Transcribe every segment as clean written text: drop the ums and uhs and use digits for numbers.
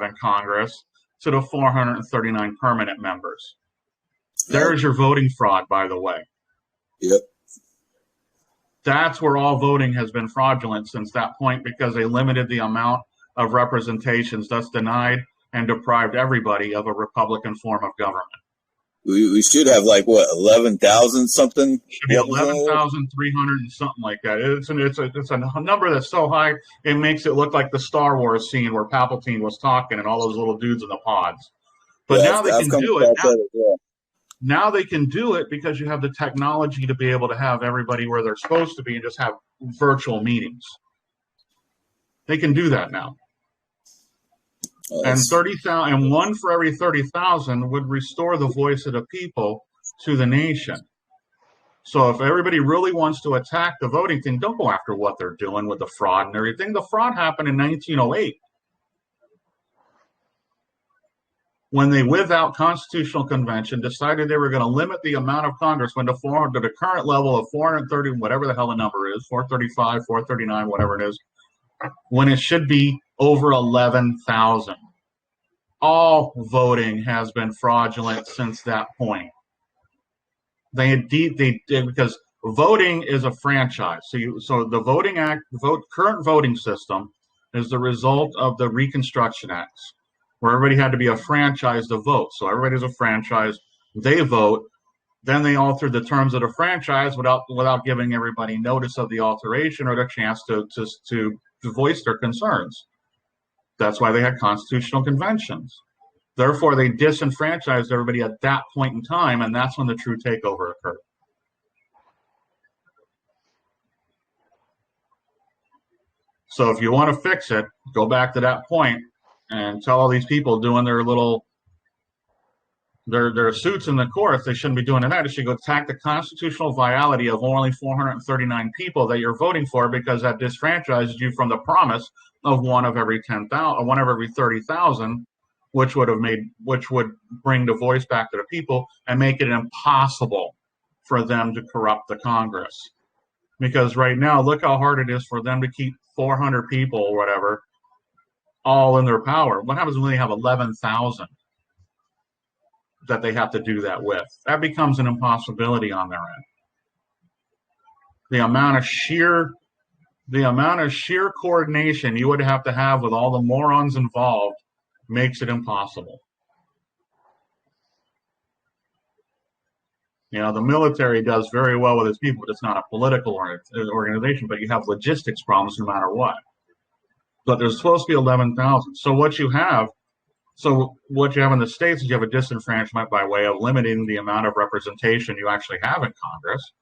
in Congress to the 439 permanent members. Right. There's your voting fraud, by the way. Yep. That's where all voting has been fraudulent since that point, because they limited the amount of representations, thus denied and deprived everybody of a Republican form of government. We should have like what, 11,000 something? Should be 11,300 and something like that. It's a number that's so high it makes it look like the Star Wars scene where Palpatine was talking and all those little dudes in the pods. But Yeah, now they I've can come do across it. that as well. Now they can do it because you have the technology to be able to have everybody where they're supposed to be and just have virtual meetings. They can do that now. And 30,000, and one for every 30,000 would restore the voice of the people to the nation. So if everybody really wants to attack the voting thing, don't go after what they're doing with the fraud and everything. The fraud happened in 1908 when they, without constitutional convention, decided they were going to limit the amount of congressmen to the current level of 430, whatever the hell the number is, 435, 439, whatever it is, when it should be over 11,000. All voting has been fraudulent since that point. They did because voting is a franchise. So the Voting Act, current voting system, is the result of the Reconstruction Acts, where everybody had to be a franchise to vote. So everybody's a franchise. They vote. Then they altered the terms of the franchise without giving everybody notice of the alteration or the chance to voice their concerns. That's why they had constitutional conventions. Therefore, they disenfranchised everybody at that point in time, and that's when the true takeover occurred. So if you want to fix it, go back to that point and tell all these people doing their suits in the courts, they shouldn't be doing that. They should go attack the constitutional viality of only 439 people that you're voting for, because that disfranchises you from the promise of one of every 10,000, one of every 30,000, which would bring the voice back to the people and make it impossible for them to corrupt the Congress. Because right now, look how hard it is for them to keep 400 people or whatever all in their power. What happens when they have 11,000 that they have to do that with? That becomes an impossibility on their end. The amount of sheer coordination you would have to have with all the morons involved makes it impossible. You know, the military does very well with its people, but it's not a political organization, but you have logistics problems no matter what. But there's supposed to be 11,000. So what you have in the States is you have a disenfranchisement by way of limiting the amount of representation you actually have in Congress.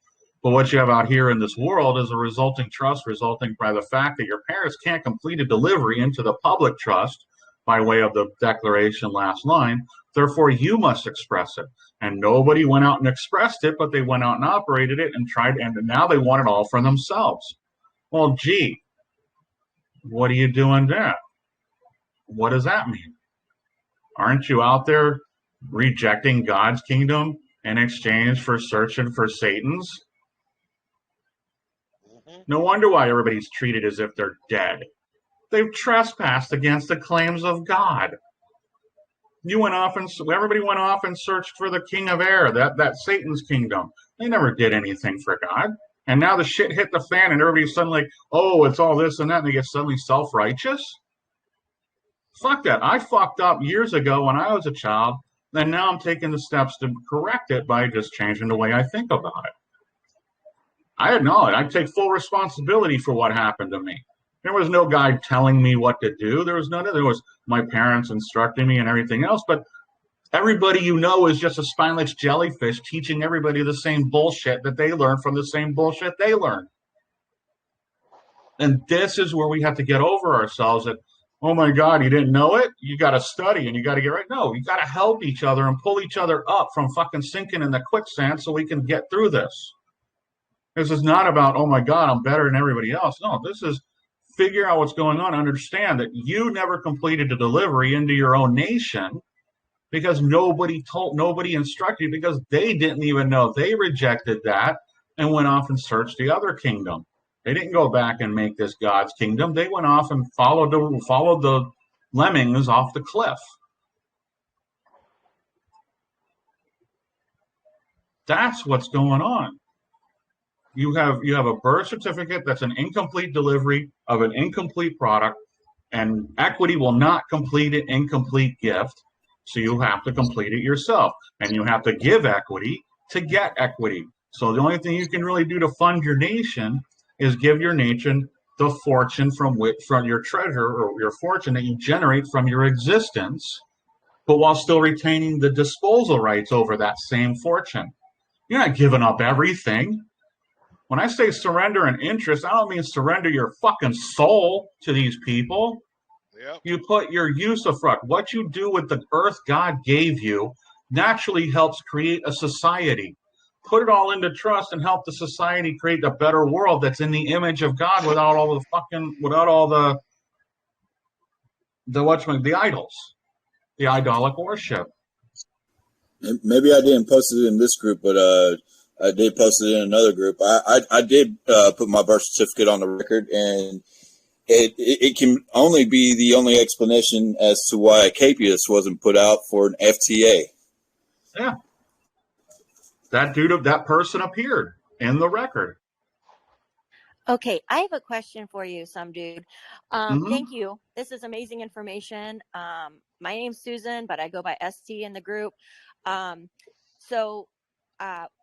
But what you have out here in this world is a resulting trust resulting by the fact that your parents can't complete a delivery into the public trust by way of the declaration last line. Therefore, you must express it. And nobody went out and expressed it, but they went out and operated it and tried, and now they want it all for themselves. Well, gee, what are you doing there? What does that mean? Aren't you out there rejecting God's kingdom in exchange for searching for Satan's? No wonder why everybody's treated as if they're dead. They've trespassed against the claims of God. Everybody went off and searched for the king of air, that Satan's kingdom. They never did anything for God. And now the shit hit the fan and everybody's suddenly like, oh, it's all this and that, and they get suddenly self-righteous? Fuck that. I fucked up years ago when I was a child, and now I'm taking the steps to correct it by just changing the way I think about it. I acknowledge I take full responsibility for what happened to me. There was no guy telling me what to do. There was my parents instructing me and everything else, but everybody you know is just a spineless jellyfish teaching everybody the same bullshit that they learned from the same bullshit they learned. And this is where we have to get over ourselves that, oh my God, you didn't know it? You got to study and you got to get right. No, you got to help each other and pull each other up from fucking sinking in the quicksand so we can get through this. This is not about, oh my God, I'm better than everybody else. No, this is figure out what's going on. Understand that you never completed a delivery into your own nation because nobody instructed you, because they didn't even know. They rejected that and went off and searched the other kingdom. They didn't go back and make this God's kingdom. They went off and followed lemmings off the cliff. That's what's going on. You have a birth certificate that's an incomplete delivery of an incomplete product, and equity will not complete an incomplete gift, so you have to complete it yourself, and you have to give equity to get equity. So the only thing you can really do to fund your nation is give your nation the fortune from your treasure or your fortune that you generate from your existence, but while still retaining the disposal rights over that same fortune. You're not giving up everything. When I say surrender an interest, I don't mean surrender your fucking soul to these people. Yep. You put your use of what you do with the earth God gave you naturally helps create a society. Put it all into trust and help the society create a better world that's in the image of God without all the idols, the idolic worship. Maybe I didn't post it in this group, but I did post it in another group. I did put my birth certificate on the record, and it can only be the only explanation as to why Capias wasn't put out for an FTA. Yeah. That person appeared in the record. Okay, I have a question for you, some dude. Thank you. This is amazing information. My name's Susan, but I go by ST in the group. So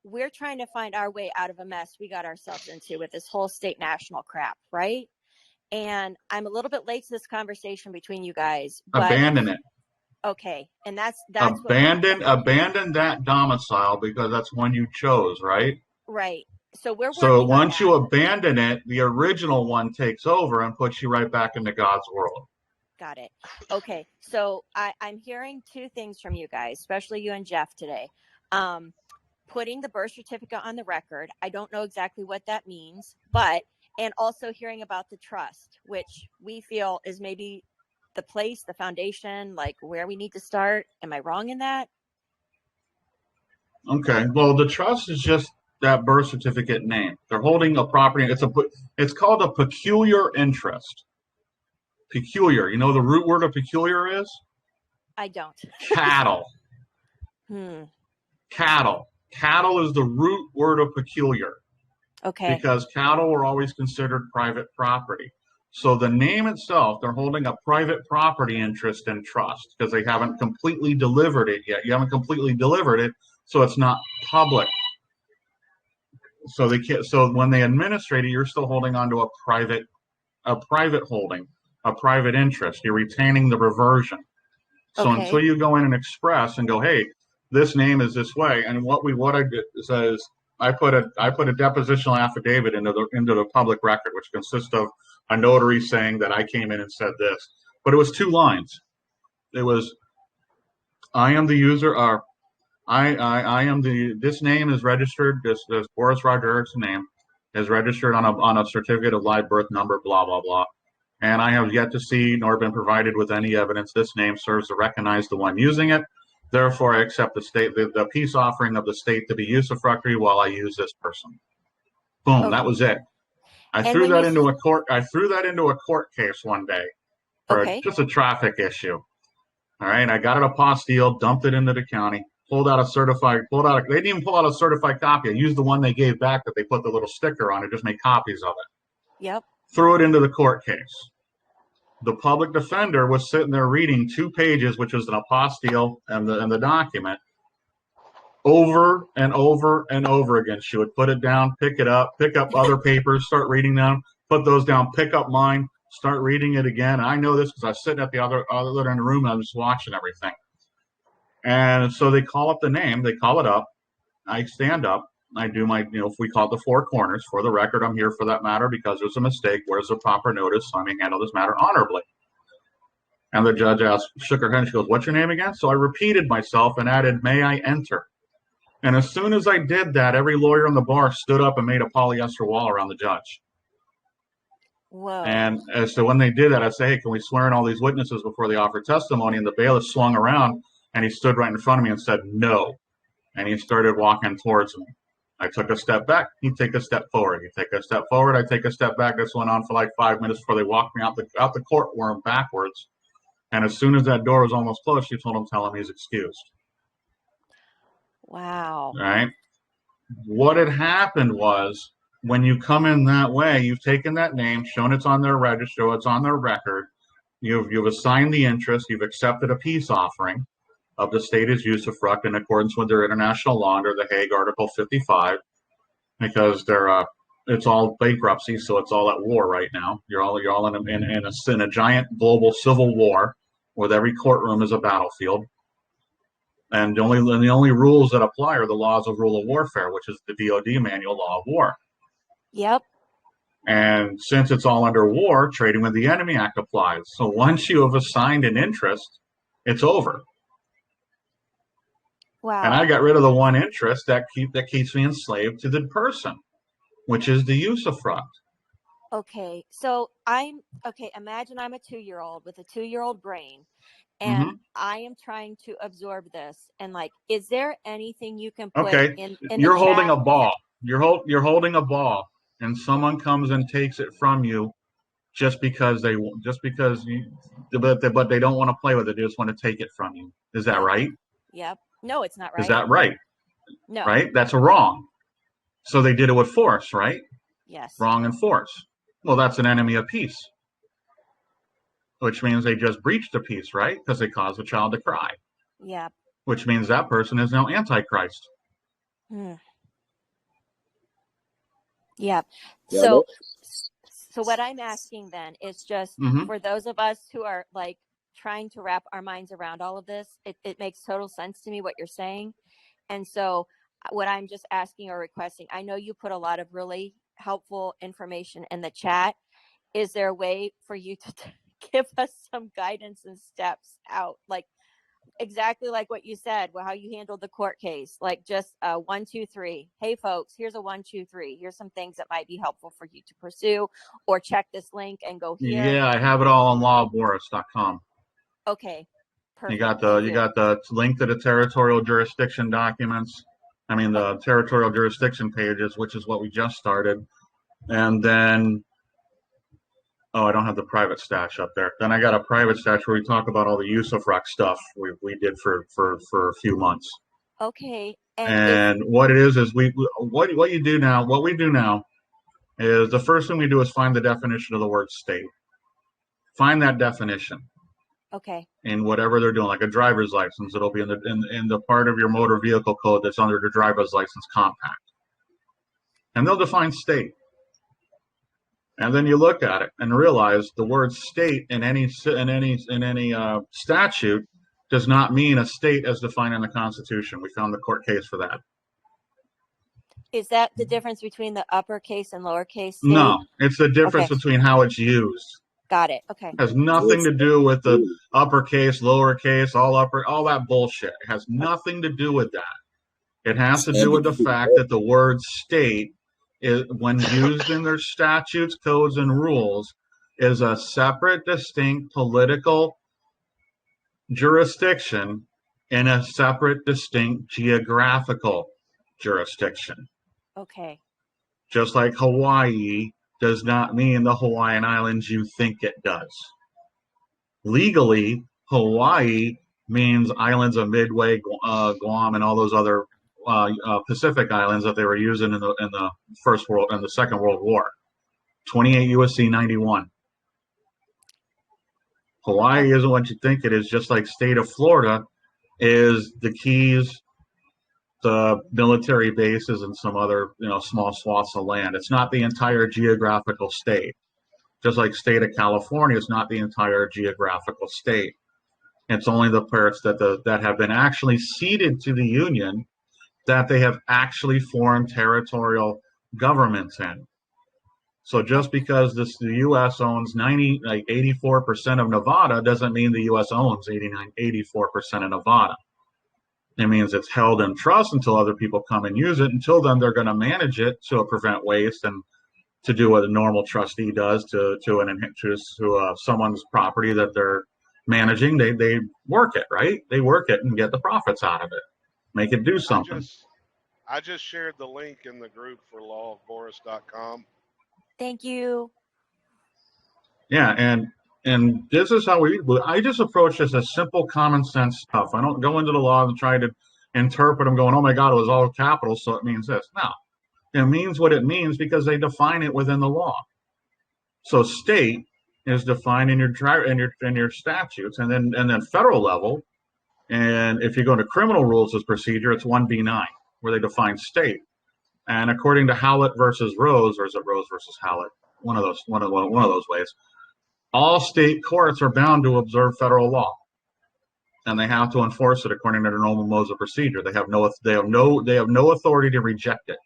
we're trying to find our way out of a mess we got ourselves into with this whole state national crap, right? And I'm a little bit late to this conversation between you guys. But, abandon it. Okay, and that's abandon that domicile because that's one you chose, right? Right. So once you abandon it, the original one takes over and puts you right back into God's world. Got it. Okay. So I'm hearing two things from you guys, especially you and Jeff today. Putting the birth certificate on the record. I don't know exactly what that means, and also hearing about the trust, which we feel is maybe the place, the foundation, like where we need to start. Am I wrong in that? Okay. Well, the trust is just that birth certificate name. They're holding a property. It's called a peculiar interest. Peculiar. You know the root word of peculiar is? I don't. Cattle. Cattle. Cattle is the root word of peculiar. Okay. Because cattle were always considered private property. So the name itself, they're holding a private property interest in trust because they haven't completely delivered it yet. You haven't completely delivered it, so it's not public. So they can't. So when they administrate it, you're still holding onto a private holding, a private interest. You're retaining the reversion. So until you go in and express and go, hey, this name is this way, and what I did is I put a depositional affidavit into the public record, which consists of a notary saying that I came in and said this, but it was 2 lines. It was, I am the user, or I am this name is registered, this Boris Roger Erickson name is registered on a certificate of live birth number, blah, blah, blah. And I have yet to see nor been provided with any evidence this name serves to recognize the one using it. Therefore, I accept the peace offering of the state to be usufructory while I use this person. Boom, That was it. I threw that into a court case one day for just a traffic issue. All right, I got it apostille, dumped it into the county, they didn't even pull out a certified copy. I used the one they gave back that they put the little sticker on it, just made copies of it. Yep. Threw it into the court case. The public defender was sitting there reading 2 pages, which was an apostille and the document, over and over and over again. She would put it down, pick up other papers, start reading them, put those down, pick up mine, start reading it again. I know this because I was sitting at the other end of the room and I was watching everything. And so they call up the name, they call it up. I stand up. I do my, if we call it the 4 corners, for the record, I'm here for that matter because there's a mistake. Where's the proper notice? So I may handle this matter honorably. And the judge shook her head and she goes, what's your name again? So I repeated myself and added, may I enter? And as soon as I did that, every lawyer in the bar stood up and made a polyester wall around the judge. Whoa. And so when they did that, I say, hey, can we swear in all these witnesses before they offer testimony? And the bailiff swung around and he stood right in front of me and said, no. And he started walking towards me. I took a step back. He'd take a step forward. He'd take a step forward. I take a step back. This went on for like 5 minutes before they walked me out the courtroom backwards. And as soon as that door was almost closed, she told him, tell him he's excused. Wow. Right? What had happened was, when you come in that way, you've taken that name, shown it's on their register, it's on their record, you've assigned the interest, you've accepted a peace offering of the state as usufruct in accordance with their international law under the Hague Article 55, because it's all bankruptcy, so it's all at war right now. You're all in a giant global civil war, with every courtroom is a battlefield. And the only rules that apply are the laws of rule of warfare, which is the DoD manual law of war. Yep. And since it's all under war, Trading with the Enemy Act applies. So once you have assigned an interest, it's over. Wow. And I got rid of the one interest that keeps me enslaved to the person, which is the usufruct. Okay. So imagine I'm a 2-year-old with a 2-year-old brain, and I am trying to absorb this. And like, is there anything you can put in you're the holding chat? a ball. You're holding a ball, and someone comes and takes it from you but they don't want to play with it. They just want to take it from you. Is that right? Yep. No, it's not right. Is that right? No. Right? That's wrong. So they did it with force, right? Yes. Wrong and force. Well, that's an enemy of peace, which means they just breached the peace, right? Because they caused the child to cry. Yeah. Which means that person is now Antichrist. Yeah. So what I'm asking then is just for those of us who are like trying to wrap our minds around all of this, it makes total sense to me what you're saying. And so what I'm just asking or requesting, I know you put a lot of really helpful information in the chat. Is there a way for you to give us some guidance and steps out? Like exactly like what you said, how you handled the court case, like just 1, 2, 3. Hey folks, here's a 1, 2, 3. Here's some things that might be helpful for you to pursue, or check this link and go here. Yeah, I have it all on lawofboris.com. Okay. Perfect. You got the link to the territorial jurisdiction documents. I mean, the territorial jurisdiction pages, which is what we just started. And then, I don't have the private stash up there. Then I got a private stash where we talk about all the usufruct stuff we did for a few months. Okay. And what it is what we do now is the first thing we do is find the definition of the word state. Find that definition. Okay. In whatever they're doing, like a driver's license, it'll be in the part of your motor vehicle code that's under the driver's license compact. And they'll define state. And then you look at it and realize the word state in any statute does not mean a state as defined in the Constitution. We found the court case for that. Is that the difference between the uppercase and lowercase state? No, it's the difference between how it's used. Got it. Okay. It has nothing to do with the uppercase, lowercase, all that bullshit. It has nothing to do with that. It has to do with the fact that the word state, when used in their statutes, codes, and rules, is a separate, distinct political jurisdiction in a separate, distinct geographical jurisdiction. Okay. Just like Hawaii does not mean the Hawaiian Islands you think it does. Legally, Hawaii means islands of Midway, Guam, and all those other Pacific islands that they were using in the Second World War. 28 USC 91. Hawaii isn't what you think it is. Just like state of Florida is the Keys, the military bases, and some other small swaths of land. It's not the entire geographical state. Just like state of California is not the entire geographical state. It's only the parts that have been actually ceded to the Union that they have actually formed territorial governments in. So just because the U.S. owns 84% of Nevada doesn't mean the U.S. owns 84% of Nevada. It means it's held in trust until other people come and use it. Until then, they're going to manage it to prevent waste and to do what a normal trustee does to someone's property that they're managing. They work it, right? They work it and get the profits out of it. Make it do something. I just shared the link in the group for lawofboris.com. Thank you. Yeah, and and this is how I just approach this as simple common sense stuff. I don't go into the law and try to interpret them going, oh my God, it was all capital, so it means this. No, it means what it means because they define it within the law. So state is defined in your statutes, and then federal level. And if you go to criminal rules of procedure, it's 1B9 where they define state. And according to Howlett versus Rose, or is it Rose versus Howlett? One of those ways. All state courts are bound to observe federal law, and they have to enforce it according to their normal modes of procedure. They have no authority to reject it.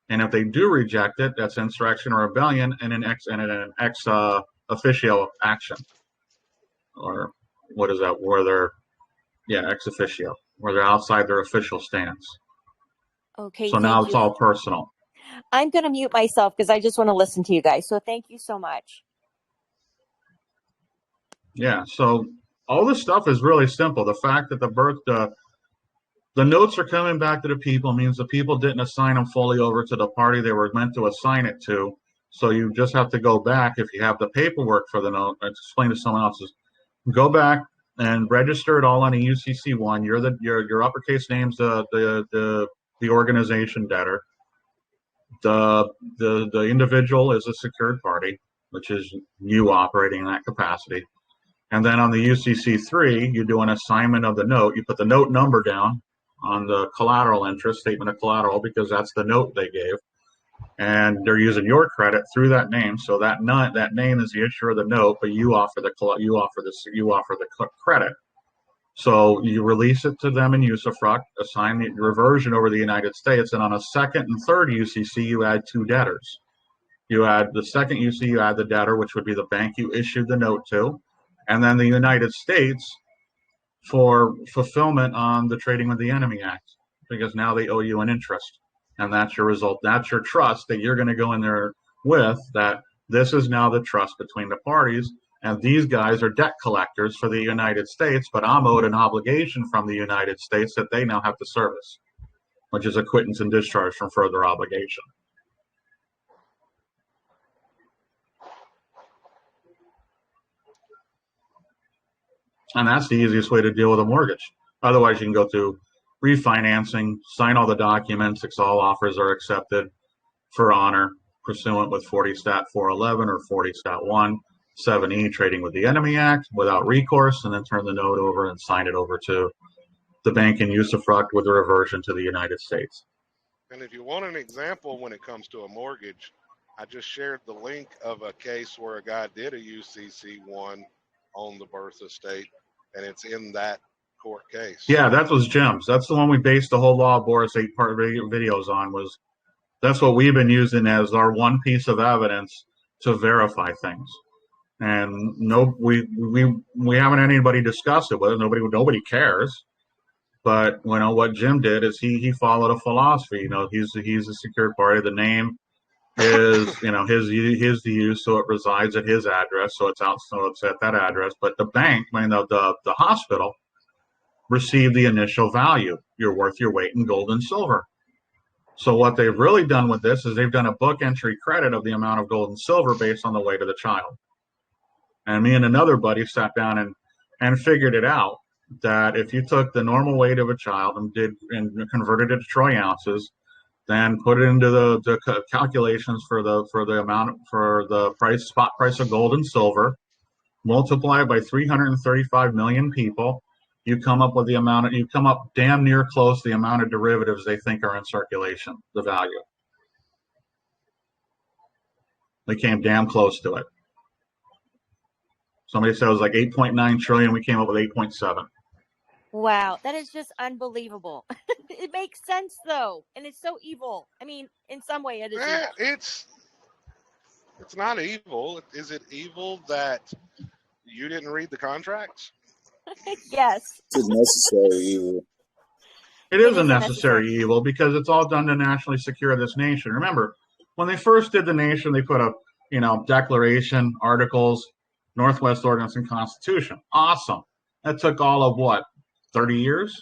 And if they do reject it, that's insurrection or rebellion and an ex officio action. Or what is that? Ex officio, where they're outside their official stance. Okay. So now it's all personal. I'm going to mute myself because I just want to listen to you guys. So thank you so much. Yeah. So all this stuff is really simple. The fact that the notes are coming back to the people means the people didn't assign them fully over to the party they were meant to assign it to. So you just have to go back, if you have the paperwork for the note, explain to someone else, go back and register it all on a UCC1. Your uppercase name's the organization debtor. The individual is a secured party, which is you operating in that capacity. And then on the UCC3, you do an assignment of the note. You put the note number down on the collateral interest, statement of collateral, because that's the note they gave. And they're using your credit through that name. So that name is the issuer of the note, but you offer the credit. So you release it to them in usufruct, assign the reversion over the United States, and on a second and third UCC, you add two debtors. You add the second UC, you add the debtor, which would be the bank you issued the note to, and then the United States for fulfillment on the Trading with the Enemy Act, because now they owe you an interest. And that's your result. That's your trust that you're going to go in there with, that this is now the trust between the parties. And these guys are debt collectors for the United States, but I'm owed an obligation from the United States that they now have to service, which is acquittance and discharge from further obligation. And that's the easiest way to deal with a mortgage. Otherwise, you can go through refinancing, sign all the documents, all offers are accepted for honor, pursuant with 40 Stat 411 or 40 Stat 1, 7E, Trading with the Enemy Act, without recourse, and then turn the note over and sign it over to the bank in usufruct with the reversion to the United States. And if you want an example when it comes to a mortgage, I just shared the link of a case where a guy did a UCC1 on the birth estate, and it's in that court case. Yeah, that was Jim's. That's the one we based the whole Law of Boris 8-part videos on. That's what we've been using as our one piece of evidence to verify things. And we haven't had anybody discuss it with it. Nobody cares. But what Jim did is he followed a philosophy. He's a secured party. The name is his use, so it resides at his address. So it's at that address. But the bank, the hospital, received the initial value. You're worth your weight in gold and silver. So what they've really done with this is they've done a book entry credit of the amount of gold and silver based on the weight of the child. And me and another buddy sat down and figured it out, that if you took the normal weight of a child and converted it to troy ounces, then put it into the calculations for the amount for the spot price of gold and silver, multiply it by 335 million people, you come up damn near close to the amount of derivatives they think are in circulation, the value. They came damn close to it. Somebody said it was like 8.9 trillion. We came up with 8.7. Wow, that is just unbelievable. It makes sense though, and it's so evil. I mean, in some way it is. It's not evil. Is it evil that you didn't read the contracts? Yes. It's necessary evil. It is a necessary evil because it's all done to nationally secure this nation. Remember, when they first did the nation, they put a declaration, articles, Northwest Ordinance, and Constitution. Awesome. That took all of what, 30 years?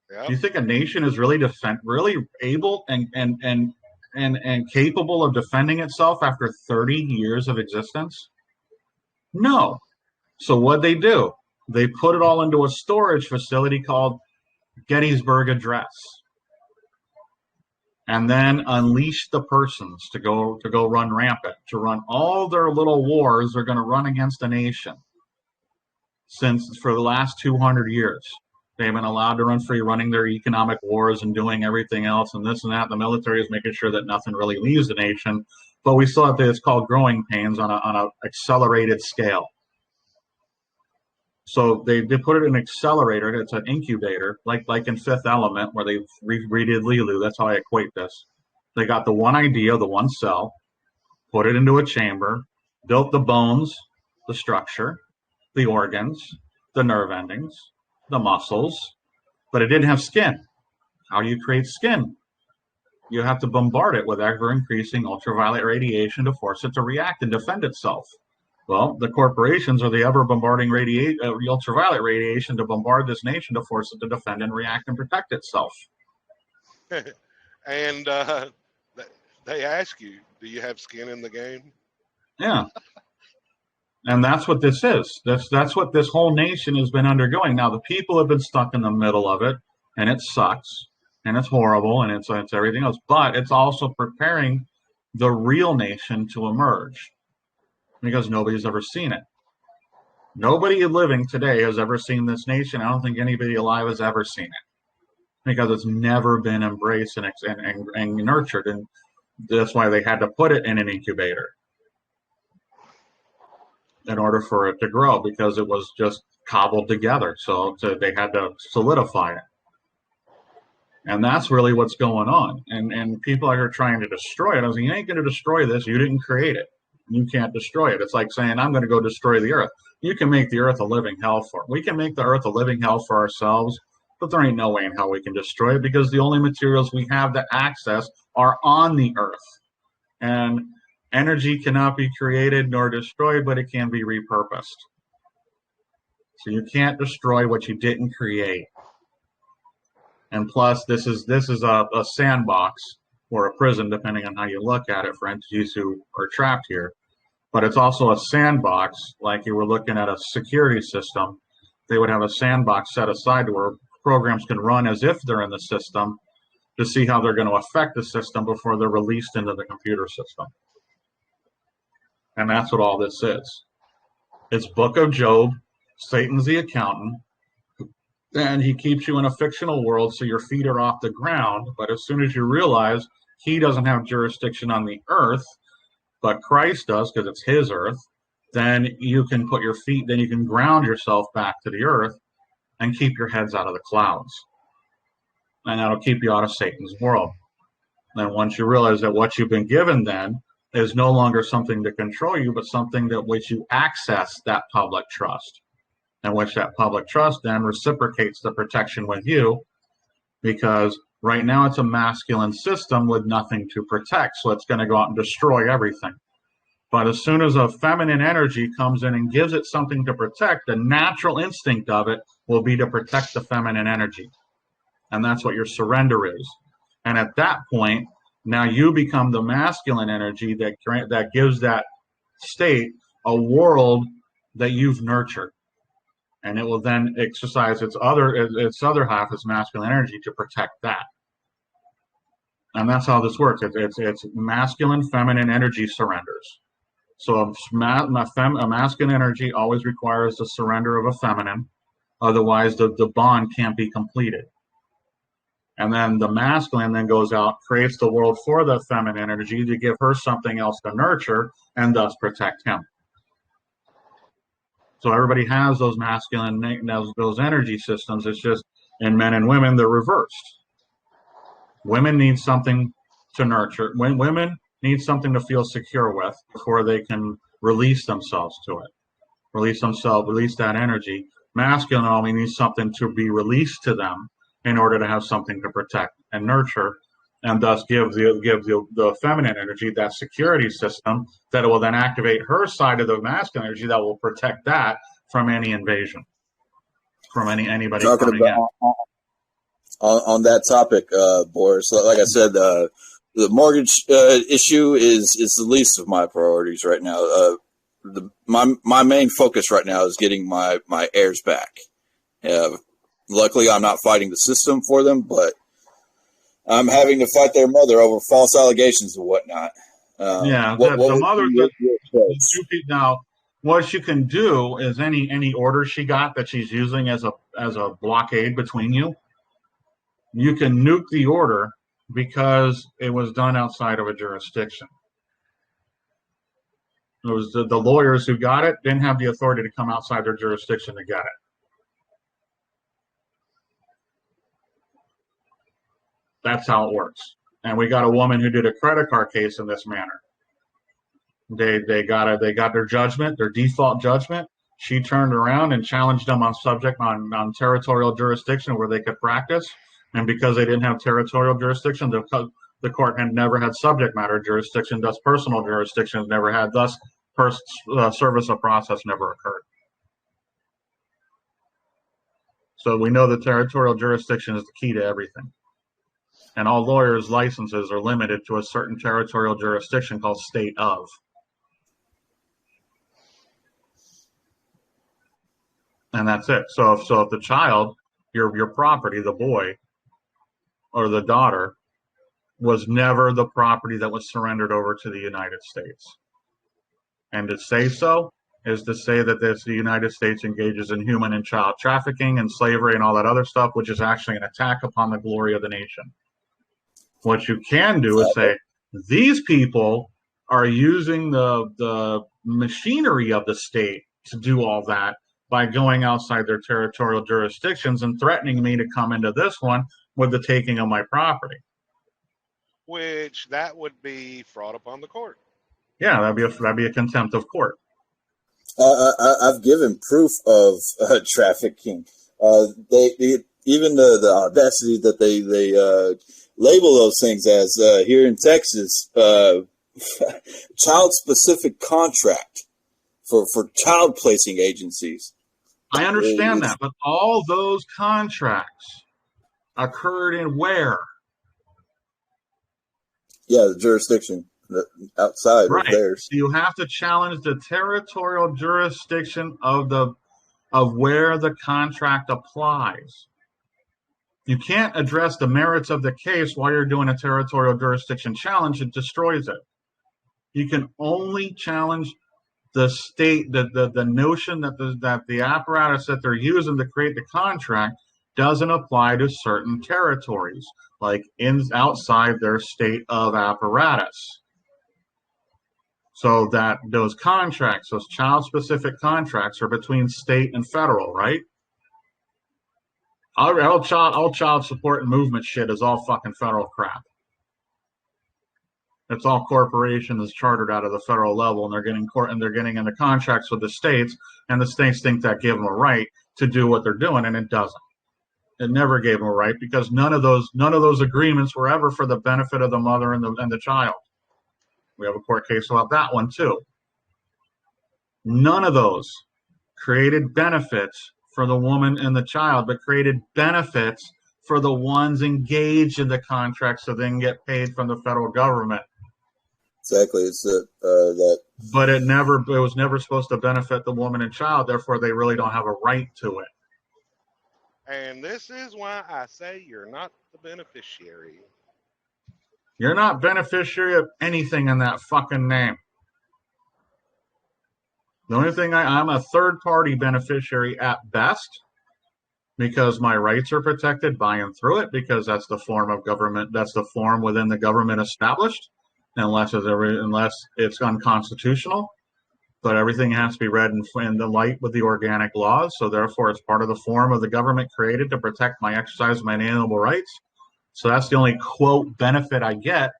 Yep. Do you think a nation is really able and capable of defending itself after 30 years of existence? No. So what they do, they put it all into a storage facility called Gettysburg Address, and then unleash the persons to go run rampant, to run all their little wars they're going to run against a nation. Since for the last 200 years, they've been allowed to run free, running their economic wars and doing everything else and this and that. The military is making sure that nothing really leaves the nation, but we still have it's called growing pains on a accelerated scale. So they put it in an accelerator. It's an incubator, like in Fifth Element, where they redid Lilu. That's how I equate this. They got the one idea, the one cell, put it into a chamber, built the bones, the structure, the organs, the nerve endings, the muscles, but it didn't have skin. How do you create skin? You have to bombard it with ever-increasing ultraviolet radiation to force it to react and defend itself. Well, the corporations are the ever-bombarding ultraviolet radiation to bombard this nation to force it to defend and react and protect itself. And they ask you, do you have skin in the game? Yeah. And that's what this is. That's what this whole nation has been undergoing. Now, the people have been stuck in the middle of it, and it sucks, and it's horrible, and it's everything else. But it's also preparing the real nation to emerge, because nobody's ever seen it. Nobody living today has ever seen this nation. I don't think anybody alive has ever seen it, because it's never been embraced and nurtured. And that's why they had to put it in an incubator in order for it to grow, because it was just cobbled together. So they had to solidify it. And that's really what's going on. And people are trying to destroy it. I was like, you ain't going to destroy this. You didn't create it. You can't destroy it. It's like saying, I'm going to go destroy the earth. You can make the earth a living hell for it. We can make the earth a living hell for ourselves, but there ain't no way in hell we can destroy it, because the only materials we have to access are on the earth. And energy cannot be created nor destroyed, but it can be repurposed. So you can't destroy what you didn't create. And plus, this is a sandbox or a prison, depending on how you look at it, for entities who are trapped here. But it's also a sandbox, like you were looking at a security system. They would have a sandbox set aside to where programs can run as if they're in the system to see how they're going to affect the system before they're released into the computer system. And that's what all this is. It's Book of Job. Satan's the accountant. And he keeps you in a fictional world so your feet are off the ground. But as soon as you realize he doesn't have jurisdiction on the earth, but Christ does, because it's his earth, then you can put your feet, then you can ground yourself back to the earth and keep your heads out of the clouds. And that'll keep you out of Satan's world. Then once you realize that what you've been given then is no longer something to control you, but something that which you access that public trust, and which that public trust then reciprocates the protection with you, because right now it's a masculine system with nothing to protect, so it's going to go out and destroy everything. But as soon as a feminine energy comes in and gives it something to protect, the natural instinct of it will be to protect the feminine energy. And that's what your surrender is. And at that point, now you become the masculine energy that gives that state a world that you've nurtured. And it will then exercise its other half, its masculine energy, to protect that. And that's how this works. It's masculine, feminine energy surrenders. So a masculine energy always requires the surrender of a feminine. Otherwise, the bond can't be completed. And then the masculine then goes out, creates the world for the feminine energy to give her something else to nurture and thus protect him. So everybody has those masculine, those energy systems. It's just in men and women, they're reversed. Women need something to nurture. When women need something to feel secure with before they can release themselves to it. Release that energy. Masculine only needs something to be released to them in order to have something to protect and nurture, and thus give the feminine energy that security system that will then activate her side of the masculine energy that will protect that from any invasion, from anybody coming in. On that topic, Boris, like I said, the mortgage issue is the least of my priorities right now. my main focus right now is getting my heirs back. Luckily, I'm not fighting the system for them, but I'm having to fight their mother over false allegations and whatnot. The mother. Now, what you can do is any order she got that she's using as a blockade between you, you can nuke the order because it was done outside of a jurisdiction. It was the lawyers who got it didn't have the authority to come outside their jurisdiction to get it. That's how it works. And we got a woman who did a credit card case in this manner. They got their judgment, their default judgment. She turned around and challenged them on territorial jurisdiction where they could practice. And because they didn't have territorial jurisdiction, the court had never had subject matter jurisdiction, thus personal jurisdictions never had, thus service of process never occurred. So we know that territorial jurisdiction is the key to everything. And all lawyers' licenses are limited to a certain territorial jurisdiction called state of. And that's it. So if the child, your property, the boy or the daughter, was never the property that was surrendered over to the United States. And to say so is to say that the United States engages in human and child trafficking and slavery and all that other stuff, which is actually an attack upon the glory of the nation. What you can do is say, these people are using the machinery of the state to do all that by going outside their territorial jurisdictions and threatening me to come into this one with the taking of my property. Which that would be fraud upon the court. Yeah, that'd be a contempt of court. I've given proof of trafficking. Even the audacity that they label those things as here in Texas, child-specific contract for child placing agencies. I understand that, but all those contracts occurred in where? Yeah, the jurisdiction outside of theirs. So you have to challenge the territorial jurisdiction of where the contract applies. You can't address the merits of the case while you're doing a territorial jurisdiction challenge. It destroys it. You can only challenge the state, the notion that the apparatus that they're using to create the contract doesn't apply to certain territories, like outside their state of apparatus. So that those contracts, those child-specific contracts, are between state and federal, right? All child support and movement shit is all fucking federal crap. It's all corporations chartered out of the federal level, and they're getting into contracts with the states, and the states think that give them a right to do what they're doing, and it doesn't. It never gave them a right because none of those agreements were ever for the benefit of the mother and the child. We have a court case about that one too. None of those created benefits for the woman and the child, but created benefits for the ones engaged in the contract, so they can get paid from the federal government. Exactly, it's that. But it was never supposed to benefit the woman and child. Therefore, they really don't have a right to it. And this is why I say you're not the beneficiary. You're not beneficiary of anything in that fucking name. The only thing I'm a third-party beneficiary at best, because my rights are protected by and through it, because that's the form of government, that's the form within the government established, unless it's unconstitutional. But everything has to be read in the light with the organic laws, so therefore it's part of the form of the government created to protect my exercise of my inalienable rights. So that's the only, quote, benefit I get,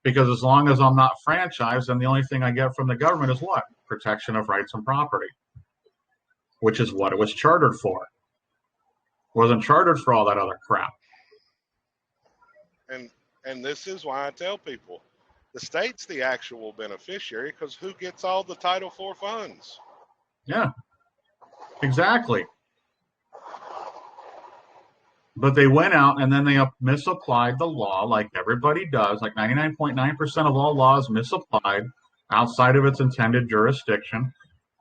because as long as I'm not franchised, then the only thing I get from the government is what? Protection of rights and property, which is what it was chartered for. It wasn't chartered for all that other crap. And this is why I tell people, the state's the actual beneficiary, because who gets all the Title IV funds? Yeah, exactly. But they went out and then they misapplied the law like everybody does. Like 99.9% of all laws misapplied outside of its intended jurisdiction.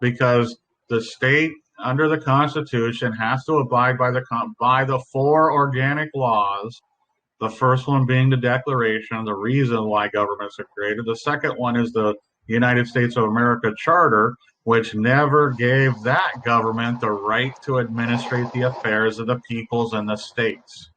because the state under the Constitution has to abide by the 4 organic laws. The first one being the Declaration, the reason why governments are created. The second one is the United States of America Charter, which never gave that government the right to administrate the affairs of the peoples and the states.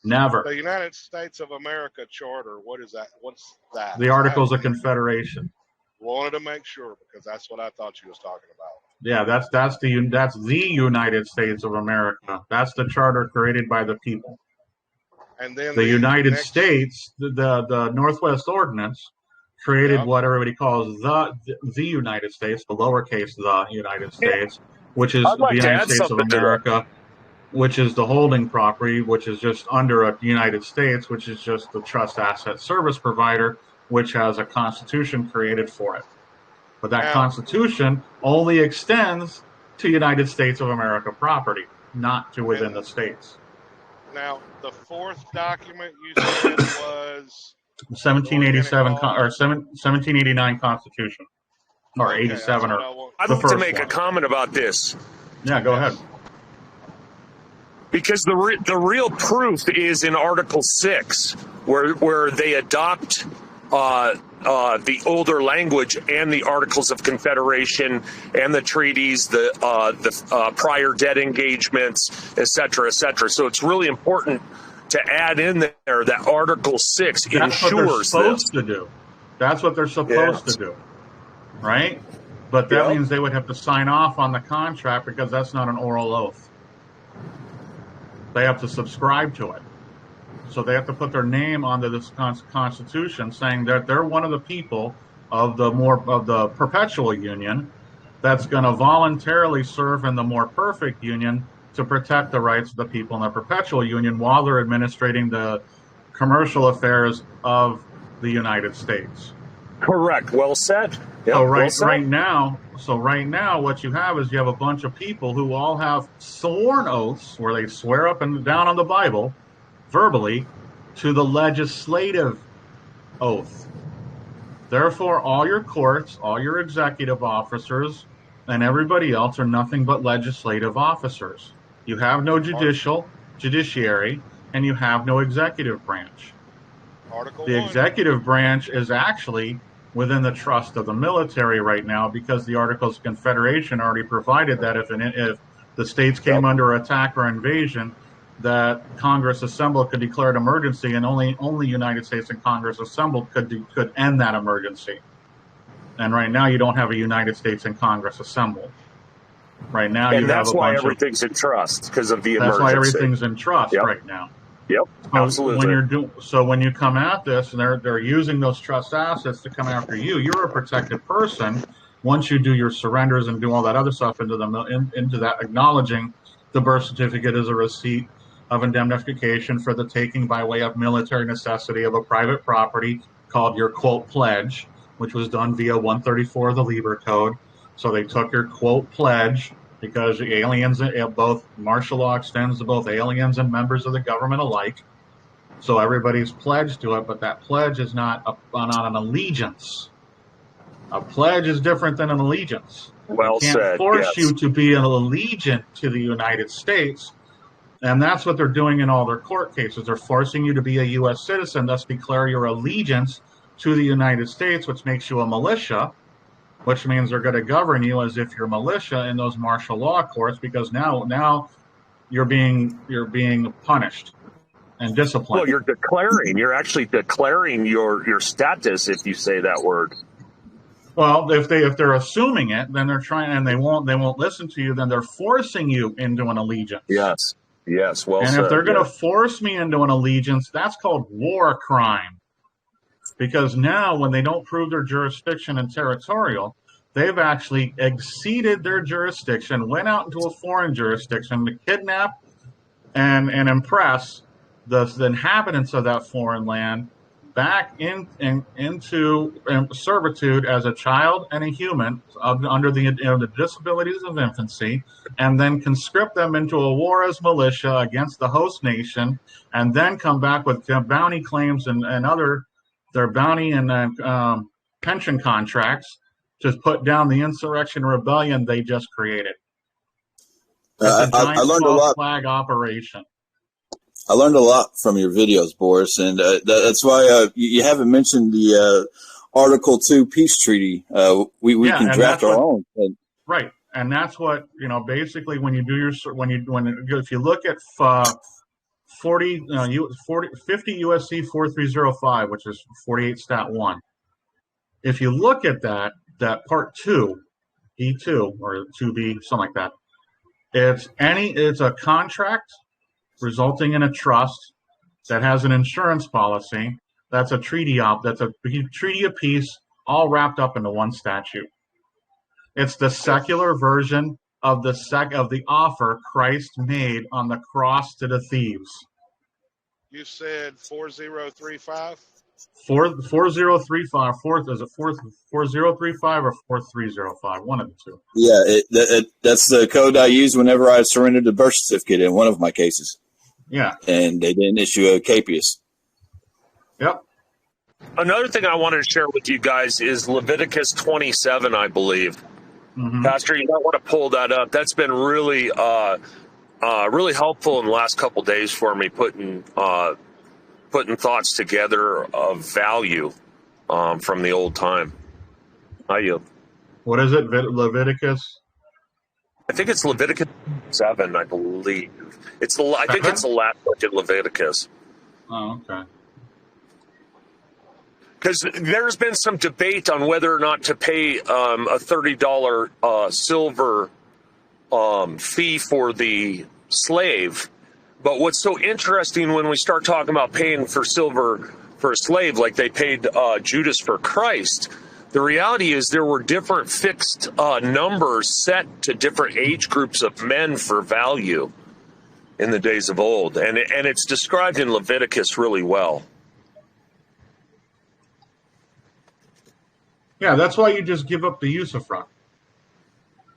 Never. The United States of America Charter, what is that? What's that? The Articles of Confederation. Wanted to make sure, because that's what I thought you was talking about. Yeah, that's the United States of America. That's the charter created by the people. And then the United States, the Northwest Ordinance, created what everybody calls the United States, the lowercase the United States, which is the United States of America, which is the holding property, which is just under a United States, which is just the trust asset service provider, which has a constitution created for it. But that constitution only extends to United States of America property, not to within the states. Now, the fourth document you said was 1787 or 1789 Constitution, or 87, or I'd like to make a comment about this. Yeah, go ahead. Because the real proof is in Article 6, where they adopt the older language and the Articles of Confederation and the treaties, the prior debt engagements, et cetera, et cetera. So it's really important to add in there that Article 6 ensures this. To do. That's what they're supposed to do, right? But that means they would have to sign off on the contract, because that's not an oral oath. They have to subscribe to it. So they have to put their name onto this Constitution, saying that they're one of the people of the perpetual union that's going to voluntarily serve in the more perfect union to protect the rights of the people in the perpetual union while they're administrating the commercial affairs of the United States. Correct. Well said. Yep, So right now, what you have is you have a bunch of people who all have sworn oaths where they swear up and down on the Bible, verbally, to the legislative oath. Therefore, all your courts, all your executive officers, and everybody else are nothing but legislative officers. You have no judiciary, and you have no executive branch. The executive branch is actually within the trust of the military right now, because the Articles of Confederation already provided that if the states came under attack or invasion, that Congress assembled could declare an emergency, and only United States and Congress assembled could end that emergency. And right now, you don't have a United States and Congress assembled. Right now, and that's why everything's in trust, because of the emergency. That's why everything's in trust right now. Yep, absolutely. When you come at this, and they're using those trust assets to come after you, you're a protected person. Once you do your surrenders and do all that other stuff into that, acknowledging the birth certificate as a receipt of indemnification for the taking by way of military necessity of a private property called your quote pledge, which was done via 134 of the Lieber Code. So they took your quote pledge, because the aliens, both martial law extends to both aliens and members of the government alike. So everybody's pledged to it, but that pledge is not an allegiance. A pledge is different than an allegiance. Well said. Can't force you to be an allegiant to the United States. And that's what they're doing in all their court cases. They're forcing you to be a U.S. citizen, thus declare your allegiance to the United States, which makes you a militia, which means they're going to govern you as if you're militia in those martial law courts, because now you're being punished and disciplined. Well, you're actually declaring your status if you say that word. Well, if they're assuming it, then they're trying, and they won't listen to you. Then they're forcing you into an allegiance. Yes. Well and said. if they're going to force me into an allegiance, that's called war crime. Because now, when they don't prove their jurisdiction and territorial, they've actually exceeded their jurisdiction, went out into a foreign jurisdiction to kidnap and impress the inhabitants of that foreign land back into servitude as a child and a human under the disabilities of infancy, and then conscript them into a war as militia against the host nation, and then come back with bounty claims and other their bounty and pension contracts to put down the insurrection rebellion they just created. I learned a lot. Flag operation. I learned a lot from your videos, Boris, and that's why you haven't mentioned the Article 2 peace treaty. We can draft our own. Right, and that's what, you know, basically when you do your if you look at 50 USC 4305, which is 48 Stat 1. If you look at that Part 2, E2 or 2B, something like that, it's a contract resulting in a trust that has an insurance policy. That's a treaty of peace, all wrapped up into one statute. It's the secular version of the offer Christ made on the cross to the thieves. You said 4035? 4035. Is it 4035 or 4305? One of the two. Yeah, that's the code I used whenever I surrendered the birth certificate in one of my cases. Yeah. And they didn't issue a capias. Yep. Another thing I wanted to share with you guys is Leviticus 27, I believe. Mm-hmm. Pastor, you might want to pull that up. That's been really, really helpful in the last couple of days for me, putting thoughts together of value from the old time. I yield. What is it? Leviticus? I think it's Leviticus 7, I believe. I think it's the last book in Leviticus. Oh, okay. Because there's been some debate on whether or not to pay a $30 silver fee for the slave. But what's so interesting when we start talking about paying for silver for a slave, like they paid Judas for Christ, the reality is there were different fixed numbers set to different age groups of men for value in the days of old. And it's described in Leviticus really well. Yeah, that's why you just give up the usufruct.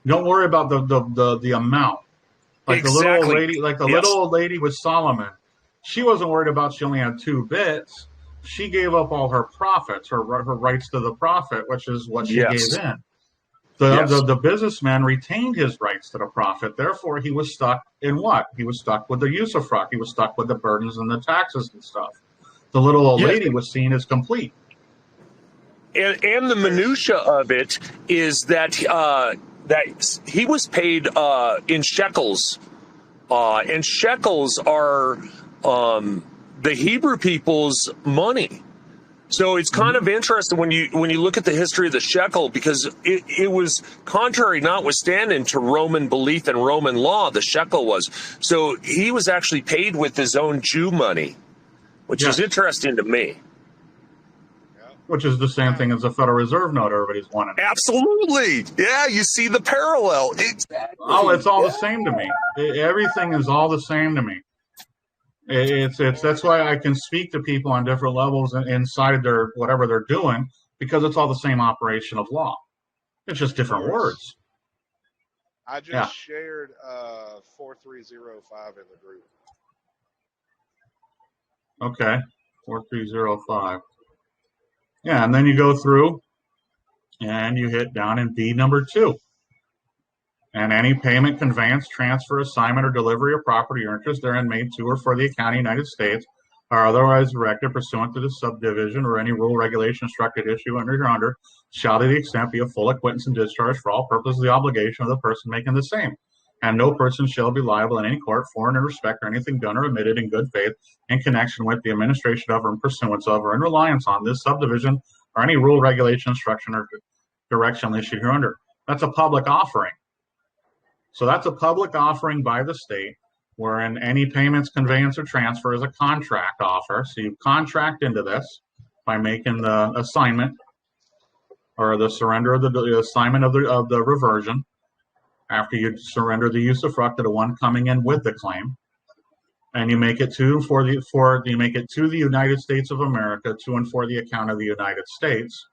Don't worry about the amount. Like exactly. The little old lady, little old lady with Solomon, she wasn't worried about she only had 2 bits. She gave up all her profits, her rights to the profit, which is what she gave in. The businessman retained his rights to the profit. Therefore, he was stuck in what? He was stuck with the usufruct. He was stuck with the burdens and the taxes and stuff. The little old lady was seen as complete. And the minutia of it is that he was paid in shekels, and shekels are the Hebrew people's money. So it's kind of interesting when you look at the history of the shekel, because it was contrary, notwithstanding, to Roman belief and Roman law. The shekel was. So he was actually paid with his own Jew money, which is interesting to me. Which is the same thing as the Federal Reserve note everybody's wanting. Absolutely. Yeah, you see the parallel. Exactly. Oh, it's all the same to me. Everything is all the same to me. It's that's why I can speak to people on different levels inside their whatever they're doing, because it's all the same operation of law. It's just different words. I just shared 4305 in the group. Okay, 4305. Yeah, and then you go through and you hit down in B number 2. And any payment, conveyance, transfer, assignment, or delivery of property or interest therein made to or for the account of the United States are otherwise directed pursuant to the subdivision or any rule, regulation, instructed issue under shall to the extent be a full acquittance and discharge for all purposes of the obligation of the person making the same. And no person shall be liable in any court for and in respect or anything done or omitted in good faith in connection with the administration of or in pursuance of or in reliance on this subdivision or any rule, regulation, instruction, or direction issued hereunder. That's a public offering. So that's a public offering by the state, wherein any payments, conveyance, or transfer is a contract offer. So you contract into this by making the assignment or the surrender of the assignment of the reversion after you surrender the usufruct to the one coming in with the claim, and you make it to the United States of America to and for the account of the United States.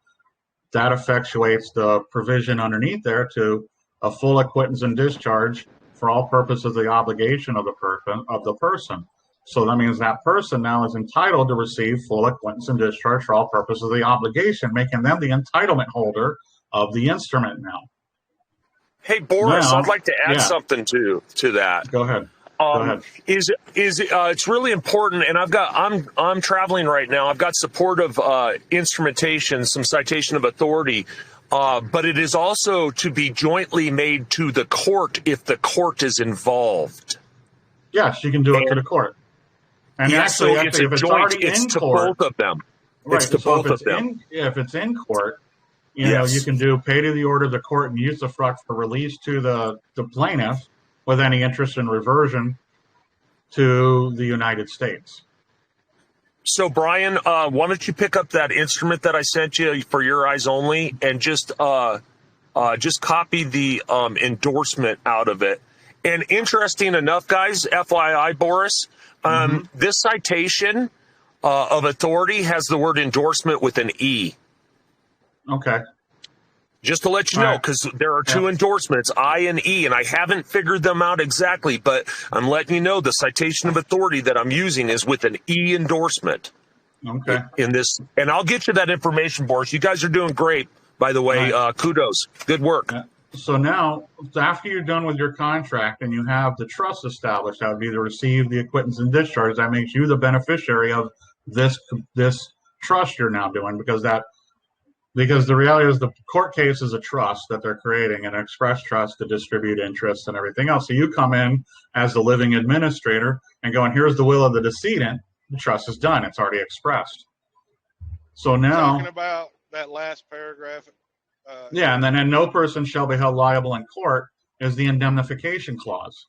That effectuates the provision underneath there to a full acquittance and discharge for all purposes of the obligation of the person. So that means that person now is entitled to receive full acquittance and discharge for all purposes of the obligation, making them the entitlement holder of the instrument now. Hey, Boris, Now, I'd like to add yeah. something to that. Go ahead. Go ahead. It's really important, and I'm traveling right now. I've got supportive instrumentation, some citation of authority, but it is also to be jointly made to the court if the court is involved. Yes, you can do it to the court. And yeah, actually, so it's if it's already it's in to court, both of them. right? It's to So both of them. if it's in court, you know, you can do pay to the order of the court and use the fruct for release to the plaintiff with any interest in reversion to the United States. So, Brian, why don't you pick up that instrument that I sent you for your eyes only, and just copy the endorsement out of it. And interesting enough, guys, FYI, Boris, this citation of authority has the word endorsement with an E. Okay. Just to let you know, because there are two endorsements, I and E, and I haven't figured them out exactly, but I'm letting you know the citation of authority that I'm using is with an E endorsement. Okay. In this, and I'll get you that information, Boris. You guys are doing great, by the way. Kudos. Good work. So now, after you're done with your contract and you have the trust established, that would be to receive the acquittance and discharge. That makes you the beneficiary of this trust you're now doing, because the reality is the court case is a trust that they're creating, an express trust to distribute interest and everything else. So you come in as the living administrator and going, here's the will of the decedent. The trust is done. It's already expressed. So now, talking about that last paragraph. and no person shall be held liable in court is the indemnification clause.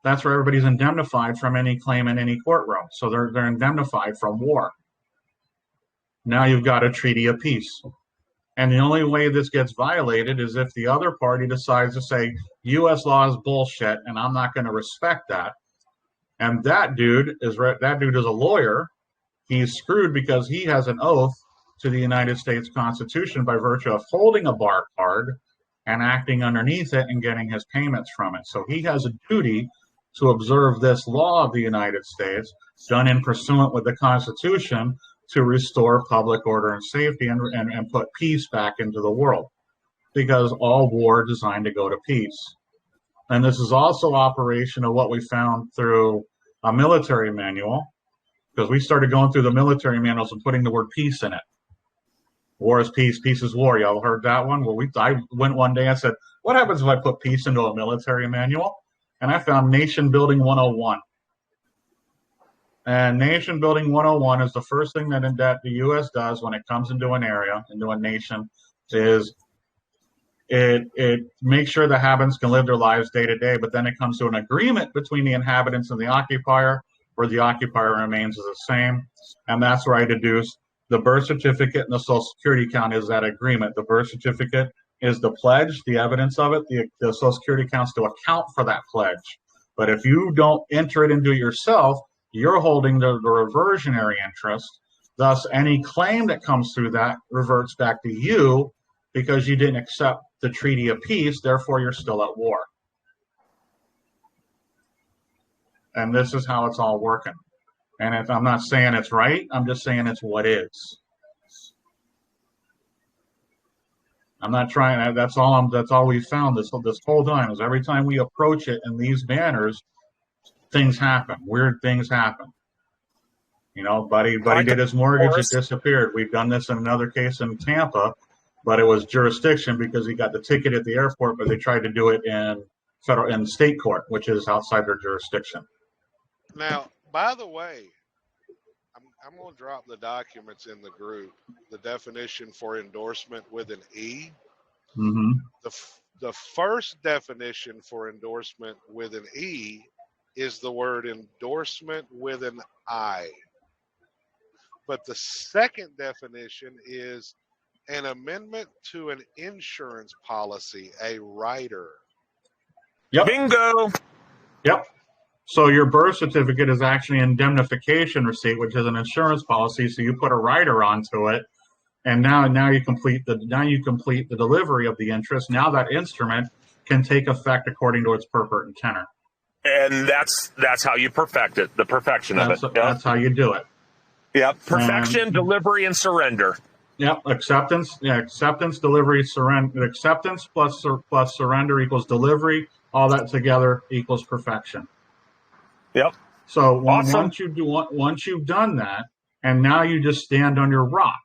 That's where everybody's indemnified from any claim in any courtroom. So they're indemnified from war. Now you've got a treaty of peace. And the only way this gets violated is if the other party decides to say, U.S. law is bullshit, and I'm not going to respect that. And that dude is a lawyer. He's screwed because he has an oath to the United States Constitution by virtue of holding a bar card and acting underneath it and getting his payments from it. So he has a duty to observe this law of the United States, done in pursuant with the Constitution, to restore public order and safety and put peace back into the world, because all war is designed to go to peace. And this is also operation of what we found through a military manual, because we started going through the military manuals and putting the word peace in it. War is peace, peace is war. Y'all heard that one? Well, I went one day and said, what happens if I put peace into a military manual? And I found Nation Building 101. And Nation Building 101 is the first thing that the U.S. does when it comes into an area, into a nation, is it makes sure the inhabitants can live their lives day to day, but then it comes to an agreement between the inhabitants and the occupier, where the occupier remains the same. And that's where I deduce the birth certificate and the social security count is that agreement. The birth certificate is the pledge, the evidence of it. The social security counts to account for that pledge. But if you don't enter it into yourself, you're holding the reversionary interest. Thus, any claim that comes through that reverts back to you because you didn't accept the treaty of peace. Therefore, you're still at war. And this is how it's all working. And I'm not saying it's right. I'm just saying it's what is. I'm not trying. That's all we found this whole time is every time we approach it in these manners, things happen. Weird things happen. You know, Buddy did his mortgage. It disappeared. We've done this in another case in Tampa, but it was jurisdiction because he got the ticket at the airport, but they tried to do it in state court, which is outside their jurisdiction. Now, by the way, I'm going to drop the documents in the group. The definition for endorsement with an E. Mm-hmm. The first definition for endorsement with an E is the word endorsement with an I. But the second definition is an amendment to an insurance policy, a rider. Yep. Bingo. Yep. So your birth certificate is actually an indemnification receipt, which is an insurance policy. So you put a rider onto it, and now you complete the delivery of the interest. Now that instrument can take effect according to its purport and tenor. And that's how you perfect it. The perfection of it. That's how you do it. Yeah, perfection, delivery, and surrender. Yep, acceptance. Yeah, acceptance, delivery, surrender. Acceptance plus surrender equals delivery. All that together equals perfection. Yep. So Awesome. once you've done that, and now you just stand on your rock,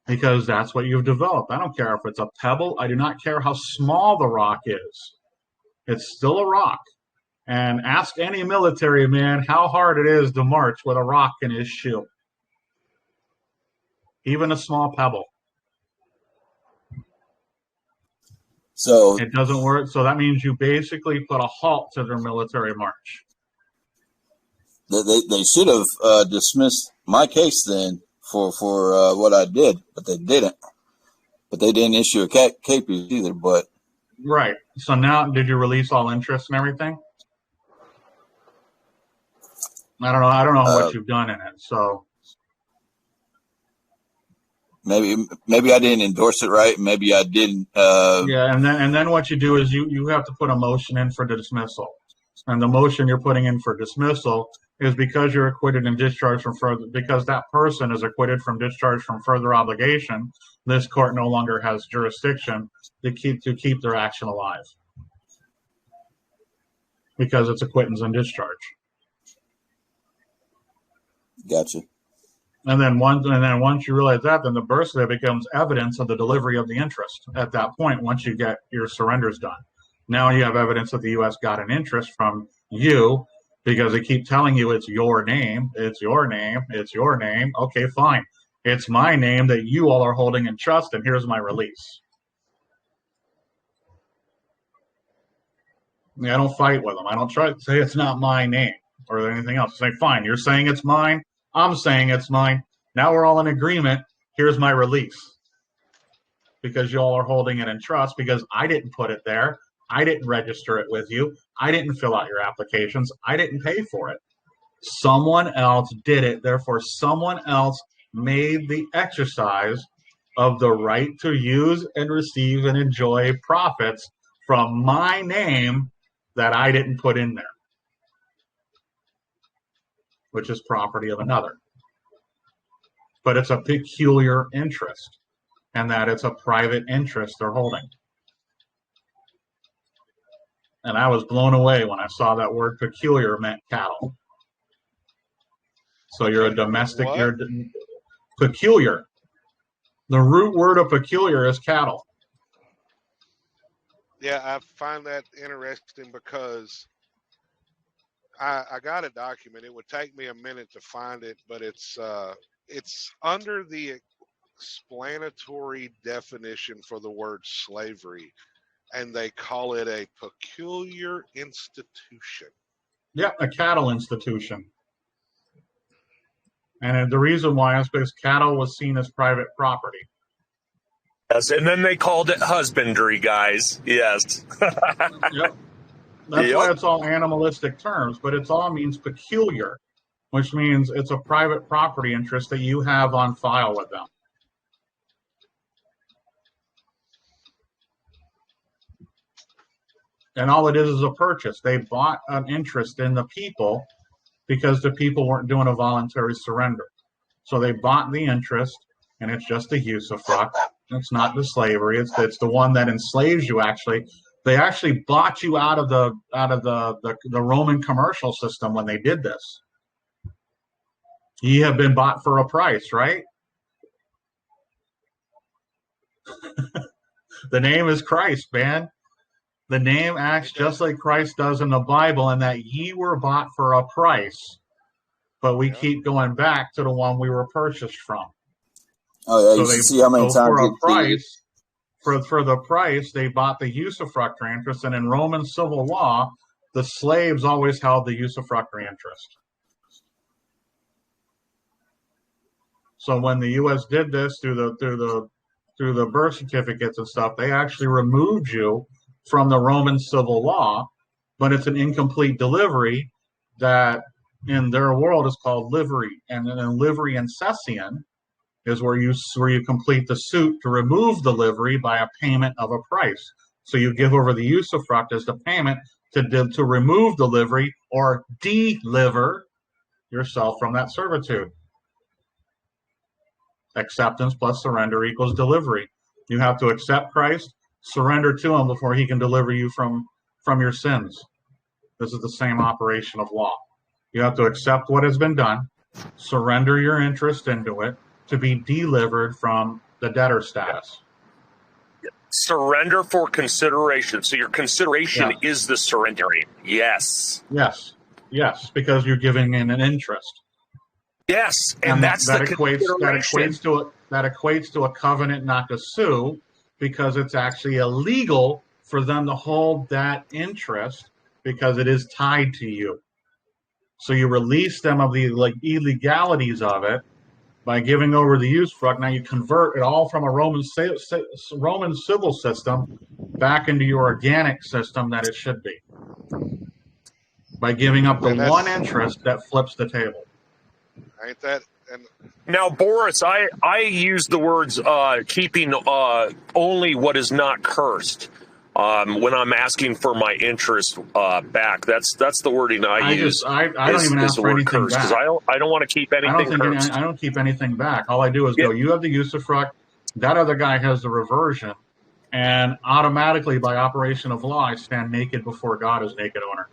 because that's what you've developed. I don't care if it's a pebble. I do not care how small the rock is. It's still a rock. And ask any military man how hard it is to march with a rock in his shoe, even a small pebble. So it doesn't work. So that means you basically put a halt to their military march. they should have dismissed my case then for what I did, but they didn't. But they didn't issue a KP either. But right. So now, did you release all interest and everything? I don't know what you've done in it. So maybe I didn't endorse it right. Maybe I didn't. Yeah, and then what you do is you have to put a motion in for dismissal, and the motion you're putting in for dismissal is because you're acquitted and discharged from further, because that person is acquitted from discharge from further obligation. This court no longer has jurisdiction to keep their action alive because it's acquittance and discharge. Gotcha. And then once you realize that, then the bursa becomes evidence of the delivery of the interest. At that point, once you get your surrenders done, now you have evidence that the U.S. got an interest from you because they keep telling you it's your name, it's your name, it's your name. Okay, fine. It's my name that you all are holding in trust, and here's my release. I don't fight with them. I don't try to say it's not my name or anything else. I say, fine, you're saying it's mine. I'm saying it's mine. Now we're all in agreement. Here's my release. Because you all are holding it in trust because I didn't put it there. I didn't register it with you. I didn't fill out your applications. I didn't pay for it. Someone else did it. Therefore, someone else made the exercise of the right to use and receive and enjoy profits from my name that I didn't put in there, which is property of another. But it's a peculiar interest, and that it's a private interest they're holding. And I was blown away when I saw that word peculiar meant cattle. So you're a domestic, What? you're peculiar. The root word of peculiar is cattle. Yeah, I find that interesting because I got a document. It would take me a minute to find it, but it's under the explanatory definition for the word slavery, and they call it a peculiar institution. Yeah, a cattle institution. And the reason why is because cattle was seen as private property. Yes, and then they called it husbandry, guys. Yes. Yep. That's why it's all animalistic terms, but it all means peculiar, which means it's a private property interest that you have on file with them. And all it is a purchase. They bought an interest in the people because the people weren't doing a voluntary surrender. So they bought the interest, and it's just a usufruct. It's not the slavery. It's the one that enslaves you. Actually, they actually bought you out of the Roman commercial system when they did this. Ye have been bought for a price, right? The name is Christ, man. The name acts just like Christ does in the Bible, and that ye were bought for a price. But we keep going back to the one we were purchased from. Oh yeah, you see how many times for the price they bought the usufructuary interest, and in Roman civil law, the slaves always held the usufructuary interest. So when the U.S. did this through the birth certificates and stuff, they actually removed you from the Roman civil law, but it's an incomplete delivery that in their world is called livery, and then livery incession is where you complete the suit to remove the livery by a payment of a price. So you give over the usufruct as the payment to remove the livery or deliver yourself from that servitude. Acceptance plus surrender equals delivery. You have to accept Christ, surrender to him before he can deliver you from your sins. This is the same operation of law. You have to accept what has been done, surrender your interest into it to be delivered from the debtor status. Surrender for consideration. So your consideration is the surrendering. Yes. Yes, because you're giving in an interest. Yes, and that's that the equates to a covenant not to sue, because it's actually illegal for them to hold that interest because it is tied to you. So you release them of the illegalities of it by giving over the usufruct. Now you convert it all from a Roman civil system back into your organic system that it should be, by giving up the one interest that flips the table. Ain't that? And now, Boris, I use the words keeping only what is not cursed when I'm asking for my interest back. That's the wording I use. I don't even ask for anything back. Because I don't want to keep anything cursed. I don't keep anything back. All I do is go, you have the usufruct, that other guy has the reversion, and automatically by operation of law, I stand naked before God as naked owner.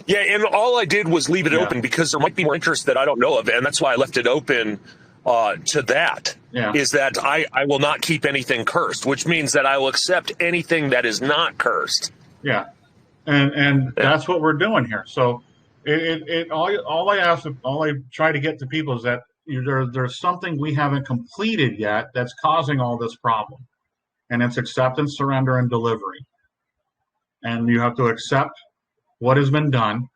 Yeah, and all I did was leave it open because there might be more interest that I don't know of, and that's why I left it open to that. Is that I will not keep anything cursed, which means that I will accept anything that is not cursed. Yeah, and that's what we're doing here. So all I try to get to people is that there's something we haven't completed yet that's causing all this problem, and it's acceptance, surrender, and delivery. And you have to accept what has been done,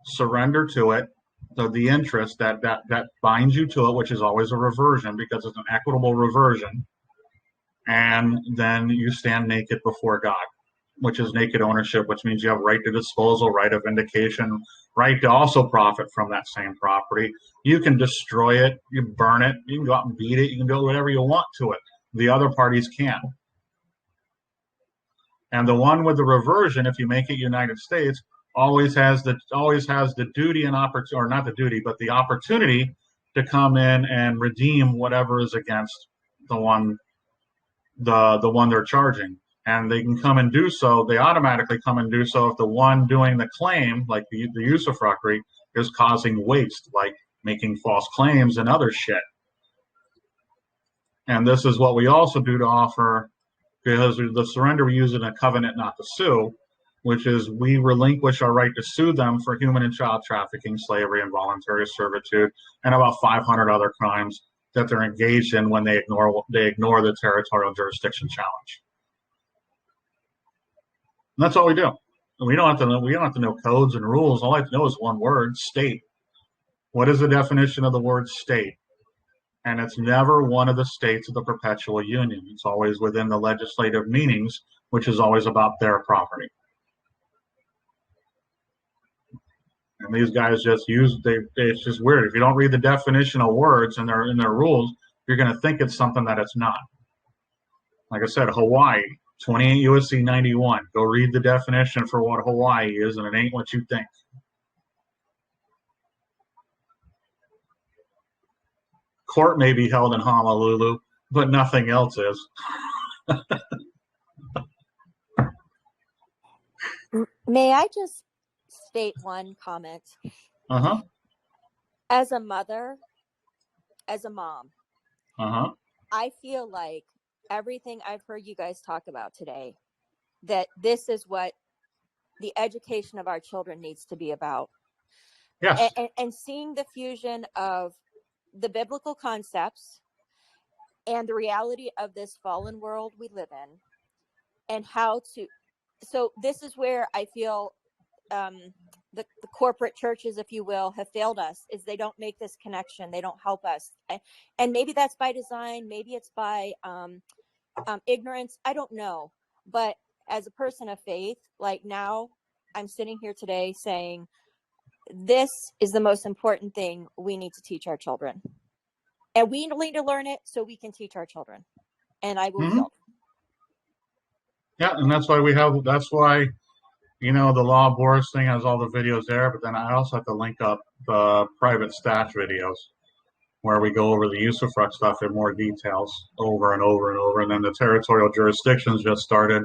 surrender to it, the interest that binds you to it, which is always a reversion because it's an equitable reversion, and then you stand naked before God, which is naked ownership, which means you have right to disposal, right of vindication, right to also profit from that same property. You can destroy it, you burn it, you can go out and beat it, you can do whatever you want to it. The other parties can. And the one with the reversion, if you make it United States, always has the duty and opportunity, or not the duty, but the opportunity to come in and redeem whatever is against the one they're charging. And they can come and do so. They automatically come and do so if the one doing the claim, like the usufructuary, is causing waste, like making false claims and other shit. And this is what we also do to offer. Because the surrender we use in a covenant not to sue, which is we relinquish our right to sue them for human and child trafficking, slavery, involuntary servitude, and about 500 other crimes that they're engaged in when they ignore the territorial jurisdiction challenge. And that's all we do. We don't have to know codes and rules. All I have to know is one word: state. What is the definition of the word state? And it's never one of the states of the perpetual union. It's always within the legislative meanings, which is always about their property. And these guys just it's just weird. If you don't read the definition of words in their rules, you're going to think it's something that it's not. Like I said, Hawaii, 28 U.S.C. 91. Go read the definition for what Hawaii is, and it ain't what you think. Court may be held in Honolulu, but nothing else is. May I just state one comment? Uh-huh. As a mother, as a mom, uh-huh, I feel like everything I've heard you guys talk about today, that this is what the education of our children needs to be about. Yes. And seeing the fusion of the biblical concepts and the reality of this fallen world we live in, and how to, so this is where I feel the corporate churches, if you will, have failed us, is they don't make this connection. They don't help us. And maybe that's by design. Maybe it's by ignorance. I don't know. But as a person of faith, like now I'm sitting here today saying, this is the most important thing we need to teach our children. And we need to learn it so we can teach our children. And I will yield. Yeah, and that's why the Law of Boris thing has all the videos there, but then I also have to link up the private stats videos. where we go over the usufruct stuff in more details over and over and over. And then the territorial jurisdictions just started,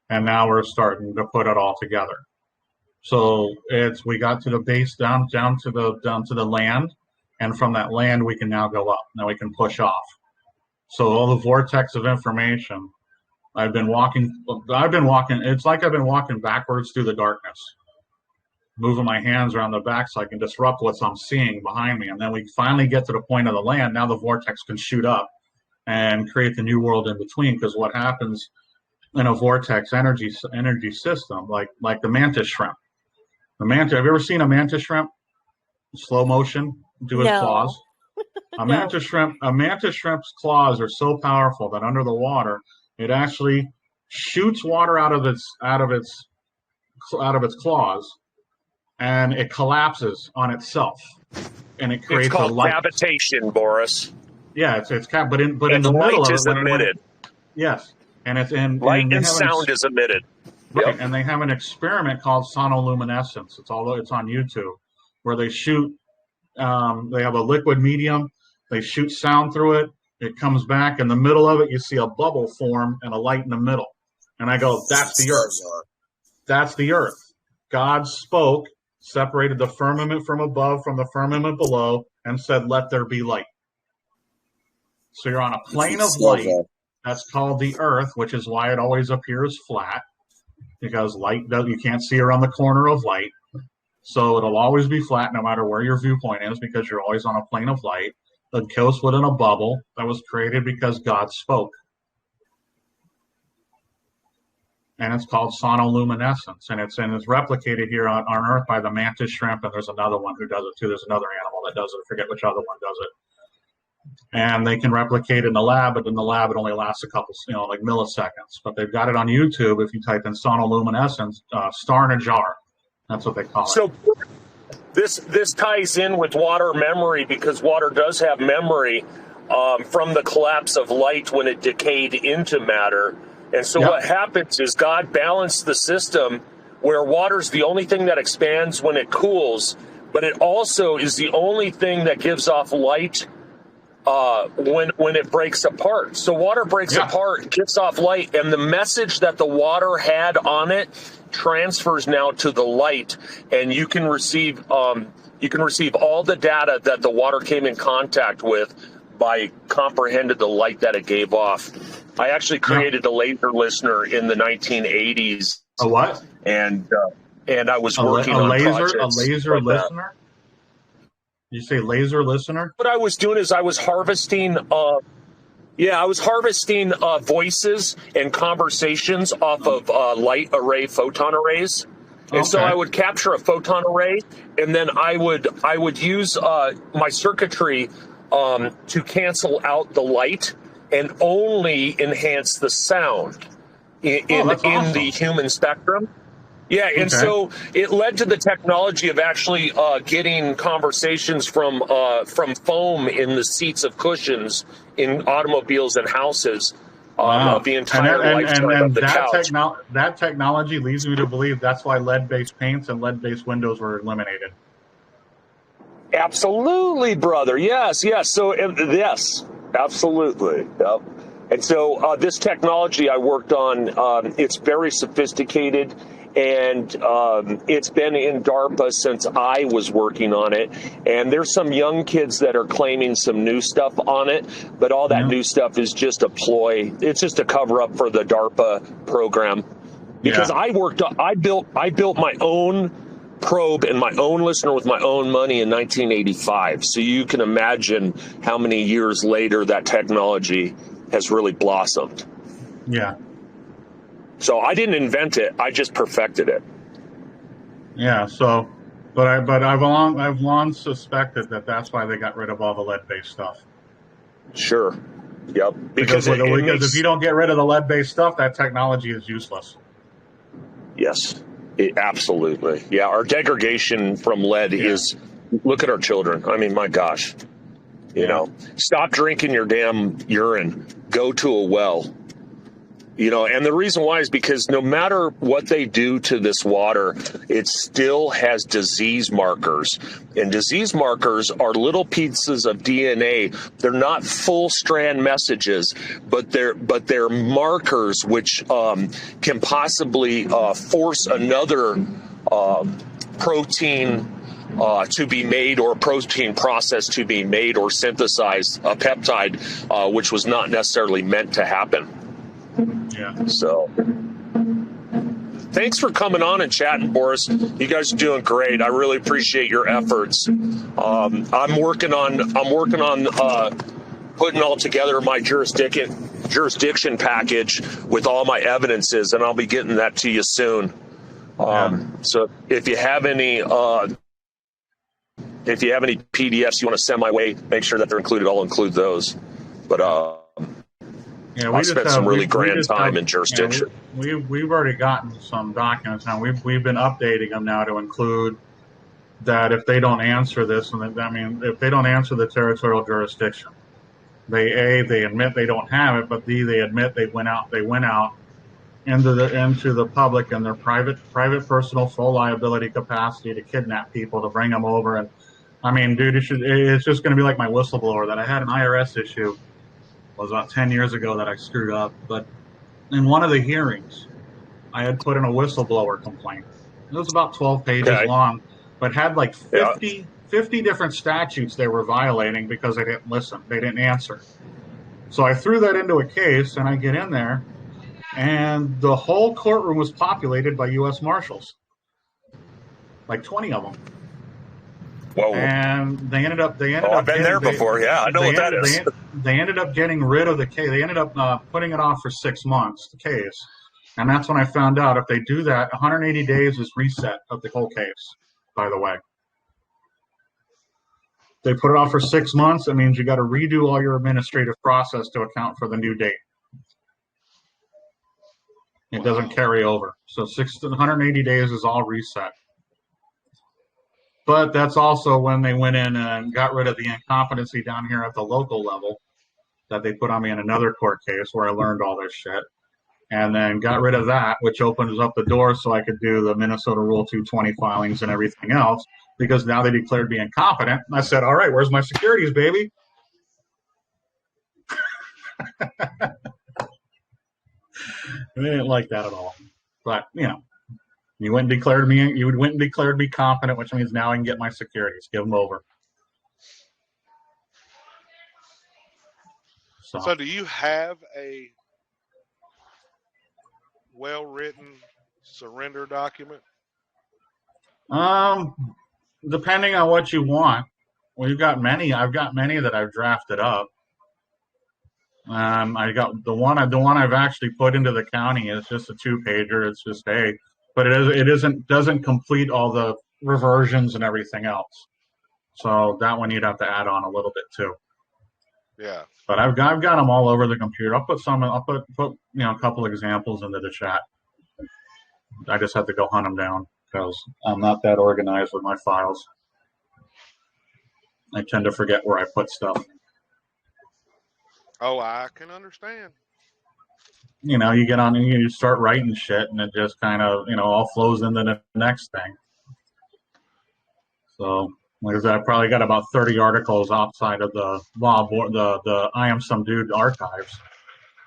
and now we're starting to put it all together. So we got to the base down to the land, and from that land we can now go up. Now we can push off. So all the vortex of information, I've been walking, it's like I've been walking backwards through the darkness, moving my hands around the back so I can disrupt what I'm seeing behind me. And then we finally get to the point of the land. Now the vortex can shoot up and create the new world in between. Because what happens in a vortex energy system, like the mantis shrimp. Have you ever seen a mantis shrimp? Slow motion, do his claws. A mantis shrimp's claws are so powerful that under the water, it actually shoots water out of its claws, and it collapses on itself, and it creates it's called a light. Cavitation, Boris. Yeah, it's but in the middle of it, is emitted. Yes, and it's in light and sound is emitted. Right, yep. And they have an experiment called sonoluminescence. It's on YouTube, where they shoot. They have a liquid medium. They shoot sound through it. It comes back in the middle of it. You see a bubble form and a light in the middle. And I go, that's the earth. That's the earth. God spoke, separated the firmament from above from the firmament below, and said, let there be light. So you're on a plane of light. That's called the earth, which is why it always appears flat, because you can't see around the corner of light. So it'll always be flat no matter where your viewpoint is, because you're always on a plane of light. The coast within a bubble that was created because God spoke. And it's called sonoluminescence. And it's replicated here on Earth by the mantis shrimp, and there's another one who does it too. There's another animal that does it. I forget which other one does it. And they can replicate in the lab, but in the lab it only lasts a couple, like milliseconds. But they've got it on YouTube if you type in sonoluminescence, star in a jar. That's what they call it. So this ties in with water memory, because water does have memory from the collapse of light when it decayed into matter. And so what happens is God balanced the system where water's the only thing that expands when it cools, but it also is the only thing that gives off light when it breaks apart. So water breaks apart, gives off light, and the message that the water had on it transfers now to the light, and you can receive all the data that the water came in contact with by comprehending the light that it gave off. I actually created a laser listener in the 1980s. A what? And I was working on projects. A laser listener? You say laser listener? What I was doing is I was harvesting voices and conversations off of light array photon arrays. And so I would capture a photon array, and then I would use my circuitry to cancel out the light and only enhance the sound in the human spectrum. Yeah, and so it led to the technology of actually getting conversations from foam in the seats of cushions in automobiles and houses the entire lifetime of the couch. That technology leads me to believe that's why lead-based paints and lead-based windows were eliminated. Absolutely, brother. Yes. So, yes, absolutely. Yep. And so this technology I worked on, it's very sophisticated. And it's been in DARPA since I was working on it. And there's some young kids that are claiming some new stuff on it, but all that new stuff is just a ploy. It's just a cover up for the DARPA program. Because I built my own probe and my own listener with my own money in 1985. So you can imagine how many years later that technology has really blossomed. Yeah. So I didn't invent it; I just perfected it. Yeah. So, but I've long suspected that that's why they got rid of all the lead-based stuff. Sure. Yep. Because if you don't get rid of the lead-based stuff, that technology is useless. Yes. Absolutely. Yeah. Our degradation from lead is. Look at our children. I mean, my gosh. You know, stop drinking your damn urine. Go to a well. You know, and the reason why is because no matter what they do to this water, it still has disease markers. And disease markers are little pieces of DNA. They're not full strand messages, but they're markers which can possibly force another protein to be made, or protein process to be made or synthesized, a peptide, which was not necessarily meant to happen. Yeah. So thanks for coming on and chatting, Boris. You guys are doing great. I really appreciate your efforts. I'm working on putting all together my jurisdiction package with all my evidences, and I'll be getting that to you soon. So if you have any PDFs you want to send my way, make sure that they're included. I'll include those. But yeah, I spent some really grand time in jurisdiction. Yeah, we've already gotten some documents now. We've been updating them now to include that if they don't answer this, and I mean, if they don't answer the territorial jurisdiction, they admit they don't have it, but B, they admit they went out into the public in their private personal full liability capacity to kidnap people, to bring them over. And I mean, dude, it's just going to be like my whistleblower that I had an IRS issue. Was about 10 years ago that I screwed up, but in one of the hearings, I had put in a whistleblower complaint. It was about 12 pages long, but had like 50 different statutes they were violating because they didn't listen. They didn't answer. So I threw that into a case, and I get in there, and the whole courtroom was populated by U.S. Marshals, like 20 of them. Whoa. And they ended up. I've been there before. Yeah, I know what that is. They ended up getting rid of the case. They ended up putting it off for 6 months, the case. And that's when I found out if they do that, 180 days is reset of the whole case, by the way. They put it off for 6 months. It means you got to redo all your administrative process to account for the new date. It doesn't carry over. So 180 days is all reset. But that's also when they went in and got rid of the incompetency down here at the local level that they put on me in another court case where I learned all this shit. And then got rid of that, which opens up the door so I could do the Minnesota Rule 220 filings and everything else, because now they declared me incompetent. And I said, all right, where's my securities, baby? They didn't like that at all. But, you know. You went and declared me competent, which means now I can get my securities. Give them over. So do you have a well-written surrender document? Depending on what you want. Well, you've got many. I've got many that I've drafted up. I got the one I've actually put into the county is just a 2-pager. It's just but it doesn't complete all the reversions and everything else. So that one you'd have to add on a little bit too. Yeah. But I've got them all over the computer. I'll put a couple examples into the chat. I just have to go hunt them down because I'm not that organized with my files. I tend to forget where I put stuff. Oh, I can understand. You know, you get on and you start writing shit, and it just kind of, all flows into the next thing. So, like I said, I probably got about 30 articles outside of the the I Am Some Dude archives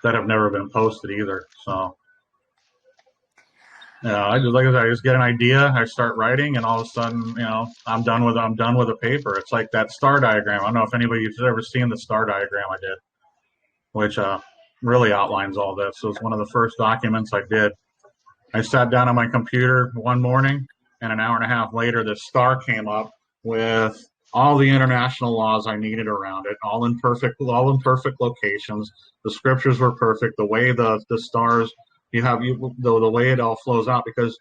that have never been posted either. So, I just get an idea, I start writing, and all of a sudden, I'm done with a paper. It's like that star diagram. I don't know if anybody's ever seen the star diagram I did, which really outlines all this. So it's one of the first documents I did. I sat down on my computer one morning, and an hour and a half later, the star came up with all the international laws I needed around it, all in perfect locations. The scriptures were perfect. The way the stars, the way it all flows out, because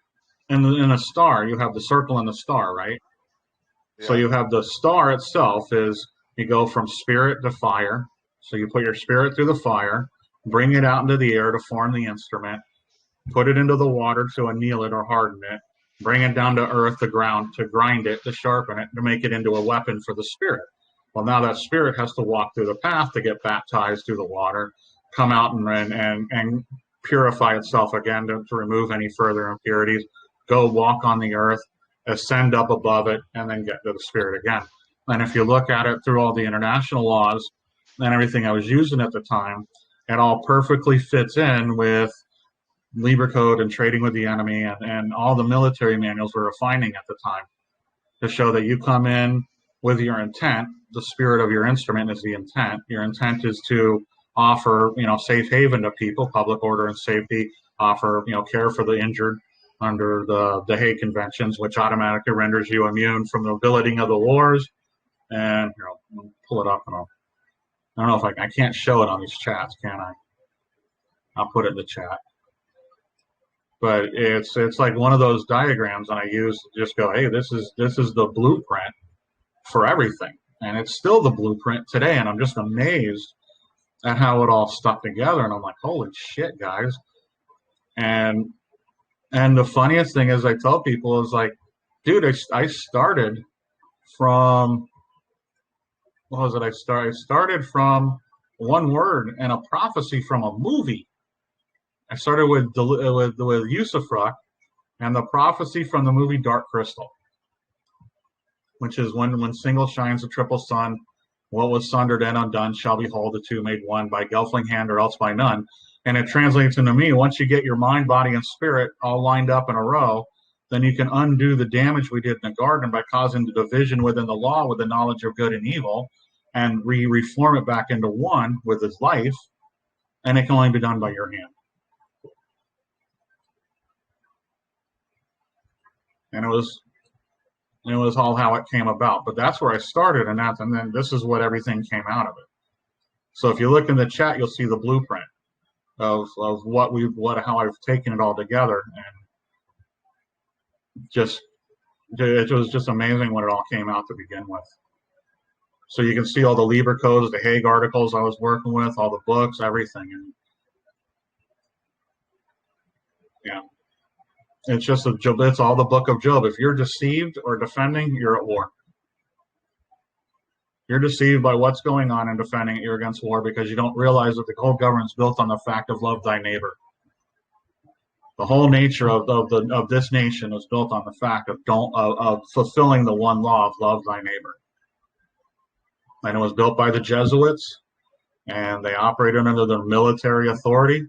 in a star you have the circle and the star, right? Yeah. So you have the star itself is you go from spirit to fire. So you put your spirit through the fire, bring it out into the air to form the instrument, put it into the water to anneal it or harden it, bring it down to earth, the ground, to grind it, to sharpen it, to make it into a weapon for the spirit. Well, now that spirit has to walk through the path to get baptized through the water, come out and purify itself again to remove any further impurities, go walk on the earth, ascend up above it, and then get to the spirit again. And if you look at it through all the international laws and everything I was using at the time, it all perfectly fits in with Liber Code and Trading with the Enemy and all the military manuals we were finding at the time to show that you come in with your intent. The spirit of your instrument is the intent. Your intent is to offer, safe haven to people, public order and safety, offer, care for the injured under the Hague Conventions, which automatically renders you immune from the billeting of the wars. And I'll pull it up, and I don't know if I can't show it on these chats, can I? I'll put it in the chat. But it's like one of those diagrams, and I use to just go, hey, this is the blueprint for everything, and it's still the blueprint today. And I'm just amazed at how it all stuck together. And I'm like, holy shit, guys! And the funniest thing is, I tell people is like, dude, I started from. What was it? I started from one word and a prophecy from a movie. I started with Yusufruck and the prophecy from the movie Dark Crystal, which is when single shines the triple sun, what was sundered and undone shall be whole, the two made one, by Gelfling hand or else by none. And it translates into me, once you get your mind, body, and spirit all lined up in a row, then you can undo the damage we did in the garden by causing the division within the law with the knowledge of good and evil, and reform it back into one with his life, and it can only be done by your hand. And it was all how it came about. But that's where I started, and then this is what everything came out of it. So if you look in the chat, you'll see the blueprint of how I've taken it all together, and it was just amazing when it all came out to begin with. So you can see all the Liber codes, the Hague articles I was working with, all the books, everything. And yeah, it's all the book of Job. If you're deceived or defending, you're at war. You're deceived by what's going on and defending it, you're against war, because you don't realize that the whole government's built on the fact of love thy neighbor. The whole nature of this nation is built on the fact of fulfilling the one law of love thy neighbor. And it was built by the Jesuits, and they operated under their military authority,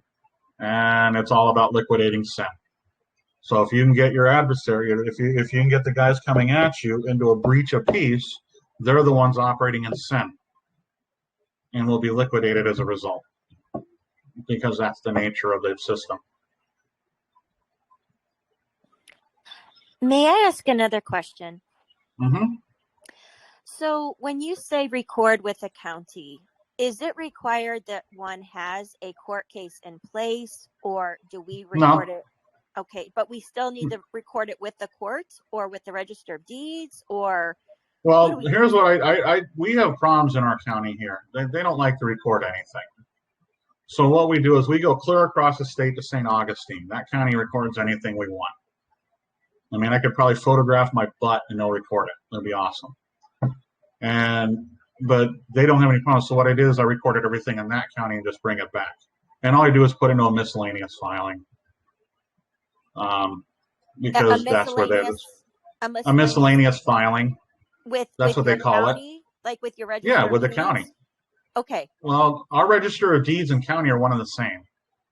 and it's all about liquidating sin. So if you can get your adversary, if you can get the guys coming at you into a breach of peace, they're the ones operating in sin, and will be liquidated as a result, because that's the nature of the system. May I ask another question? Mm-hmm. So when you say record with a county, is it required that one has a court case in place, or do we record it? Okay, but we still need to record it with the courts or with the Register of Deeds, or? Well, here's what we have problems in our county here. They don't like to record anything. So what we do is we go clear across the state to St. Augustine. That county records anything we want. I mean, I could probably photograph my butt and they'll record it. It'll be awesome. But they don't have any problems. So what I did is I recorded everything in that county and just bring it back. And all I do is put into a miscellaneous filing. Because that's where a miscellaneous filing. That's what they call it. Like with your register. Yeah, with the county. Okay. Well, our Register of Deeds and county are one and the same. Okay.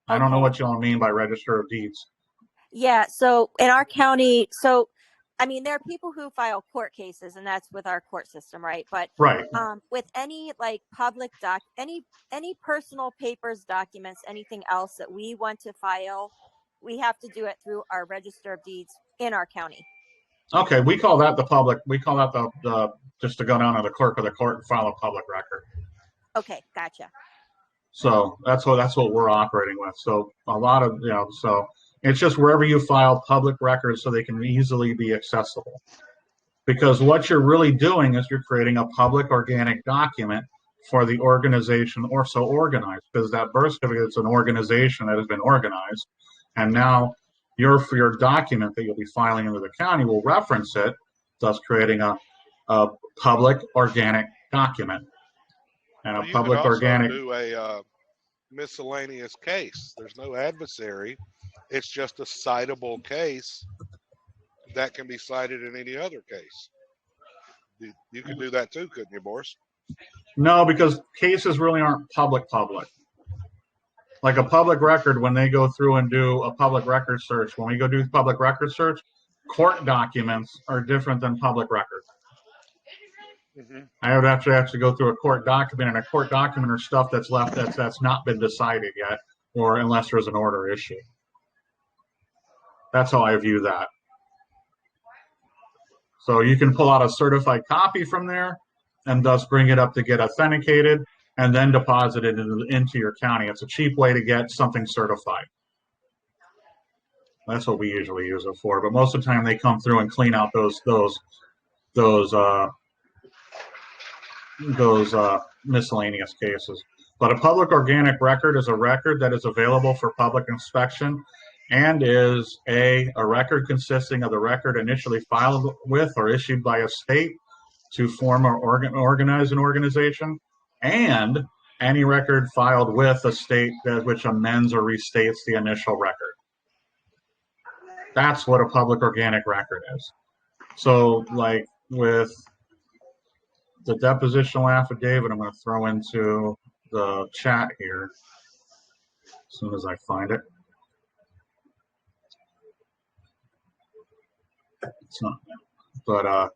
I don't know what y'all mean by Register of Deeds. Yeah. So in our county, I mean, there are people who file court cases, and that's with our court system, right? But right. With any like public any personal papers, documents, anything else that we want to file, we have to do it through our Register of Deeds in our county. Okay, we call that the public. We call that the just to go down to the clerk of the court and file a public record. Okay, gotcha. So that's what we're operating with. So a lot of so it's just wherever you file public records so they can easily be accessible. Because what you're really doing is you're creating a public organic document for the organization or so organized, because that birth certificate is an organization that has been organized, and now your document that you'll be filing into the county will reference it, thus creating a public organic document. And a public organic. miscellaneous case. There's no adversary. It's just a citable case that can be cited in any other case. You could do that too, couldn't you, Boris? No, because cases really aren't public. Like a public record, when they go through and do a public record search, when we go do public record search, court documents are different than public records. Mm-hmm. I would have to actually go through a court document, and a court document are stuff that's left that's not been decided yet, or unless there's an order issued. That's how I view that. So you can pull out a certified copy from there and thus bring it up to get authenticated and then deposit it into your county. It's a cheap way to get something certified. That's what we usually use it for. But most of the time they come through and clean out those miscellaneous cases. But a public organic record is a record that is available for public inspection and is a record consisting of the record initially filed with or issued by a state to form or organize an organization, and any record filed with a state which amends or restates the initial record. That's what a public organic record is. So like with the depositional affidavit, I'm going to throw into the chat here as soon as I find it. It's not, but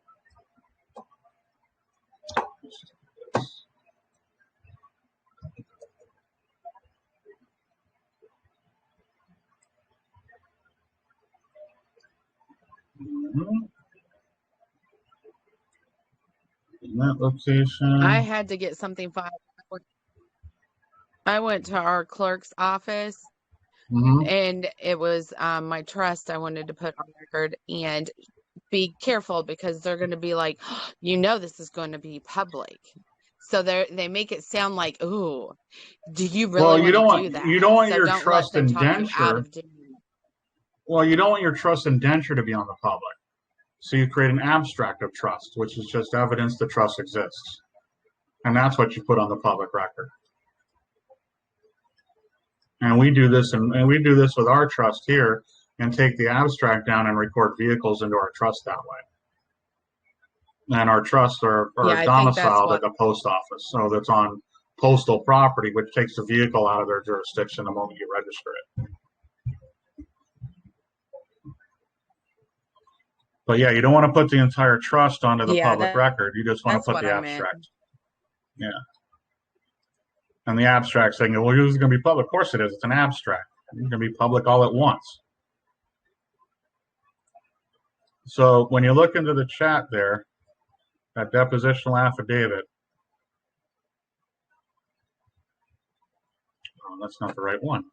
in that location, I had to get something filed. I went to our clerk's office, and it was my trust I wanted to put on record. And be careful, because they're going to be like, this is going to be public. So they make it sound like, ooh, do you really want to do that? You don't want your trust indenture. Well, you don't want your trust indenture to be on the public. So you create an abstract of trust, which is just evidence the trust exists. And that's what you put on the public record. And we do this, and we do this with our trust here, and take the abstract down and record vehicles into our trust that way. And our trusts are domiciled at the post office, so that's on postal property, which takes the vehicle out of their jurisdiction the moment you register it. But yeah, you don't want to put the entire trust onto the public record. You just want to put the abstract. Yeah. And the abstract saying, well, this is going to be public. Of course it is. It's an abstract. It's going to be public all at once. So when you look into the chat there, that depositional affidavit, oh, that's not the right one.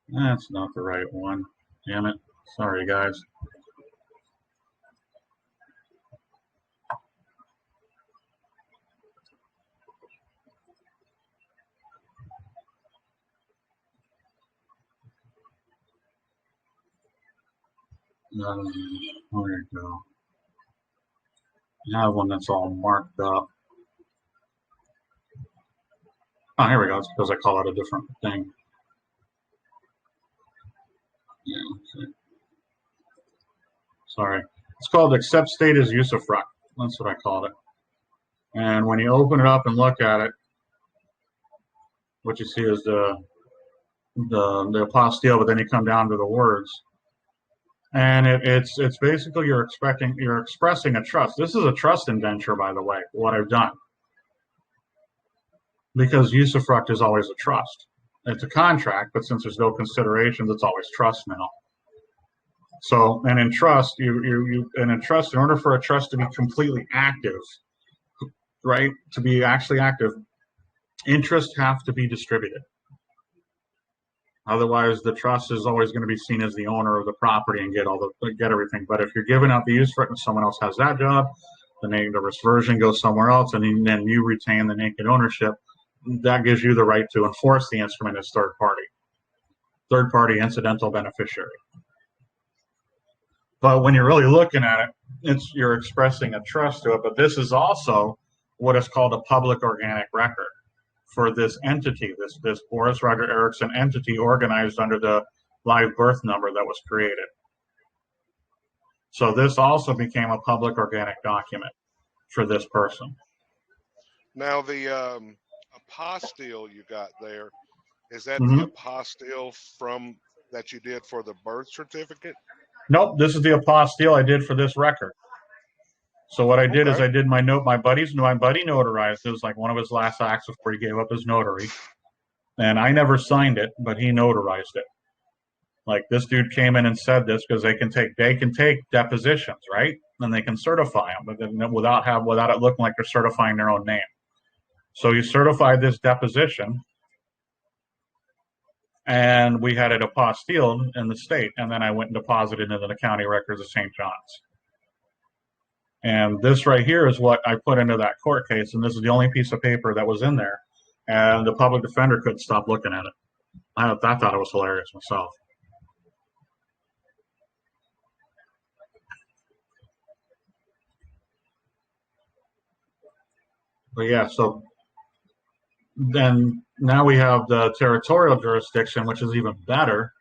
That's not the right one. Damn it. Sorry, guys. Where you go? I have one that's all marked up. Oh, here we go. It's because I call it a different thing. Yeah, okay. Sorry. It's called accept state as usufruct. That's what I called it. And when you open it up and look at it, what you see is the apostille, but then you come down to the words. And it's basically you're expressing a trust. This is a trust indenture, by the way, what I've done. Because usufruct is always a trust. It's a contract, but since there's no considerations, it's always trust now. So, and in trust, in order for a trust to be completely active, right, to be actually active, interests have to be distributed. Otherwise, the trust is always going to be seen as the owner of the property and get everything. But if you're giving out the usufruct and someone else has that job, the reversion goes somewhere else, and then you retain the naked ownership. That gives you the right to enforce the instrument as third party incidental beneficiary. But when you're really looking at it, you're expressing a trust to it, but this is also what is called a public organic record for this entity, this Boris Roger Erickson entity organized under the live birth number that was created. So this also became a public organic document for this person. Now the apostille you got there, is that Mhm. the apostille from that you did for the birth certificate? Nope, this is the apostille I did for this record. So what I did is Okay. I did my buddy notarized. It was like one of his last acts before he gave up his notary. And I never signed it, but he notarized it. Like, this dude came in and said this because they can take depositions, right? And they can certify them, but then without it looking like they're certifying their own name. So he certified this deposition, and we had it apostilled in the state, and then I went and deposited it into the county records of St. John's. And this right here is what I put into that court case, and this is the only piece of paper that was in there, and the public defender couldn't stop looking at it. I thought it was hilarious myself. But yeah, so then now we have the territorial jurisdiction, which is even better,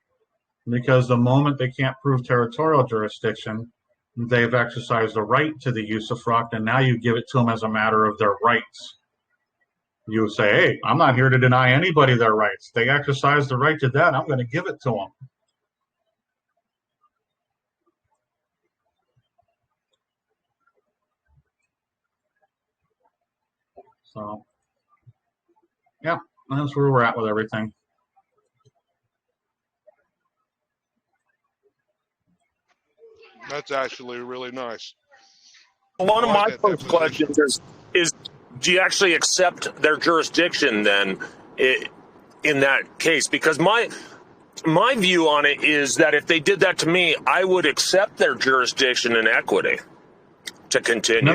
because the moment they can't prove territorial jurisdiction, they've exercised the right to the usufruct, and now you give it to them as a matter of their rights. You say, hey, I'm not here to deny anybody their rights. They exercise the right to that. I'm going to give it to them. So, yeah, that's where we're at with everything. That's actually really nice. One of my that first deposition. questions is do you actually accept their jurisdiction then in that case? Because my view on it is that if they did that to me, I would accept their jurisdiction in equity to continue.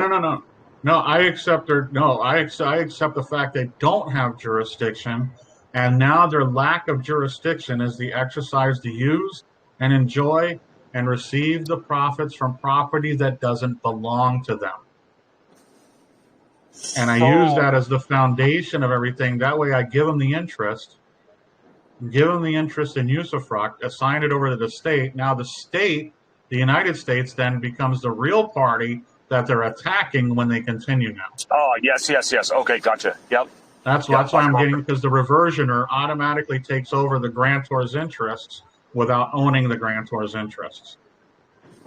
No, I accept I accept the fact they don't have jurisdiction, and now their lack of jurisdiction is the exercise to use and enjoy and receive the profits from property that doesn't belong to them. And I use that as the foundation of everything. That way I give them the interest in usufruct, assign it over to the state. Now the state, the United States, then becomes the real party that they're attacking when they continue now. Oh, yes. Okay, gotcha. Yep. That's why I'm getting, because the reversioner automatically takes over the grantor's interests without owning the grantor's interests.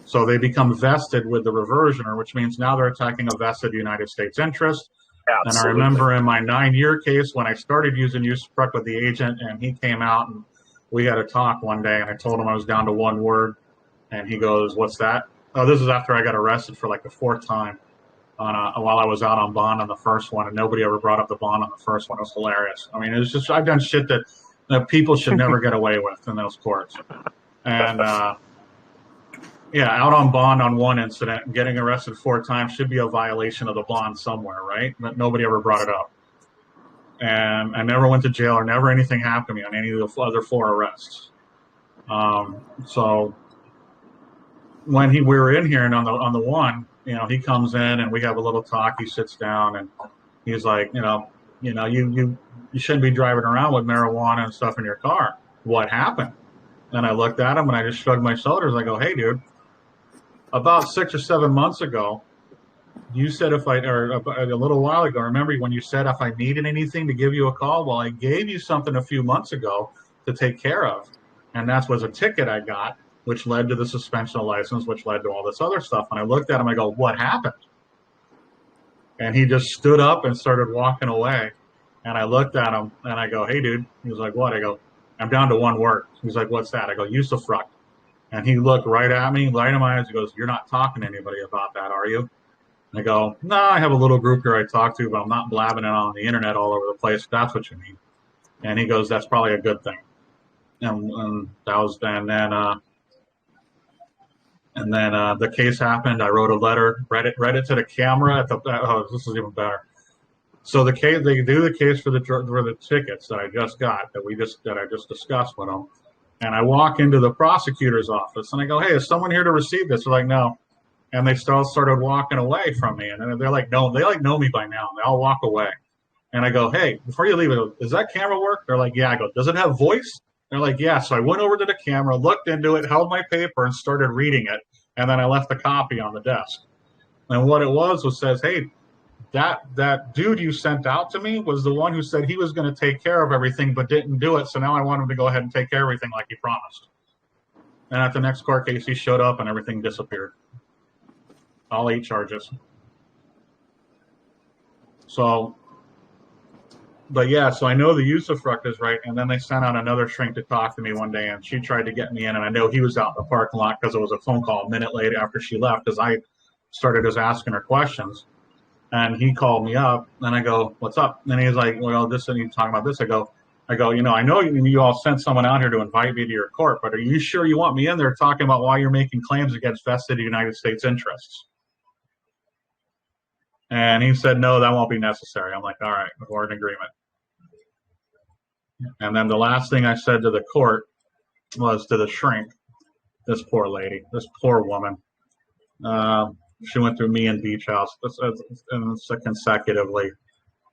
So they become vested with the reversioner, which means now they're attacking a vested United States interest. Absolutely. And I remember in my 9-year case when I started using usufruct with the agent, and he came out and we had a talk one day, and I told him I was down to one word, and he goes, "What's that?" Oh, this is after I got arrested for like the 4th time while I was out on bond on the first one, and nobody ever brought up the bond on the first one. It was hilarious. I mean, it was just, I've done shit that people should never get away with in those courts. And yeah, out on bond on one incident, getting arrested 4 times should be a violation of the bond somewhere, right? But nobody ever brought it up. And I never went to jail, or never anything happened to me on any of the other 4 arrests. So when we were in here and on the one, you know, he comes in and we have a little talk. He sits down and he's like, you shouldn't be driving around with marijuana and stuff in your car. What happened? And I looked at him and I just shrugged my shoulders. I go, hey, dude, about 6 or 7 months ago, you said a little while ago, remember when you said if I needed anything to give you a call? Well, I gave you something a few months ago to take care of. And that was a ticket I got, which led to the suspension of license, which led to all this other stuff. And I looked at him, I go, what happened? And he just stood up and started walking away. And I looked at him and I go, hey, dude. He was like, what? I go, I'm down to one word. He's like, what's that? I go, usufruct. And he looked right at me, right in my eyes. He goes, you're not talking to anybody about that, are you? And I go, no, I have a little group here I talk to, but I'm not blabbing it on the internet all over the place. That's what you mean. And he goes, that's probably a good thing. And that was then. And then the case happened. I wrote a letter, read it to the camera. This is even better. So the case, they do the case for the tickets that I just got, that I just discussed with them. And I walk into the prosecutor's office and I go, hey, is someone here to receive this? They're like, no. and they still started walking away from me. And they're like, no, they like know me by now. They all walk away. And I go, hey, before you leave, I go, does that camera work? They're like, yeah. I go, does it have voice? They're like, yeah. So I went over to the camera, looked into it, held my paper, and started reading it. And then I left the copy on the desk. And what it was says, hey, that dude you sent out to me was the one who said he was going to take care of everything but didn't do it. So now I want him to go ahead and take care of everything like he promised. And at the next court case, he showed up and everything disappeared. All 8 charges. So, but yeah, so I know the usufruct is right. And then they sent out another shrink to talk to me one day, and she tried to get me in. And I know he was out in the parking lot because it was a phone call a minute later after she left, because I started just asking her questions. And he called me up, and I go, what's up? And he's like, well, this, and he's talking about this. I go, I know you all sent someone out here to invite me to your court, but are you sure you want me in there talking about why you're making claims against vested United States interests? And he said, no, that won't be necessary. I'm like, all right, we're in agreement. And then the last thing I said to the court was to the shrink, this poor lady, this poor woman. She went through me and Beach House consecutively.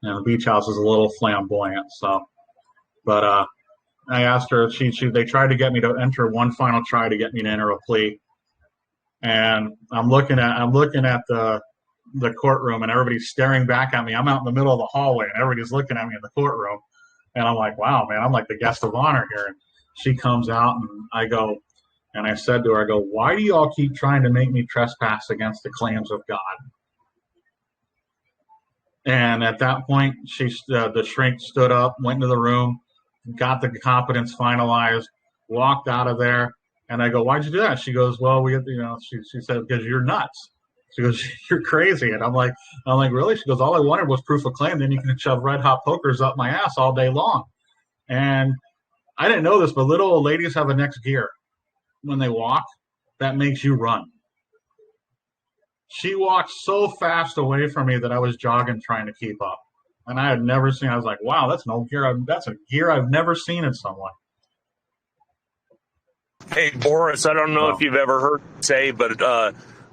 And Beach House is a little flamboyant, so. But I asked her. They tried to get me to enter one final try to get me to enter a plea. And I'm looking at the courtroom, and everybody's staring back at me. I'm out in the middle of the hallway, and everybody's looking at me in the courtroom. And I'm like, wow, man, I'm like the guest of honor here. And she comes out, and I go. And I said to her, I go, why do you all keep trying to make me trespass against the claims of God? And at that point, the shrink stood up, went into the room, got the competence finalized, walked out of there. And I go, why'd you do that? She goes, well, she said, because you're nuts. She goes, you're crazy. And I'm like, really? She goes, all I wanted was proof of claim. Then you can shove red hot pokers up my ass all day long. And I didn't know this, but little old ladies have a next gear. When they walk, that makes you run. She walked so fast away from me that I was jogging trying to keep up. And I had never seen, I was like, wow, that's a gear I've never seen in someone. Hey, Boris, I don't know if you've ever heard me say, but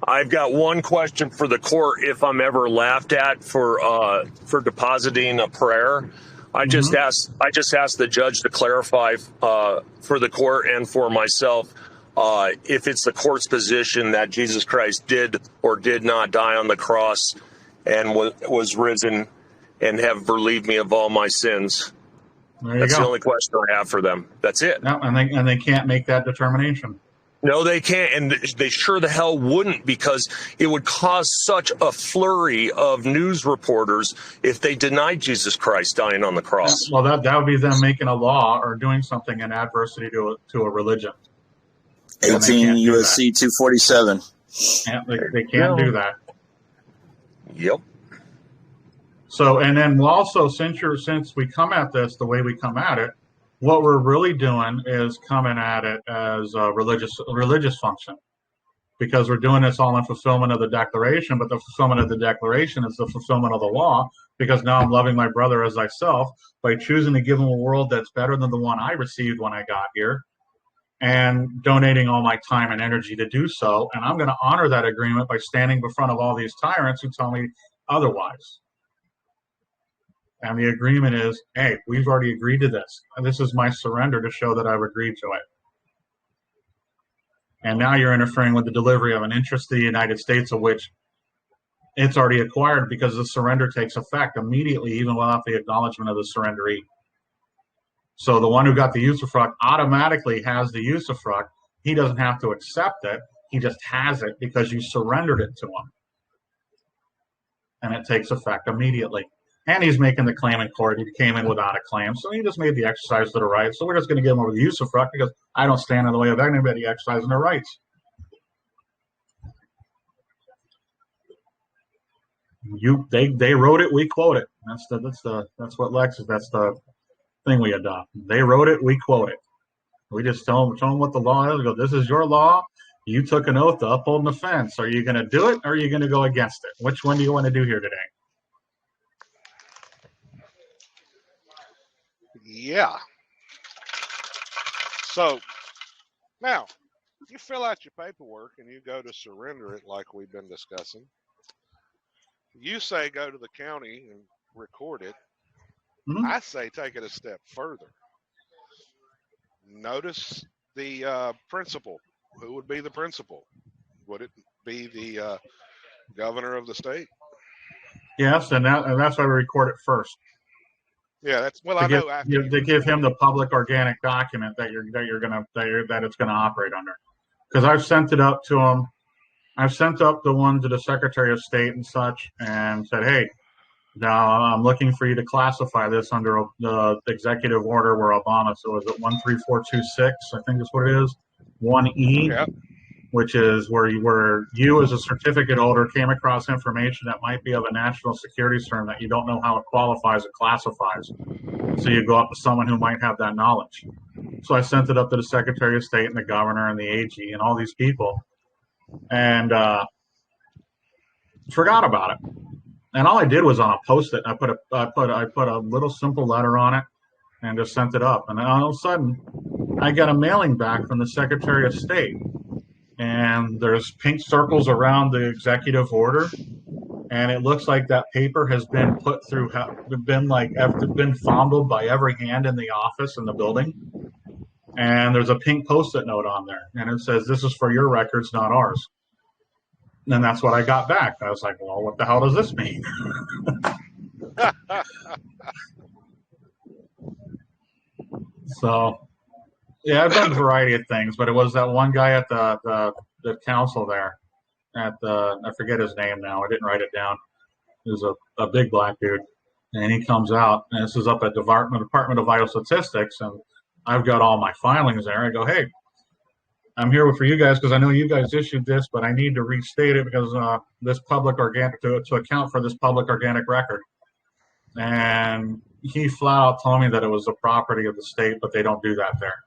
I've got one question for the court if I'm ever laughed at for depositing a prayer. I just asked the judge to clarify for the court and for myself if it's the court's position that Jesus Christ did or did not die on the cross and was risen and have relieved me of all my sins. That's the only question I have for them. That's it. No, and they can't make that determination. No, they can't, and they sure the hell wouldn't, because it would cause such a flurry of news reporters if they denied Jesus Christ dying on the cross. Well, that would be them making a law or doing something in adversity to a religion. 18 U.S.C. 247. They can't do that. Yep. So, and then also, since we come at this the way we come at it, what we're really doing is coming at it as a religious function, because we're doing this all in fulfillment of the Declaration. But the fulfillment of the Declaration is the fulfillment of the law, because now I'm loving my brother as thyself by choosing to give him a world that's better than the one I received when I got here, and donating all my time and energy to do so. And I'm going to honor that agreement by standing in front of all these tyrants who tell me otherwise. And the agreement is, hey, we've already agreed to this. And this is my surrender to show that I've agreed to it. And now you're interfering with the delivery of an interest to the United States, of which it's already acquired, because the surrender takes effect immediately, even without the acknowledgement of the surrenderee. So the one who got the usufruct automatically has the usufruct. He doesn't have to accept it. He just has it because you surrendered it to him. And it takes effect immediately. And he's making the claim in court. He came in without a claim, so he just made the exercise of the right. So we're just going to give him over the usufruct, because I don't stand in the way of anybody exercising their rights. They wrote it, we quote it. That's what Lex is. That's the thing we adopt. They wrote it, we quote it. We just tell them what the law is. We go, this is your law. You took an oath to uphold and defend. So are you going to do it, or are you going to go against it? Which one do you want to do here today? Yeah. So now You fill out your paperwork and you go to surrender it like we've been discussing. You say go to the county and record it. Mhm. I say take it a step further. Notice the principal. Who would be the principal? Would it be the governor of the state? Yes, and that's why we record it first. Yeah, that's well. I know after to give him the public organic document that it's gonna operate under. Because I've sent it up to him. I've sent up the one to the Secretary of State and such, and said, "Hey, now I'm looking for you to classify this under the executive order where Obama. So is it 13426? I think that's what it is. 1E." Yep. Which is where you as a certificate holder came across information that might be of a national security term that you don't know how it qualifies and classifies. So you go up to someone who might have that knowledge. So I sent it up to the Secretary of State and the governor and the AG and all these people, and forgot about it. And all I did was on a Post-it. I put a little simple letter on it and just sent it up. And then all of a sudden, I got a mailing back from the Secretary of State. And there's pink circles around the executive order, and it looks like that paper has been put through, been fondled by every hand in the office in the building. And there's a pink Post-it note on there, and it says, "This is for your records, not ours." And that's what I got back. I was like, "Well, what the hell does this mean?" So, yeah, I've done a variety of things, but it was that one guy at the council there at I forget his name now. I didn't write it down. He was a big black dude, and he comes out, and this is up at the Department of Vital Statistics, and I've got all my filings there. I go, "Hey, I'm here for you guys because I know you guys issued this, but I need to restate it because this public organic to account for this public organic record." And he flat out told me that it was the property of the state, but they don't do that there.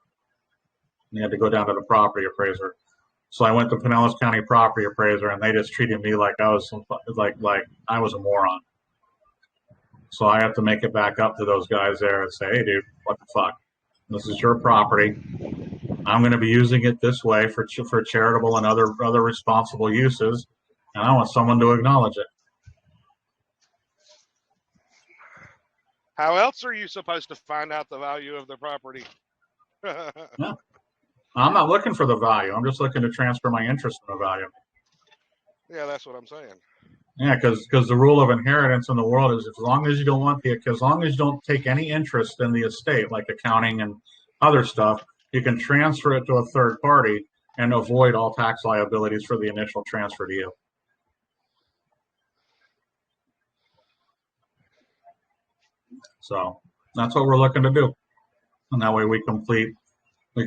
You had to go down to the property appraiser. So I went to Pinellas County property appraiser, and they just treated me like I was like I was a moron. So I have to make it back up to those guys there and say, "Hey, dude, what the fuck? This is your property. I'm going to be using it this way for charitable and other responsible uses, and I want someone to acknowledge it." How else are you supposed to find out the value of the property? Yeah. I'm not looking for the value. I'm just looking to transfer my interest in the value. Yeah, that's what I'm saying. Yeah, because the rule of inheritance in the world is as long as you don't take any interest in the estate, like accounting and other stuff, you can transfer it to a third party and avoid all tax liabilities for the initial transfer to you. So that's what we're looking to do. And that way we can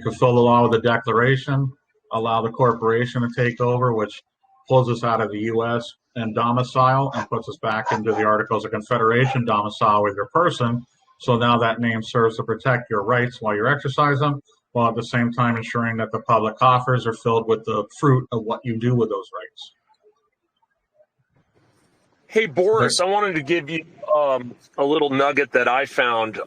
fulfill the law with the declaration, allow the corporation to take over, which pulls us out of the U.S. and domicile and puts us back into the Articles of Confederation domicile with your person. So now that name serves to protect your rights while you exercise them, while at the same time ensuring that the public coffers are filled with the fruit of what you do with those rights. Hey, Boris, I wanted to give you a little nugget that I found,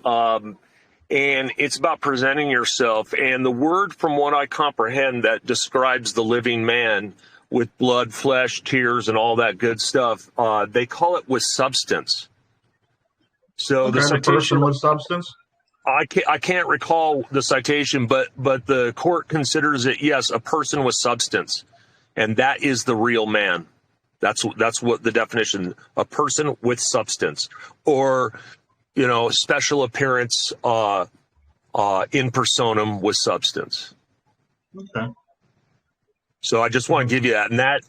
and it's about presenting yourself. And the word, from what I comprehend, that describes the living man with blood, flesh, tears, and all that good stuff, they call it with substance. So the citation, person with substance? I can't recall the citation, but the court considers it, yes, a person with substance, and that is the real man. That's what the definition, a person with substance, or, special appearance in personam with substance. Okay. So I just want to give you that. And that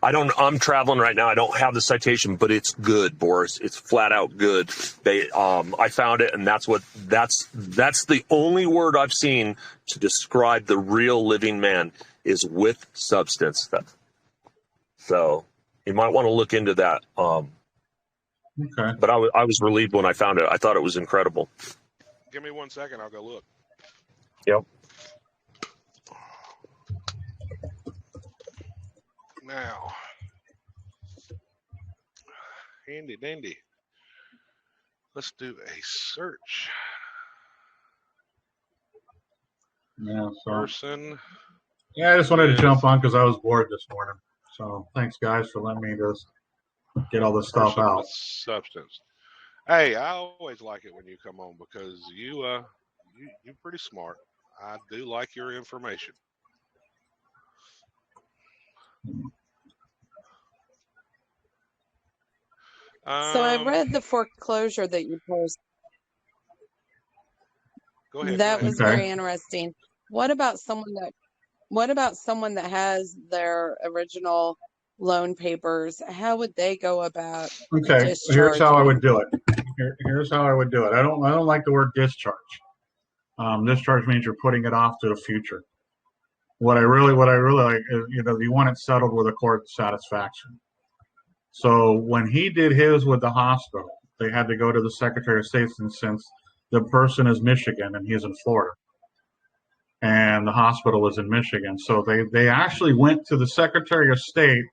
I'm traveling right now. I don't have the citation, but it's good, Boris. It's flat out good. I found it, and that's the only word I've seen to describe the real living man is with substance. So you might want to look into that. Okay. But I was relieved when I found it. I thought it was incredible. Give me 1 second. I'll go look. Yep. Now, handy dandy. Let's do a search. Yeah. So Person Yeah, I just wanted to jump on because I was bored this morning. So thanks, guys, for letting me just get all this stuff Person out. with substance. Hey, I always like it when you come on because you're pretty smart. I do like your information. So I read the foreclosure that you posted. Go ahead. That was very interesting. What about someone that has their original loan papers? How would they go about discharging? Here's how I would do it. Here's how I would do it. I don't like the word discharge. Discharge means you're putting it off to the future. What I really like is, you want it settled with a court satisfaction. So when he did his with the hospital, they had to go to the Secretary of State, and since the person is Michigan and he's in Florida, and the hospital was in Michigan, so they actually went to the Secretary of State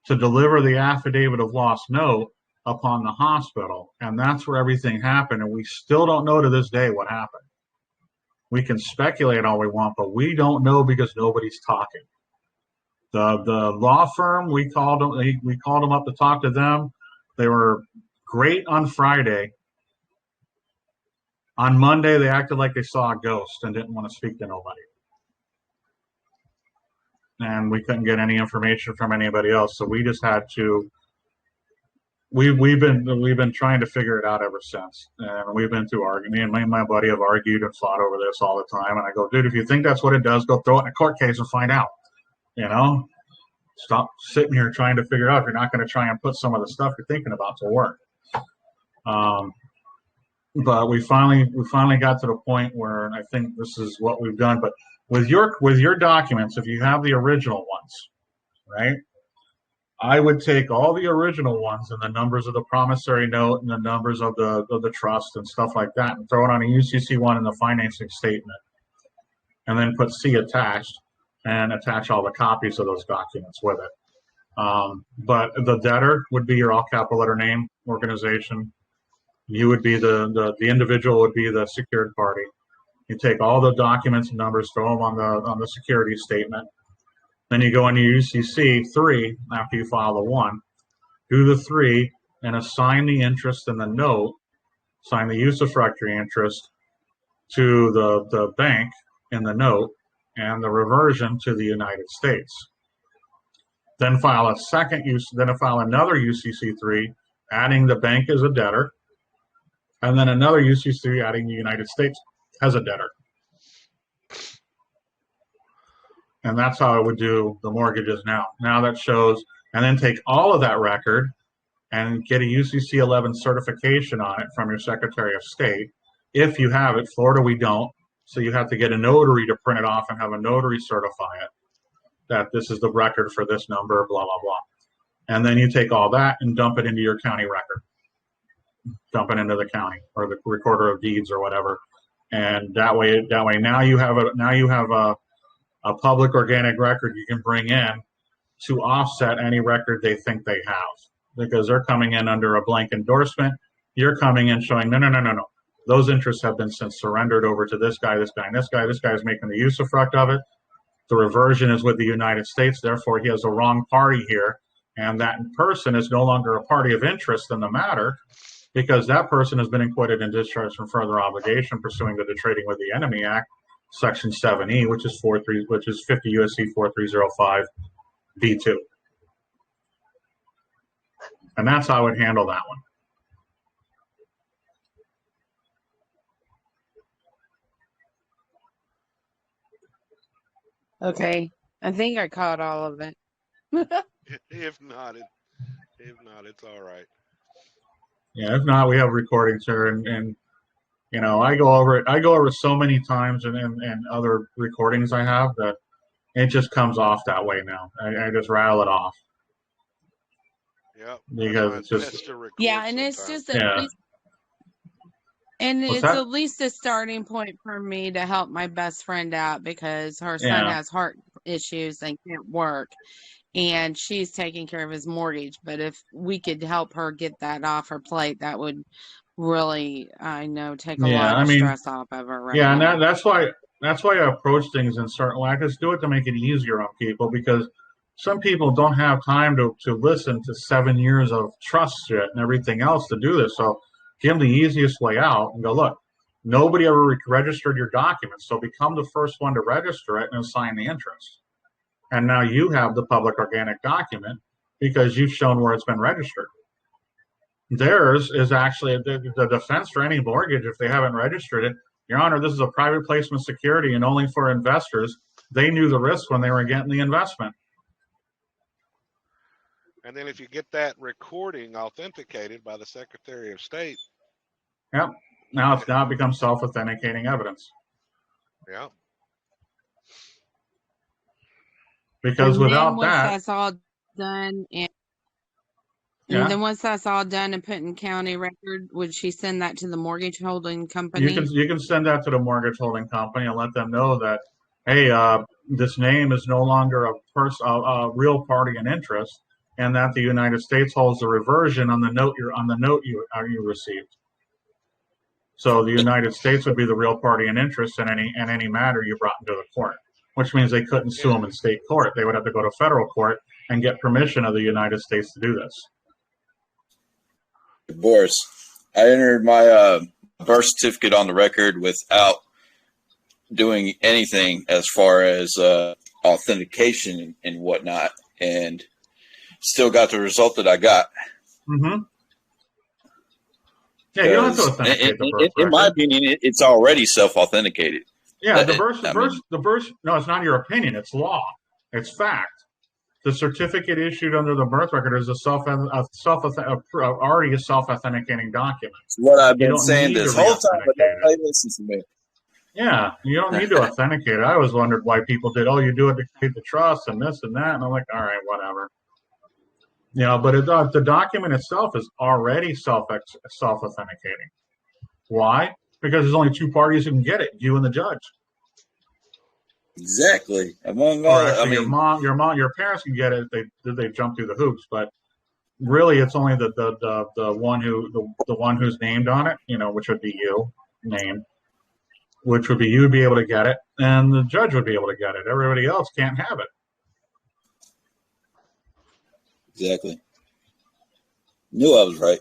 to deliver the affidavit of loss note upon the hospital, and that's where everything happened. And we still don't know to this day what happened. We can speculate all we want, but we don't know because nobody's talking. The law firm, we called them up to talk to them. They were great on Friday. On Monday, they acted like they saw a ghost and didn't want to speak to nobody. And we couldn't get any information from anybody else, so we just had to. We've been trying to figure it out ever since, and we've been through arguing. Me and my buddy have argued and fought over this all the time. And I go, dude, if you think that's what it does, go throw it in a court case and find out. Stop sitting here trying to figure it out. If you're not going to try and put some of the stuff you're thinking about to work. But we finally got to the point where I think this is what we've done. But with your documents, if you have the original ones, right? I would take all the original ones and the numbers of the promissory note and the numbers of the trust and stuff like that, and throw it on a UCC one in the financing statement, and then put C attached and attach all the copies of those documents with it. But the debtor would be your all capital letter name, organization. You would be the individual would be the secured party. You take all the documents and numbers, throw them on the security statement. Then you go into UCC 3 after you file the 1, do the 3, and assign the interest in the note, assign the usufructuary interest to the bank in the note, and the reversion to the United States. Then file another UCC 3, adding the bank as a debtor, and then another UCC 3 adding the United States as a debtor. And that's how I would do the mortgages now. Now that shows, and then take all of that record and get a UCC 11 certification on it from your Secretary of State. If you have it, Florida, we don't. So you have to get a notary to print it off and have a notary certify it, that this is the record for this number, blah, blah, blah. And then you take all that and dump it into your county record. Dump it into the county or the recorder of deeds or whatever. And that way now you have a public organic record you can bring in to offset any record they think they have, because they're coming in under a blank endorsement. You're coming in showing, no. Those interests have been since surrendered over to this guy, this guy, and this guy. This guy is making the usufruct of it. The reversion is with the United States. Therefore, he has the wrong party here. And that person is no longer a party of interest in the matter, because that person has been acquitted and discharged from further obligation pursuing the Trading with the Enemy Act, Section 7E, which is 50 USC 4305 B2. And that's how I would handle that one. Okay, I think I caught all of it. If not, it's all right. Yeah, if not, we have recordings here, and I go over it. I go over so many times, and other recordings I have, that it just comes off that way now. I just rattle it off. Yeah, because it's just and it's just at least a starting point for me to help my best friend out, because her son has heart issues and can't work, and she's taking care of his mortgage. But if we could help her get that off her plate, that would really, I know, take a lot of stress off of her. Right now. And that's why that's why I approach things in certain way. I just do it to make it easier on people because some people don't have time to listen to 7 years of trust shit and everything else to do this. So give them the easiest way out and go, look, nobody ever registered your documents, so become the first one to register it and assign the interest. And now you have the public organic document because you've shown where it's been registered. Theirs is actually the defense for any mortgage if they haven't registered it. Your Honor, this is a private placement security and only for investors. They knew the risk when they were getting the investment. And then if you get that recording authenticated by the Secretary of State. Yep. Now it becomes self-authenticating evidence. Yeah. Because and without then once that, that's all done, and yeah, then once that's all done and put in county record, would she send that to the mortgage holding company? you can send that to the mortgage holding company and let them know that, hey, this name is no longer a real party in interest, and that the United States holds the reversion on the note you received. So the United States would be the real party in interest in any matter you brought into the court, which means they couldn't sue them in state court. They would have to go to federal court and get permission of the United States to do this. Boris, I entered my birth certificate on the record without doing anything as far as authentication and whatnot, and still got the result that I got. Mm-hmm. Yeah, you don't have to authenticate the birth record. In my opinion, it's already self-authenticated. Yeah, the birth. No, it's not your opinion. It's law. It's fact. The certificate issued under the birth record is already a self-authenticating document. It's what I've been saying this whole time, but nobody listens to me. Yeah, you don't need to authenticate it. I always wondered why people did. Oh, you do it to create the trust and this and that, and I'm like, all right, whatever. You know, but the document itself is already self-authenticating. Why? Because there's only two parties who can get it: you and the judge. Exactly. Among all, actually, your parents can get it. They jump through the hoops, but really, it's only the one who's named on it. You know, which would be you, named, which would be you would be able to get it, and the judge would be able to get it. Everybody else can't have it. Exactly. Knew I was right.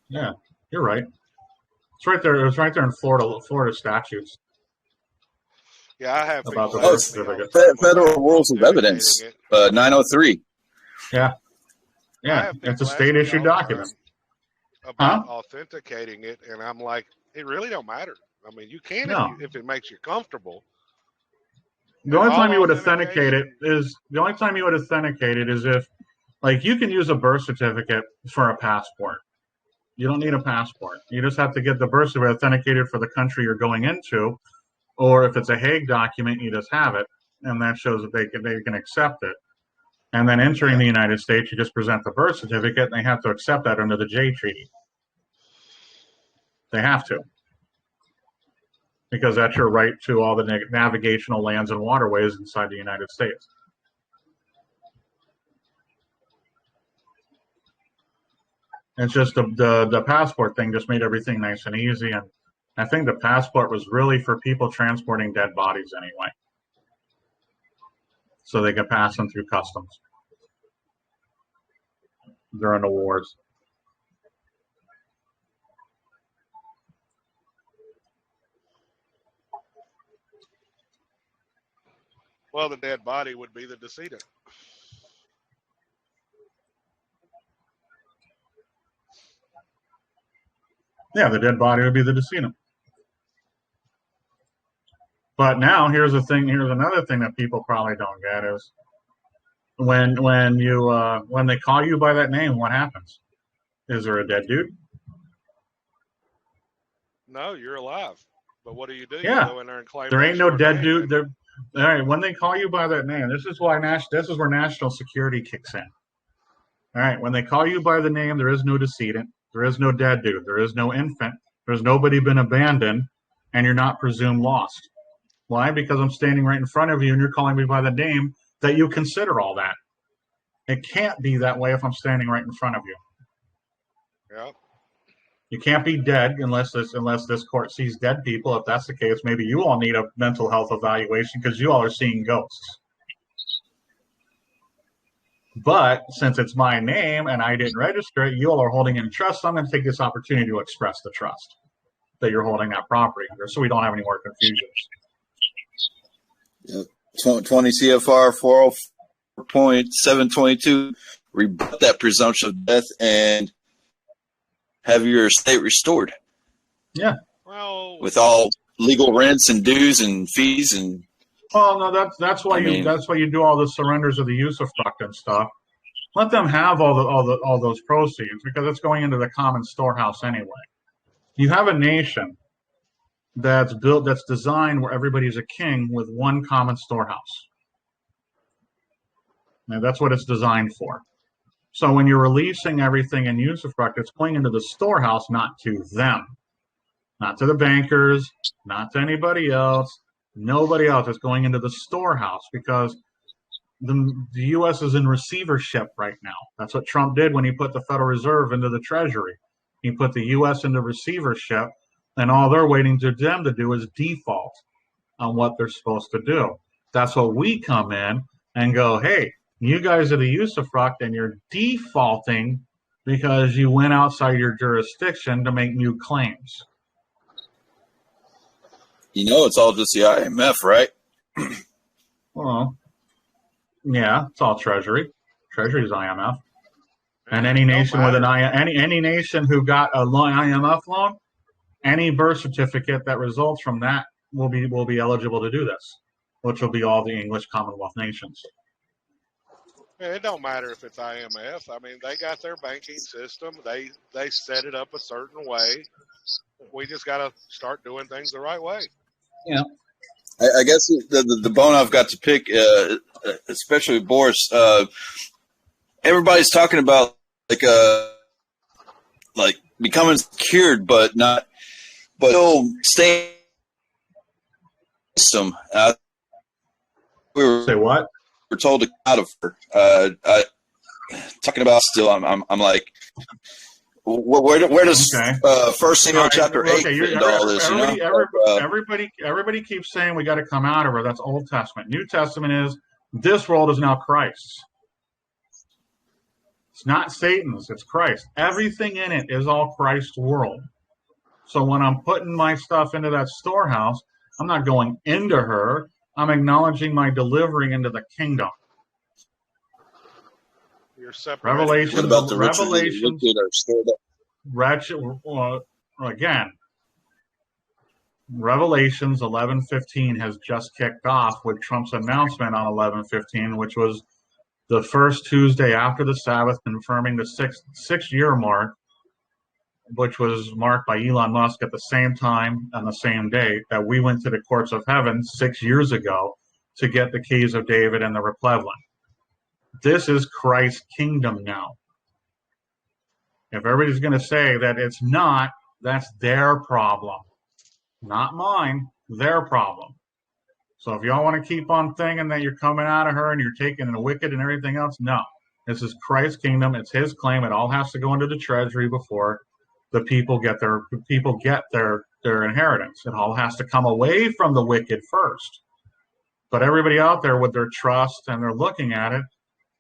Yeah, you're right. It's right there. It was right there in Florida statutes. Yeah, I have about the Federal Rules of Evidence, 903. Yeah, it's a state-issued document. About authenticating it, and I'm like, it really don't matter. I mean, you can if it makes you comfortable. The only time you would authenticate it is if, like, you can use a birth certificate for a passport. You don't need a passport. You just have to get the birth certificate authenticated for the country you're going into. Or if it's a Hague document, you just have it, and that shows that they can accept it. And then entering the United States, you just present the birth certificate, and they have to accept that under the Jay Treaty. They have to. Because that's your right to all the navigational lands and waterways inside the United States. It's just the passport thing just made everything nice and easy, and I think the passport was really for people transporting dead bodies anyway, so they could pass them through customs during the wars. Well, the dead body would be the decedent. Yeah, the dead body would be the decedent. But now here's the thing. Here's another thing that people probably don't get is when they call you by that name, what happens? Is there a dead dude? No, you're alive. But what do? You Yeah, go in there and claim there ain't no dead dude. There. All right, when they call you by that name, this is where national security kicks in. All right, when they call you by the name, there is no decedent, there is no dead dude, there is no infant, there's nobody been abandoned, and you're not presumed lost. Why? Because I'm standing right in front of you and you're calling me by the name that you consider all that. It can't be that way if I'm standing right in front of you. Yeah. You can't be dead unless this court sees dead people. If that's the case, maybe you all need a mental health evaluation because you all are seeing ghosts. But since it's my name and I didn't register it, you all are holding in trust. So I'm going to take this opportunity to express the trust that you're holding that property under, so we don't have any more confusions. Yep. 20 CFR 404.722, rebut that presumption of death and have your estate restored. Yeah. Well, with all legal rents and dues and fees and. Well, no, that's why you do all the surrenders of the usufruct and stuff. Let them have all those proceeds because it's going into the common storehouse anyway. You have a nation that's designed where everybody's a king with one common storehouse. And that's what it's designed for. So when you're releasing everything in usufruct, it's going into the storehouse, not to them, not to the bankers, not to anybody else. Nobody else is going into the storehouse because the U.S. is in receivership right now. That's what Trump did when he put the Federal Reserve into the Treasury. He put the U.S. into receivership, and all they're waiting to them to do is default on what they're supposed to do. That's what we come in and go, hey, you guys are the usufruct, and you're defaulting because you went outside your jurisdiction to make new claims. You know, it's all just the IMF, right? Well, yeah, it's all Treasury. Treasury's IMF, and any nation with any nation who got a IMF loan, any birth certificate that results from that will be eligible to do this, which will be all the English Commonwealth nations. It don't matter if it's IMF. I mean, they got their banking system. They set it up a certain way. We just got to start doing things the right way. Yeah. I guess the bone I've got to pick, especially with Boris, everybody's talking about like becoming cured, but still staying. We were Say what? We're told to get out of her. Talking about still, I'm like, where does First Samuel chapter 8 fit into all this? Everybody keeps saying we got to come out of her. That's Old Testament. New Testament is this world is now Christ's. It's not Satan's. It's Christ. Everything in it is all Christ's world. So when I'm putting my stuff into that storehouse, I'm not going into her. I'm acknowledging my delivering into the kingdom. You're separating. Revelation. What about the Revelations? Again, Revelations 11:15 has just kicked off with Trump's announcement on 11:15, which was the first Tuesday after the Sabbath, confirming the six-year mark, which was marked by Elon Musk at the same time and the same day that we went to the courts of heaven 6 years ago to get the keys of David and the Replevin. This is Christ's kingdom now. If everybody's going to say that it's not, that's their problem. Not mine, their problem. So if y'all want to keep on thinking that you're coming out of her and you're taking the wicked and everything else, no. This is Christ's kingdom. It's his claim. It all has to go into the treasury before the people get their inheritance. It all has to come away from the wicked first. But everybody out there with their trust and they're looking at it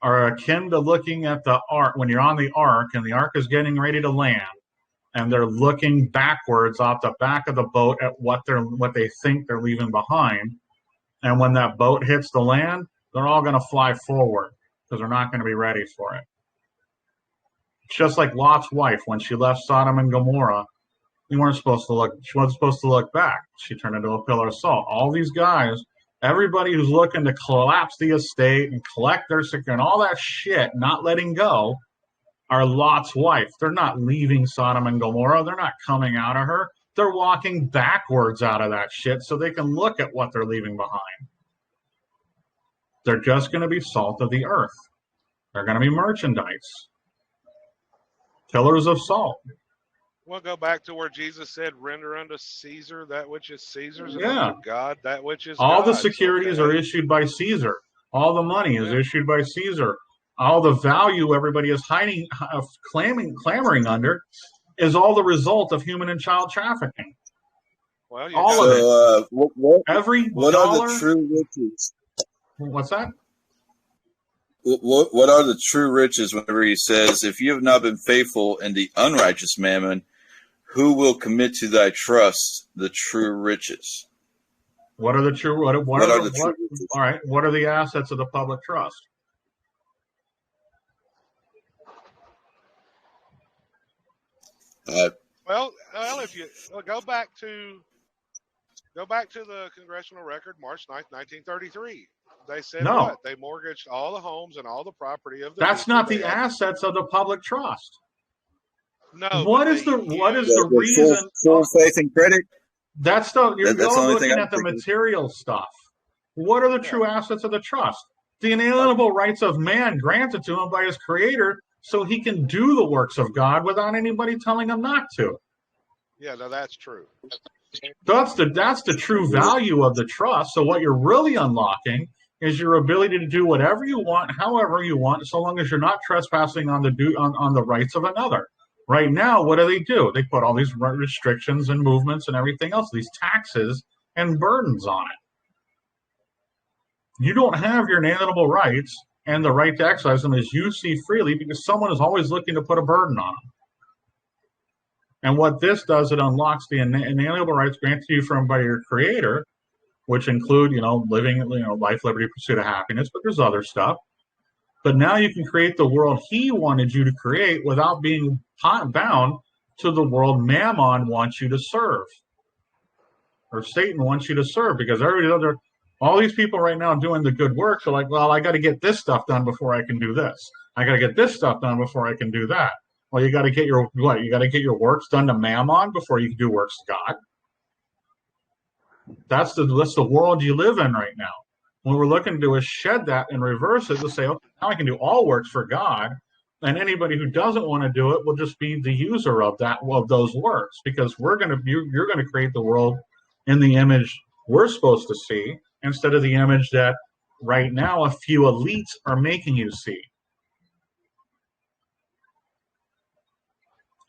are akin to looking at the ark when you're on the ark and the ark is getting ready to land and they're looking backwards off the back of the boat at what they think they're leaving behind. And when that boat hits the land, they're all going to fly forward because they're not going to be ready for it. It's just like Lot's wife when she left Sodom and Gomorrah. She wasn't supposed to look back. She turned into a pillar of salt. All these guys, everybody who's looking to collapse the estate and collect their security and all that shit, not letting go, are Lot's wife. They're not leaving Sodom and Gomorrah. They're not coming out of her. They're walking backwards out of that shit so they can look at what they're leaving behind. They're just going to be salt of the earth. They're going to be merchandise. Pillars of salt. We'll go back to where Jesus said, render unto Caesar that which is Caesar's, and Yeah. unto God that which is All God's. the securities are issued by Caesar. All the money is issued by Caesar. All the value everybody is clamoring under is all the result of human and child trafficking. Well, all of it. Every what dollar, are the true riches? What's that? What are the true riches whenever he says, if you have not been faithful in the unrighteous mammon, who will commit to thy trust the true riches? What are the true? What are the true riches? All right. What are the assets of the public trust? Well, if you go back to the congressional record, March 9th, 1933. They said what? They mortgaged all the homes and all the property of the. That's not the assets of the public trust. No. What is the reason? Full faith and credit. That's you're looking at the material stuff. What are the true assets of the trust? The inalienable rights of man granted to him by his creator, so he can do the works of God without anybody telling him not to. Yeah, no, that's true. That's the true value of the trust. So what you're really unlocking is your ability to do whatever you want, however you want, so long as you're not trespassing on the rights of another. Right now, what do? They put all these restrictions and movements and everything else, these taxes and burdens on it. You don't have your inalienable rights and the right to exercise them as you see freely because someone is always looking to put a burden on them. And what this does, it unlocks the inalienable rights granted to you by your creator, which include, living, life, liberty, pursuit of happiness, but there's other stuff. But now you can create the world he wanted you to create without being bound to the world Mammon wants you to serve. Or Satan wants you to serve, because all these people right now doing the good works are like, well, I got to get this stuff done before I can do this. I got to get this stuff done before I can do that. Well, you got to get your works done to Mammon before you can do works to God. That's the world you live in right now. What we're looking to do is shed that and reverse it to say, oh, now I can do all works for God, and anybody who doesn't want to do it will just be the user of those works, because you're going to create the world in the image we're supposed to see instead of the image that right now a few elites are making you see.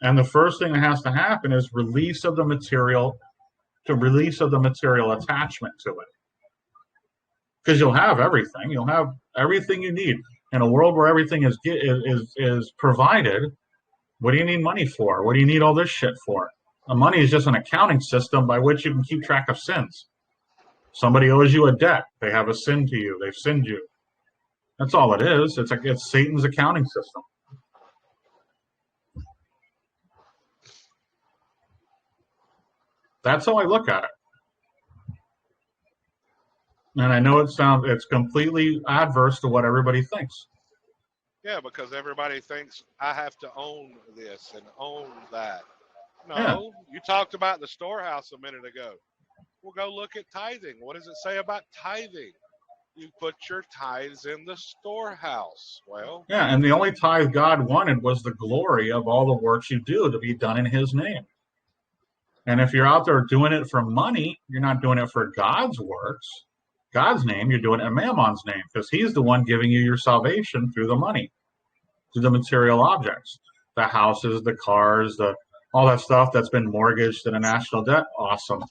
And the first thing that has to happen is release of the material attachment to it. Because you'll have everything. You'll have everything you need. In a world where everything is provided, what do you need money for? What do you need all this shit for? Money is just an accounting system by which you can keep track of sins. Somebody owes you a debt. They have a sin to you. They've sinned you. That's all it is. It's Satan's accounting system. That's how I look at it. And I know it's completely adverse to what everybody thinks. Yeah, because everybody thinks I have to own this and own that. No, yeah. You talked about the storehouse a minute ago. Well, go look at tithing. What does it say about tithing? You put your tithes in the storehouse. Well, yeah, and the only tithe God wanted was the glory of all the works you do to be done in his name. And if you're out there doing it for money, you're not doing it for God's works, God's name, you're doing it in Mammon's name, because he's the one giving you your salvation through the money, through the material objects, the houses, the cars, all that stuff that's been mortgaged in a national debt. Awesome.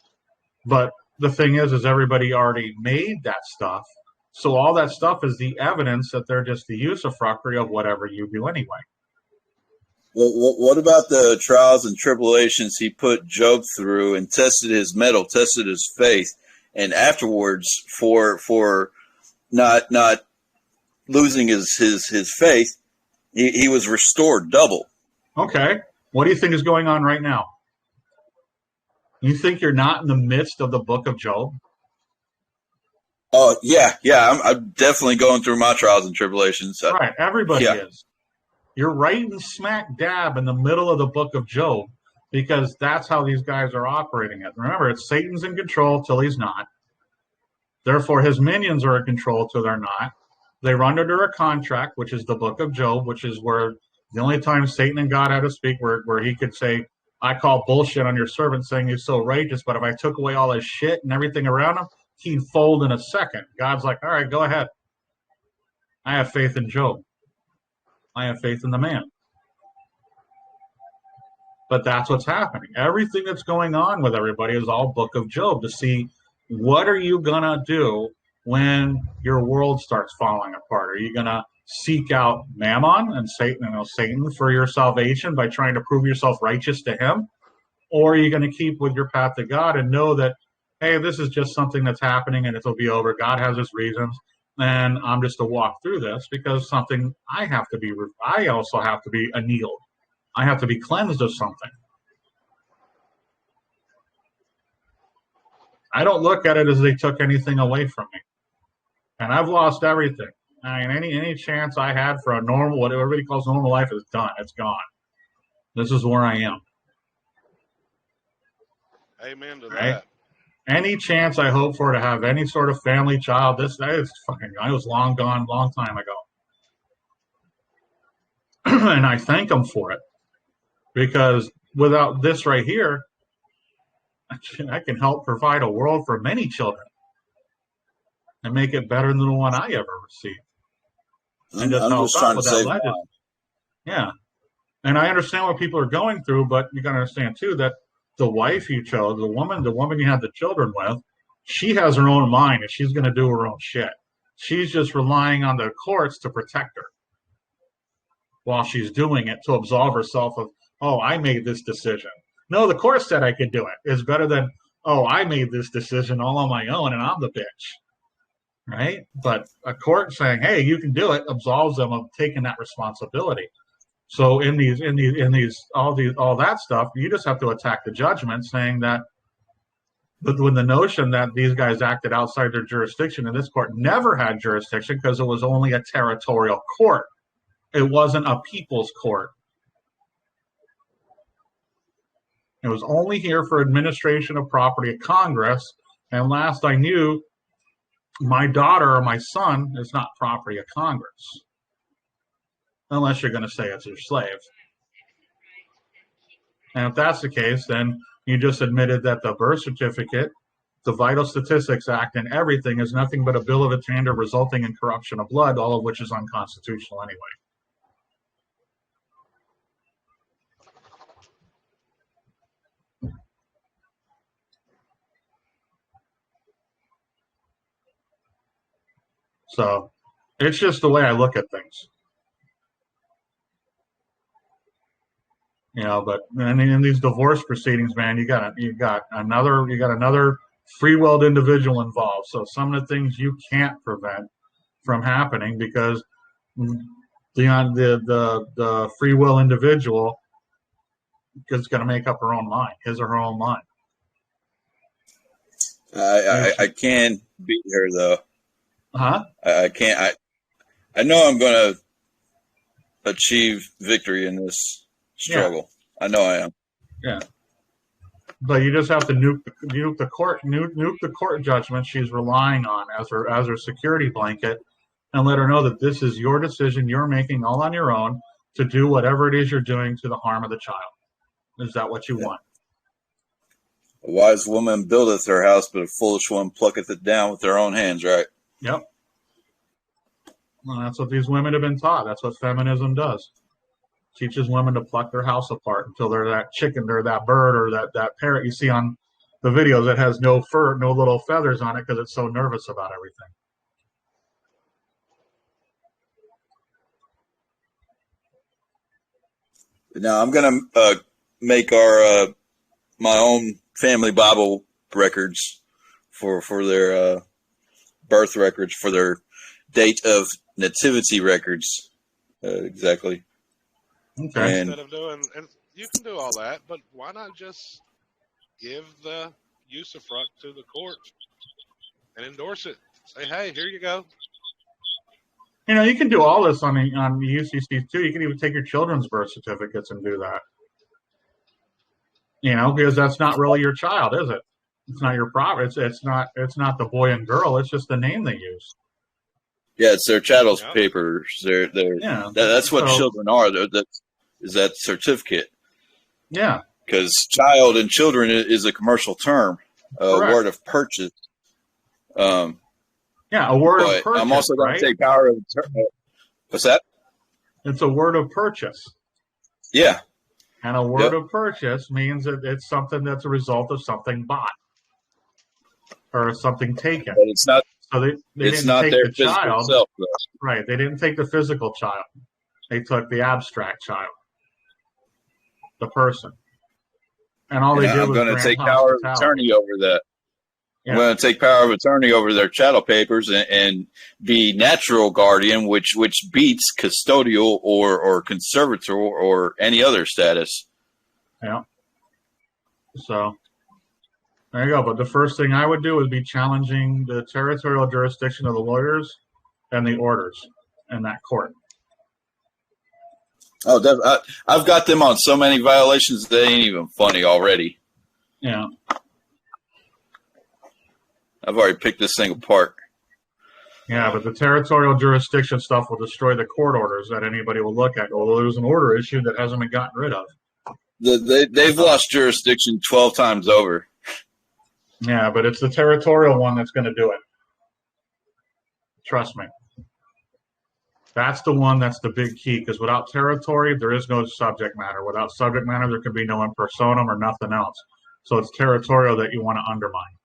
But the thing is everybody already made that stuff. So all that stuff is the evidence that they're just the usufructuary of whatever you do anyway. Well, what about the trials and tribulations he put Job through and tested his mettle, tested his faith, and afterwards for not losing his faith, he was restored double. Okay. What do you think is going on right now? You think you're not in the midst of the book of Job? Oh, yeah. I'm definitely going through my trials and tribulations. Right. Everybody is. You're right in smack dab in the middle of the book of Job, because that's how these guys are operating it. Remember, it's Satan's in control till he's not. Therefore, his minions are in control till they're not. They run under a contract, which is the book of Job, which is where the only time Satan and God had to speak, where he could say, I call bullshit on your servant saying he's so righteous, but if I took away all his shit and everything around him, he'd fold in a second. God's like, all right, go ahead. I have faith in Job. I have faith in the man. But that's what's happening. Everything that's going on with everybody is all Book of Job to see what are you going to do when your world starts falling apart. Are you going to seek out Mammon and Satan for your salvation by trying to prove yourself righteous to him? Or are you going to keep with your path to God and know that, hey, this is just something that's happening and it'll be over. God has his reasons, and I'm just to walk through this because something I also have to be annealed. I have to be cleansed of something. I don't look at it as they took anything away from me. And I've lost everything. I mean, any chance I had for a normal, what everybody calls normal life is done. It's gone. This is where I am. Amen to Right? that. Any chance I hope for to have any sort of family, child, I was long gone, long time ago. And I thank them for it. Because without this right here, I can help provide a world for many children and make it better than the one I ever received. And I'm just trying to save mine. Yeah. And I understand what people are going through, but you got to understand too that the wife you chose, the woman you had the children with, she has her own mind and she's going to do her own shit. She's just relying on the courts to protect her while she's doing it to absolve herself of, oh, I made this decision. No, the court said I could do it. It's better than, oh, I made this decision all on my own and I'm the bitch. Right? But a court saying, hey, you can do it, absolves them of taking that responsibility. So in all that stuff, you just have to attack the judgment, saying that when the notion that these guys acted outside their jurisdiction, and this court never had jurisdiction because it was only a territorial court. It wasn't a people's court. It was only here for administration of property of Congress. And last I knew, my daughter or my son is not property of Congress. Unless you're going to say it's your slave. And if that's the case, then you just admitted that the birth certificate, the Vital Statistics Act, and everything is nothing but a bill of attainder resulting in corruption of blood, all of which is unconstitutional anyway. So it's just the way I look at things. You know, but in these divorce proceedings, man, you got another free-willed individual involved. So some of the things you can't prevent from happening because the free will individual is going to make up her own mind, his or her own mind. I can beat her though. Huh? I can't. I know I'm going to achieve victory in this struggle. Yeah. I know I am. Yeah. But you just have to nuke the court judgment she's relying on as her security blanket, and let her know that this is your decision you're making all on your own to do whatever it is you're doing to the harm of the child. Is that what you want? A wise woman buildeth her house, but a foolish one plucketh it down with their own hands, right? Yep. Well, that's what these women have been taught. That's what feminism does. Teaches women to pluck their house apart until they're that chicken or that bird or that parrot you see on the videos that has no fur, no little feathers on it because it's so nervous about everything. Now I'm going to make our my own family Bible records for their birth records, for their date of nativity records. Exactly. Okay. Instead of doing, and you can do all that, but why not just give the usufruct to the court and endorse it? Say, hey, here you go. You know, you can do all this on the UCC too. You can even take your children's birth certificates and do that. You know, because that's not really your child, is it? It's not your property. It's not the boy and girl. It's just the name they use. Yeah, it's their chattel's papers. That's what children are. Is that certificate? Yeah. Because child and children is a commercial term, a word of purchase. Yeah, a word of purchase. I'm also going to take power of. What's that? It's a word of purchase. Yeah. And a word of purchase means that it's something that's a result of something bought or something taken. But it's not. So they It's didn't not take their the physical child. self, though. Right. They didn't take the physical child. They took the abstract child, the person. And all they did I'm was going to grant take power of hospitality. attorney over that. Yeah. I'm going to take power of attorney over their chattel papers and be natural guardian, which beats custodial or conservator or any other status. Yeah. So there you go. But the first thing I would do would be challenging the territorial jurisdiction of the lawyers and the orders in that court. Oh, I've got them on so many violations they ain't even funny already. Yeah. I've already picked this thing apart. Yeah, but the territorial jurisdiction stuff will destroy the court orders that anybody will look at. Well, there's an order issue that hasn't been gotten rid of. They've lost jurisdiction 12 times over. Yeah, but it's the territorial one that's going to do it. Trust me. That's the one that's the big key, because without territory, there is no subject matter. Without subject matter, there can be no in personam or nothing else. So it's territorial that you want to undermine.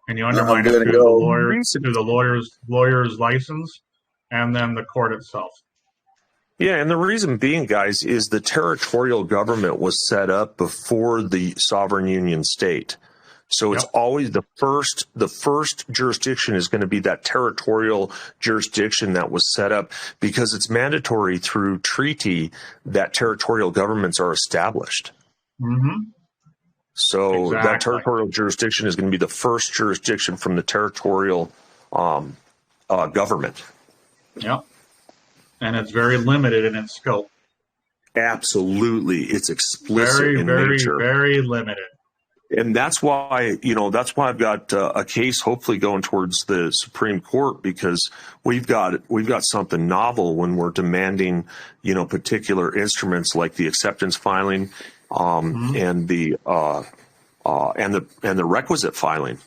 And you undermine it through the lawyer's license and then the court itself. Yeah, and the reason being, guys, is the territorial government was set up before the sovereign union state. So it's always the first jurisdiction is going to be that territorial jurisdiction that was set up, because it's mandatory through treaty that territorial governments are established. Mm-hmm. So that territorial jurisdiction is going to be the first jurisdiction from the territorial government. Yep. And it's very limited in its scope. Absolutely. It's explicit in nature. Very, very limited. And that's why, I've got a case hopefully going towards the Supreme Court, because we've got something novel when we're demanding, particular instruments like the acceptance filing, and the requisite filing.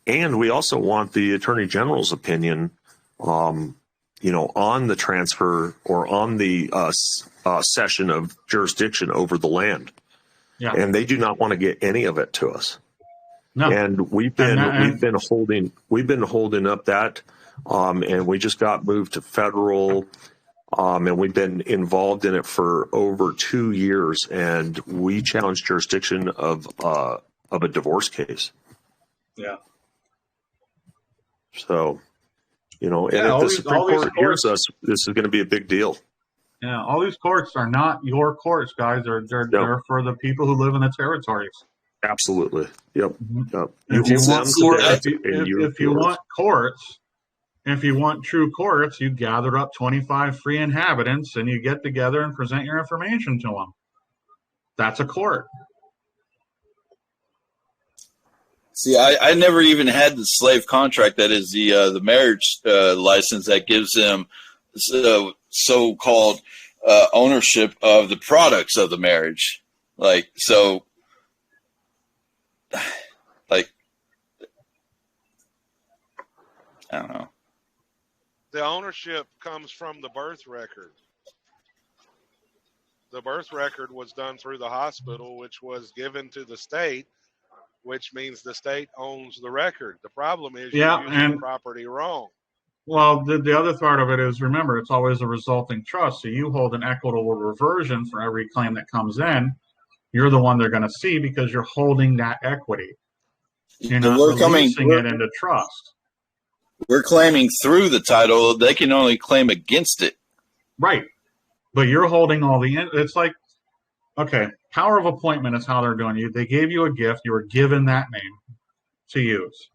And we also want the Attorney General's opinion, on the transfer or on the cession of jurisdiction over the land. Yeah. And they do not want to get any of it to us. No. And we've been holding up that, and we just got moved to federal, and we've been involved in it for over 2 years, and we challenged jurisdiction of a divorce case. Yeah. So, and if the Supreme Court hears us, this is going to be a big deal. Yeah, all these courts are not your courts, guys. They're for the people who live in the territories. Absolutely. Yep. Mm-hmm. Yep. If you want courts, if you want true courts, you gather up 25 free inhabitants and you get together and present your information to them. That's a court. See, I never even had the slave contract. That is the marriage license that gives them so-called ownership of the products of the marriage. I don't know. The ownership comes from the birth record. The birth record was done through the hospital, which was given to the state, which means the state owns the record. The problem is you're using the property wrong. Well, the other part of it is, remember, it's always a resulting trust. So you hold an equitable reversion for every claim that comes in. You're the one they're going to see because you're holding that equity. You're not releasing it into trust. We're claiming through the title. They can only claim against it. Right. But you're holding all the – it's like, okay, power of appointment is how they're doing it. They gave you a gift. You were given that name to use.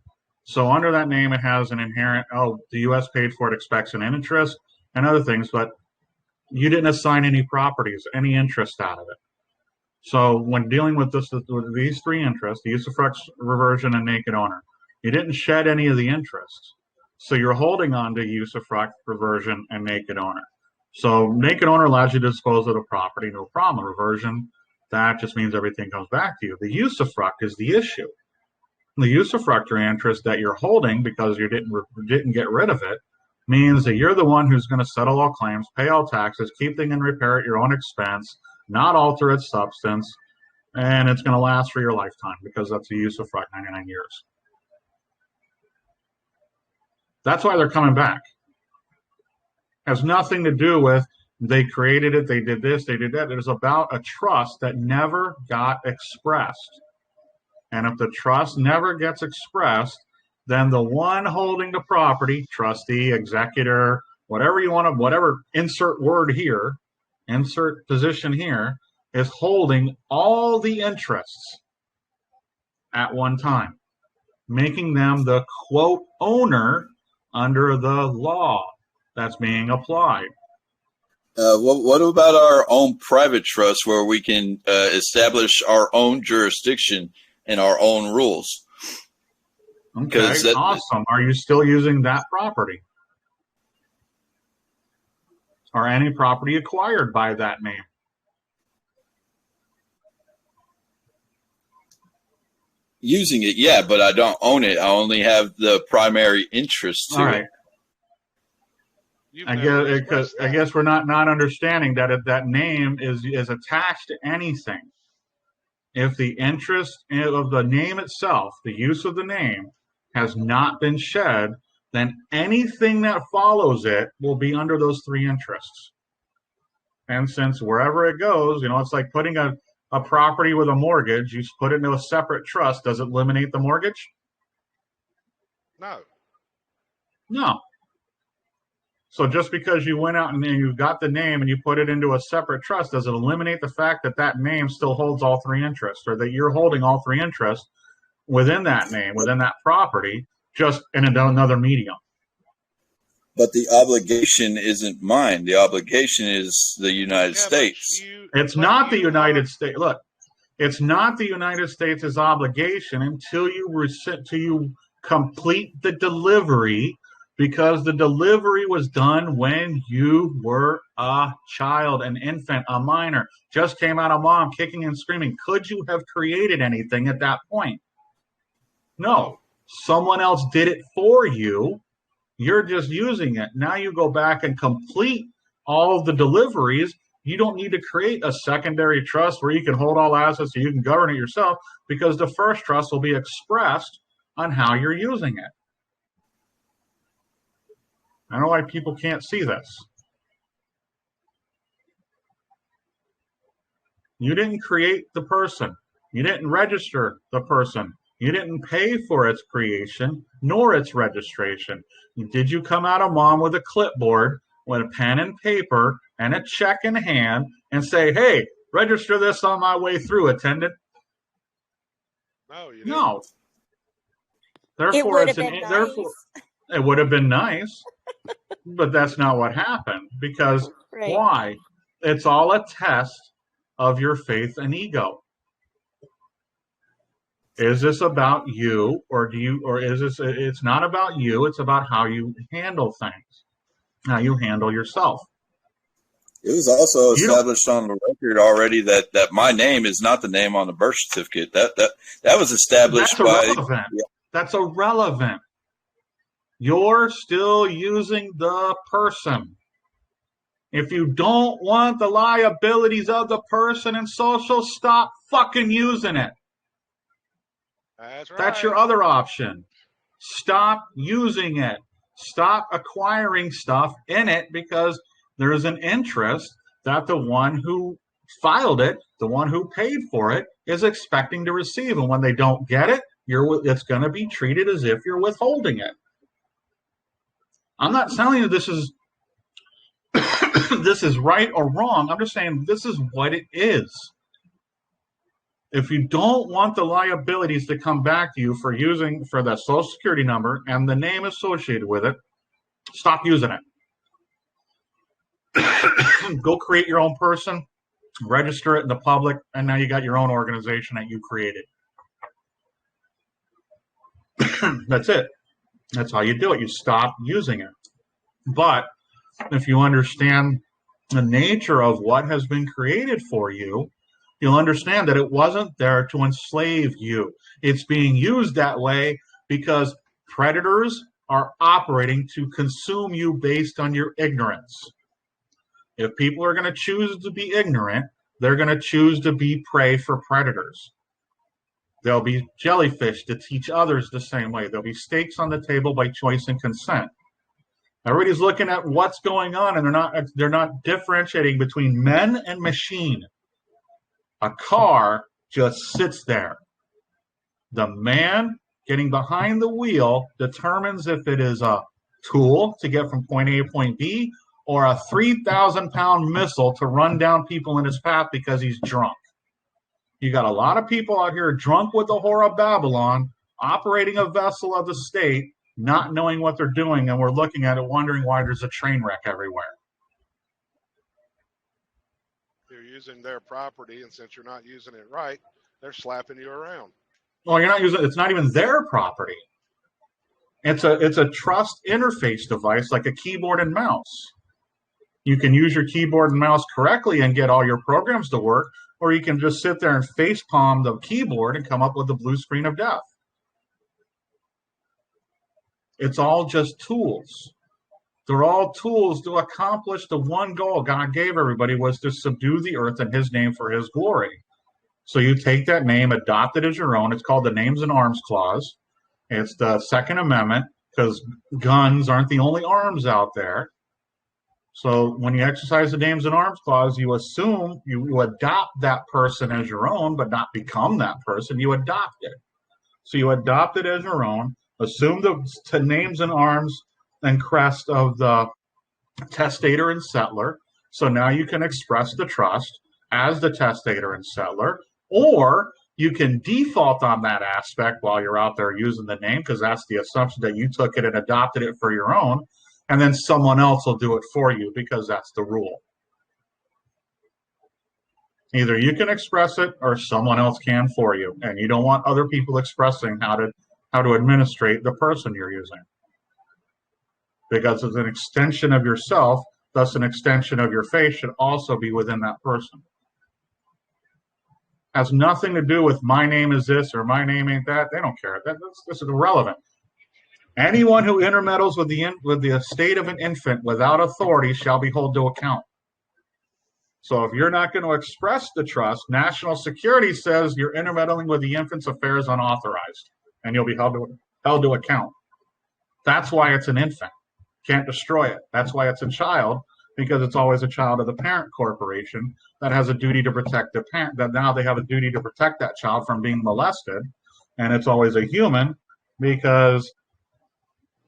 So under that name, it has an inherent, the U.S. paid for it, expects an interest and other things, but you didn't assign any properties, any interest out of it. So when dealing with these three interests, the usufruct, reversion, and naked owner, you didn't shed any of the interests. So you're holding on to usufruct, reversion, and naked owner. So naked owner allows you to dispose of the property, no problem. Reversion, that just means everything comes back to you. The usufruct is the issue. The usufructory interest that you're holding because you didn't get rid of it means that you're the one who's going to settle all claims, pay all taxes, keep things in repair at your own expense, not alter its substance, and it's going to last for your lifetime because that's the use of frac 99 years. That's why they're coming back. Has nothing to do with they created it, they did this, they did that. It is about a trust that never got expressed. And if the trust never gets expressed, then the one holding the property, trustee, executor, whatever you want to, whatever insert word here, insert position here, is holding all the interests at one time, making them the quote owner under the law that's being applied. What about our own private trust where we can establish our own jurisdiction and our own rules? Okay, awesome. Are you still using that property? Or any property acquired by that name? Using it, yeah, but I don't own it. I only have the primary interest to it. I guess we're not understanding that if that name is attached to anything, if the interest of the name itself, the use of the name, has not been shed, then anything that follows it will be under those three interests. And since wherever it goes, it's like putting a property with a mortgage, you put it into a separate trust, does it eliminate the mortgage? No. So just because you went out and you got the name and you put it into a separate trust, does it eliminate the fact that that name still holds all three interests, or that you're holding all three interests within that name, within that property, just in another medium? But the obligation isn't mine. The obligation is the United States. It's not the United States. Look, it's not the United States' obligation until you complete the delivery, because the delivery was done when you were a child, an infant, a minor, just came out of mom kicking and screaming. Could you have created anything at that point? No. Someone else did it for you. You're just using it. Now you go back and complete all of the deliveries. You don't need to create a secondary trust where you can hold all assets so you can govern it yourself, because the first trust will be expressed on how you're using it. I don't know why people can't see this. You didn't create the person. You didn't register the person. You didn't pay for its creation nor its registration. Did you come out of mom with a clipboard, with a pen and paper and a check in hand and say, hey, register this on my way through, attendant? No, you didn't. No. Therefore, it would have been nice, but that's not what happened. Because why? It's all a test of your faith and ego. Is this about you, or is this, it's not about you, it's about how you handle things, how you handle yourself. It was also established on the record already that my name is not the name on the birth certificate. That was established That's irrelevant. You're still using the person. If you don't want the liabilities of the person in social, stop fucking using it. That's right. That's your other option. Stop using it. Stop acquiring stuff in it, because there is an interest that the one who filed it, the one who paid for it, is expecting to receive. And when they don't get it, it's going to be treated as if you're withholding it. I'm not telling you this is this is right or wrong. I'm just saying this is what it is. If you don't want the liabilities to come back to you for the Social Security number and the name associated with it, stop using it. Go create your own person, register it in the public, and now you got your own organization that you created. That's it. That's how you do it. You stop using it. But if you understand the nature of what has been created for you, you'll understand that it wasn't there to enslave you. It's being used that way because predators are operating to consume you based on your ignorance. If people are going to choose to be ignorant, they're going to choose to be prey for predators. There'll be jellyfish to teach others the same way. There'll be steaks on the table by choice and consent. Everybody's looking at what's going on, and they're not differentiating between men and machine. A car just sits there. The man getting behind the wheel determines if it is a tool to get from point A to point B or a 3,000-pound missile to run down people in his path because he's drunk. You got a lot of people out here drunk with the whore of Babylon, operating a vessel of the state, not knowing what they're doing, and we're looking at it wondering why there's a train wreck everywhere. You're using their property, and since you're not using it right, they're slapping you around. Well, you're not using it's not even their property. It's a trust interface device like a keyboard and mouse. You can use your keyboard and mouse correctly and get all your programs to work, or you can just sit there and face palm the keyboard and come up with the blue screen of death. It's all just tools. They're all tools to accomplish the one goal God gave everybody, was to subdue the earth in his name for his glory. So you take that name, adopt it as your own. It's called the Names and Arms Clause. It's the Second Amendment, because guns aren't the only arms out there. So when you exercise the Names and Arms Clause, you assume you adopt that person as your own, but not become that person. You adopt it. So you adopt it as your own, assume the names and arms and crest of the testator and settler. So now you can express the trust as the testator and settler, or you can default on that aspect while you're out there using the name, because that's the assumption that you took it and adopted it for your own, and then someone else will do it for you because that's the rule. Either you can express it or someone else can for you, and you don't want other people expressing how to administrate the person you're using, because it's an extension of yourself. Thus, an extension of your faith should also be within that person. Has nothing to do with my name is this or my name ain't that. They don't care. This is irrelevant. Anyone who intermeddles with the estate of an infant without authority shall be held to account. So if you're not going to express the trust, national security says you're intermeddling with the infant's affairs unauthorized, and you'll be held to account. That's why it's an infant. Can't destroy it. That's why it's a child, because it's always a child of the parent corporation that has a duty to protect the parent, that now they have a duty to protect that child from being molested. And it's always a human, because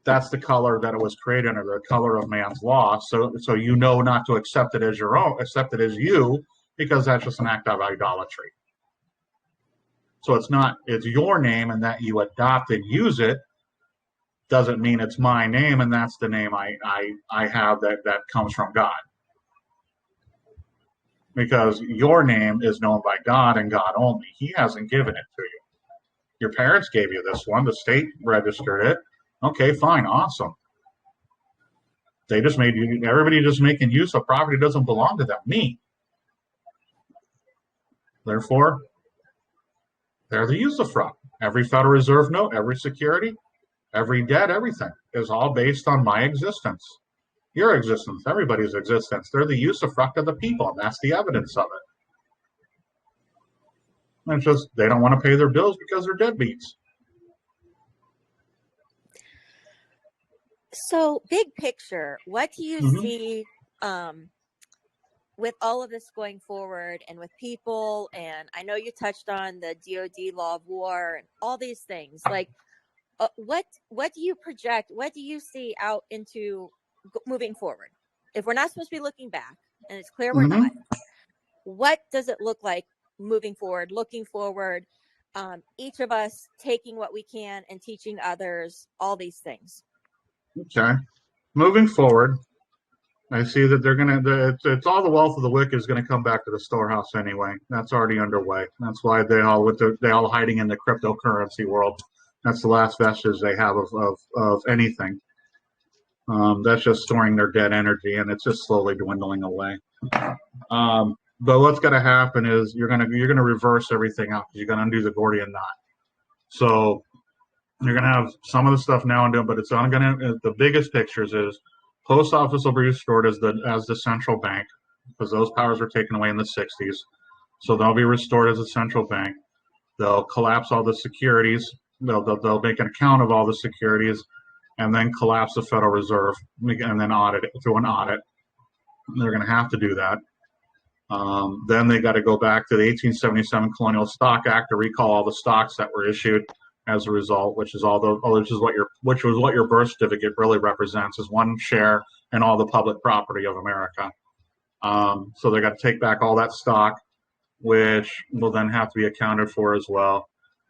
that's the color that it was created under, the color of man's law. So you know not to accept it as your own, accept it as you, because that's just an act of idolatry. So it's your name, and that you adopt and use it doesn't mean it's my name and that's the name I have that comes from God. Because your name is known by God and God only. He hasn't given it to you. Your parents gave you this one. The state registered it. Okay, fine, awesome. They just made you, everybody just making use of property doesn't belong to them. Me. Therefore, they're the usufruct. Every Federal Reserve note, every security, every debt, everything is all based on my existence, your existence, everybody's existence. They're the usufruct of the people, and that's the evidence of it. And it's just they don't want to pay their bills because they're deadbeats. So, big picture, what do you see with all of this going forward, and with people? And I know you touched on the DoD law of war and all these things. Like, what do you project? What do you see out into moving forward? If we're not supposed to be looking back, and it's clear we're not, what does it look like moving forward, looking forward, each of us taking what we can and teaching others, all these things? Okay. Moving forward, I see that they're going to, it's all the wealth of the wicked is going to come back to the storehouse anyway. That's already underway. That's why they all hiding in the cryptocurrency world. That's the last vestige they have of anything. That's just storing their dead energy, and it's just slowly dwindling away. But what's going to happen is you're going to reverse everything out, because you're going to undo the Gordian knot. So you're going to have some of the stuff now and then, but it's not going to. The biggest pictures is post office will be restored as the central bank, because those powers were taken away in the 60s. So they'll be restored as a central bank. They'll collapse all the securities. They'll make an account of all the securities, and then collapse the Federal Reserve, and then audit it through an audit. They're going to have to do that. Then they got to go back to the 1877 Colonial Stock Act to recall all the stocks that were issued as a result, which was what your birth certificate really represents, is one share in all the public property of America. So they got to take back all that stock, which will then have to be accounted for as well.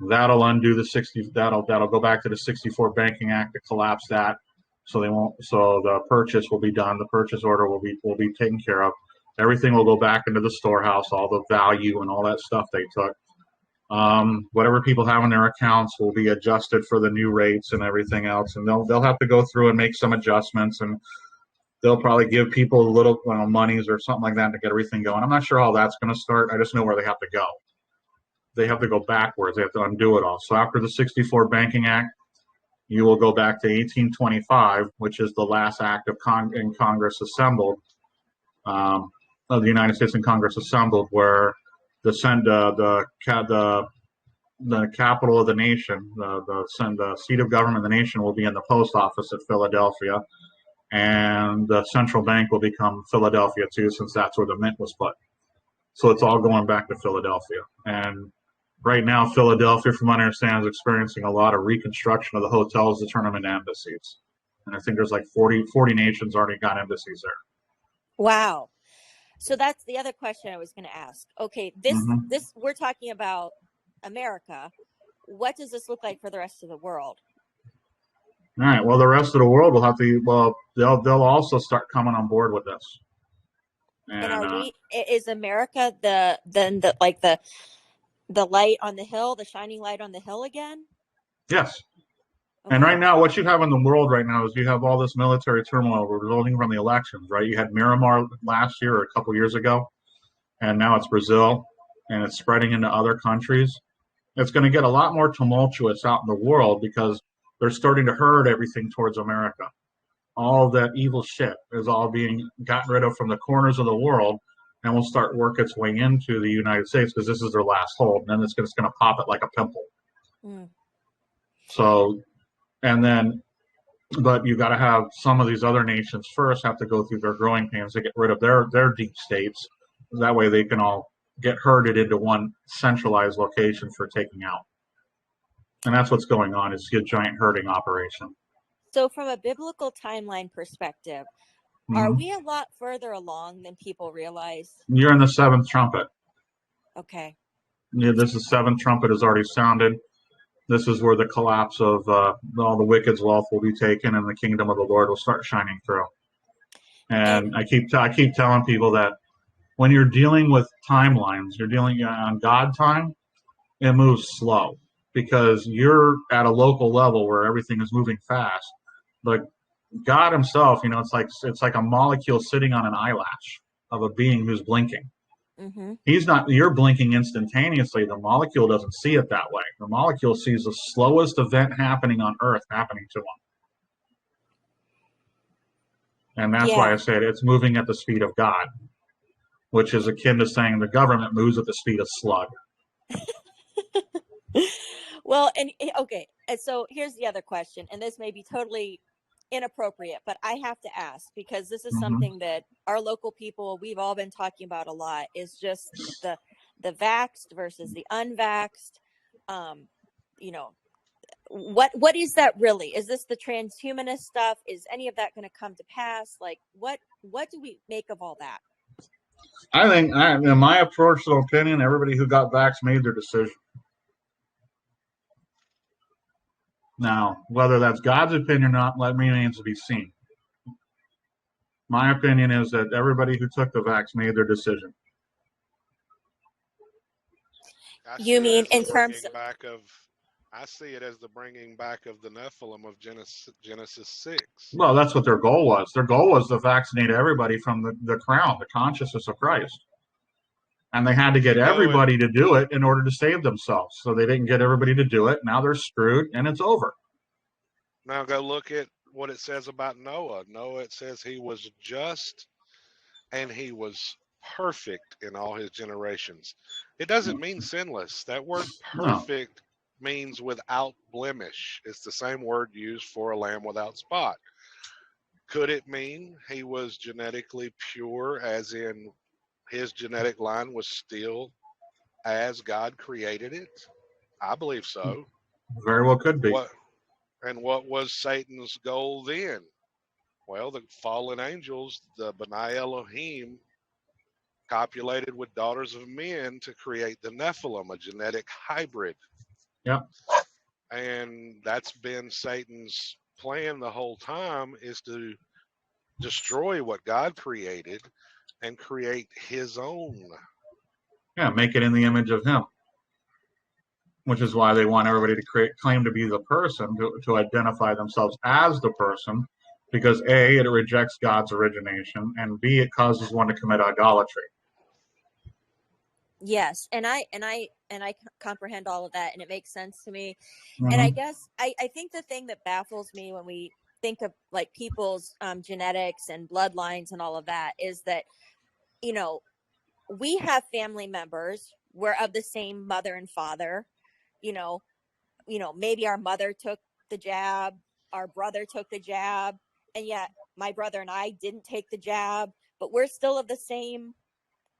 That'll undo the that'll go back to the 64 Banking Act to collapse that. So the purchase will be done. The purchase order will be taken care of. Everything will go back into the storehouse, all the value and all that stuff they took. Whatever people have in their accounts will be adjusted for the new rates and everything else. And they'll have to go through and make some adjustments, and they'll probably give people a little monies or something like that to get everything going. I'm not sure how that's going to start. I just know where they have to go. They have to go backwards. They have to undo it all. So after the 64 Banking Act, you will go back to 1825, which is the last act in Congress assembled, of the United States in Congress assembled, where the capital of the nation, the seat of government of the nation will be in the post office at Philadelphia, and the central bank will become Philadelphia too, since that's where the mint was put. So it's all going back to Philadelphia. And right now, Philadelphia, from what I understand, is experiencing a lot of reconstruction of the hotels to turn them into embassies. And I think there's like 40 nations already got embassies there. Wow. So that's the other question I was going to ask. Okay, this we're talking about America. What does this look like for the rest of the world? All right. Well, the rest of the world will have to. Well, they'll also start coming on board with this. And are is America the light on the hill, the shining light on the hill again? Yes. Okay. And right now, what you have in the world right now is you have all this military turmoil resulting from the elections, right? You had Miramar last year or a couple years ago, and now it's Brazil, and it's spreading into other countries. It's going to get a lot more tumultuous out in the world because they're starting to herd everything towards America. All that evil shit is all being gotten rid of from the corners of the world, and will start work its way into the United States because this is their last hold, and then it's going to pop it like a pimple. So, and then, but you got to have some of these other nations first have to go through their growing pains to get rid of their deep states. That way they can all get herded into one centralized location for taking out. And that's what's going on, is a giant herding operation. So from a biblical timeline perspective, are we a lot further along than people realize? You're in the seventh trumpet. Okay. Yeah, this is seventh trumpet has already sounded. This is where the collapse of all the wicked's wealth will be taken, and the kingdom of the Lord will start shining through. And I keep telling people that when you're dealing with timelines, you're dealing on God time, it moves slow because you're at a local level where everything is moving fast. But God himself, it's like a molecule sitting on an eyelash of a being who's blinking. You're blinking instantaneously. The molecule doesn't see it that way. The molecule sees the slowest event happening on Earth happening to him. And that's why I said it's moving at the speed of God, which is akin to saying the government moves at the speed of slug. Well, and okay. And so here's the other question, and this may be totally inappropriate, but I have to ask because this is something that our local people, we've all been talking about a lot, is just the vaxxed versus the unvaxxed. What is that really? Is this the transhumanist stuff? Is any of that going to come to pass? Like, what do we make of all that? I think, in my personal opinion, everybody who got vaxxed made their decision. Now, whether that's God's opinion or not, remains to be seen. My opinion is that everybody who took the vax made their decision. You mean in terms of... I see it as the bringing back of the Nephilim of Genesis 6. Well, that's what their goal was. Their goal was to vaccinate everybody from the crown, the consciousness of Christ. And they had to get everybody to do it in order to save themselves. So they didn't get everybody to do it. Now they're screwed, and it's over. Now go look at what it says about Noah. Noah, it says he was just, and he was perfect in all his generations. It doesn't mean sinless. That word No. perfect means without blemish. It's the same word used for a lamb without spot. Could it mean he was genetically pure, as in his genetic line was still as God created it? I believe so. Very well could be. What was Satan's goal then? Well, the fallen angels, the B'nai Elohim, copulated with daughters of men to create the Nephilim, a genetic hybrid. Yep. And that's been Satan's plan the whole time, is to destroy what God created and create his own. Yeah, make it in the image of him. Which is why they want everybody to claim to be the person, to identify themselves as the person, because A, it rejects God's origination, and B, it causes one to commit idolatry. Yes, and I comprehend all of that, and it makes sense to me. Mm-hmm. And I guess I think the thing that baffles me when we think of like people's genetics and bloodlines and all of that is that, you know, we have family members, we're of the same mother and father, you know, maybe our mother took the jab, our brother took the jab, and yet my brother and I didn't take the jab, but we're still of the same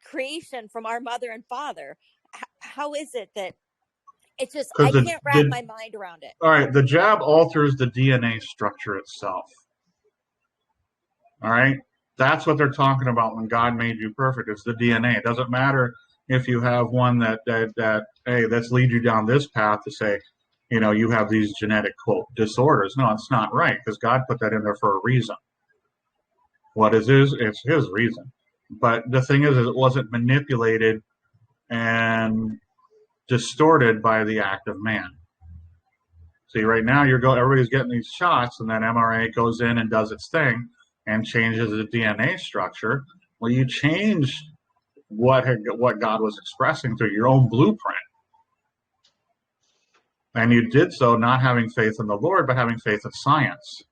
creation from our mother and father. How is it that it's just, I can't wrap my mind around it. All right, the jab alters the DNA structure itself. All right, that's what they're talking about when God made you perfect. It's the DNA. It doesn't matter if you have one that hey, let's lead you down this path to say, you know, you have these genetic quote disorders. No, it's not right, because God put that in there for a reason. What is his? It's his reason. But the thing is it wasn't manipulated and distorted by the act of man. See, right now everybody's getting these shots, and then mRNA goes in and does its thing and changes the DNA structure. Well, you change what God was expressing through your own blueprint. And you did so not having faith in the Lord, but having faith in science.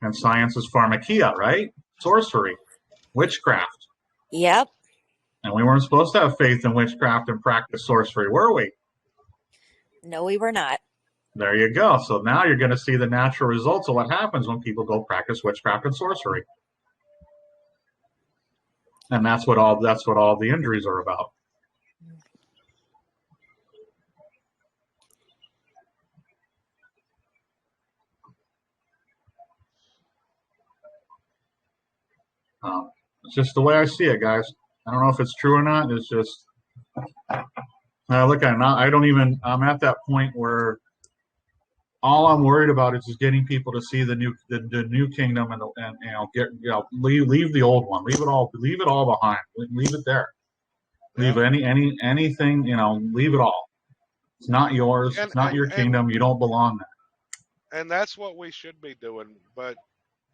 And science is pharmakia, right? Sorcery, witchcraft. Yep. And we weren't supposed to have faith in witchcraft and practice sorcery, were we? No, we were not. There you go. So now you're going to see the natural results of what happens when people go practice witchcraft and sorcery. And that's what all the injuries are about. It's just the way I see it, guys. I don't know if it's true or not. It's just look at it now. I'm at that point where all I'm worried about is just getting people to see the new kingdom and leave the old one. Leave it all behind. Leave it there. Leave anything, leave it all. It's not yours. It's not your kingdom. You don't belong there. And that's what we should be doing. But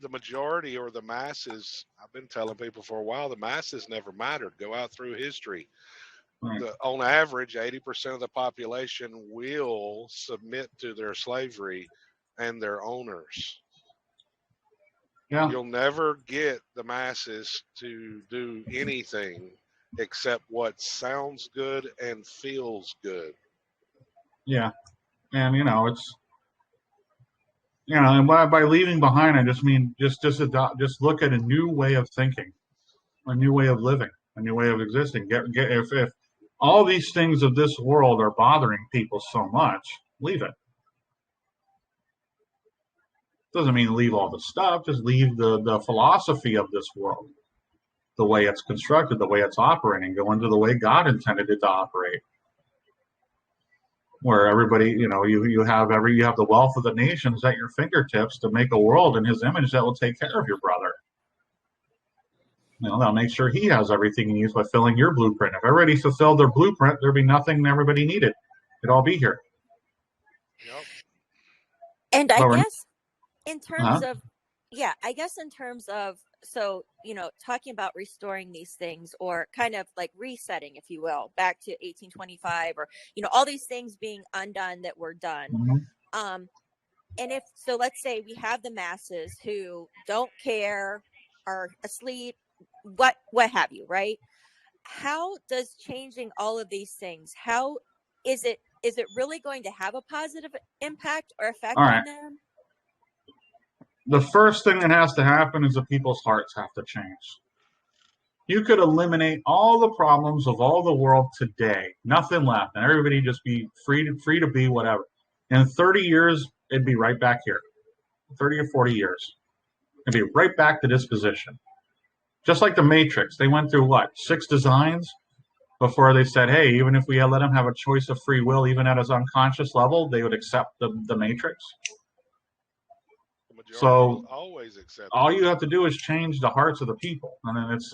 the majority or the masses, I've been telling people for a while, the masses never mattered. Go out through history. Right. On average, 80% of the population will submit to their slavery and their owners. Yeah. You'll never get the masses to do anything except what sounds good and feels good. Yeah. And, it's, and by leaving behind, I just mean just look at a new way of thinking, a new way of living, a new way of existing. If all these things of this world are bothering people so much, leave it. Doesn't mean leave all the stuff, just leave the philosophy of this world, the way it's constructed, the way it's operating, go into the way God intended it to operate. Where everybody, you have the wealth of the nations at your fingertips to make a world in his image that will take care of your brother. They'll make sure he has everything he needs by filling your blueprint. If everybody fulfilled their blueprint, there'd be nothing everybody needed. It'd all be here. Yep. And I guess in terms of, so, talking about restoring these things, or kind of like resetting, if you will, back to 1825, or, all these things being undone that were done. Mm-hmm. And if, so let's say we have the masses who don't care, are asleep, what have you, right? How does changing all of these things, how is it really going to have a positive impact or effect All on right. them? The first thing that has to happen is the people's hearts have to change. You could eliminate all the problems of all the world today, nothing left, and everybody just be free to be whatever. In 30 years, it'd be right back here. 30 or 40 years. It'd be right back to this position. Just like the Matrix, they went through what, 6 designs before they said, hey, even if we let them have a choice of free will, even at his unconscious level, they would accept the Matrix. The majority So always accept all it. you have to do is change the hearts of the people. And then it's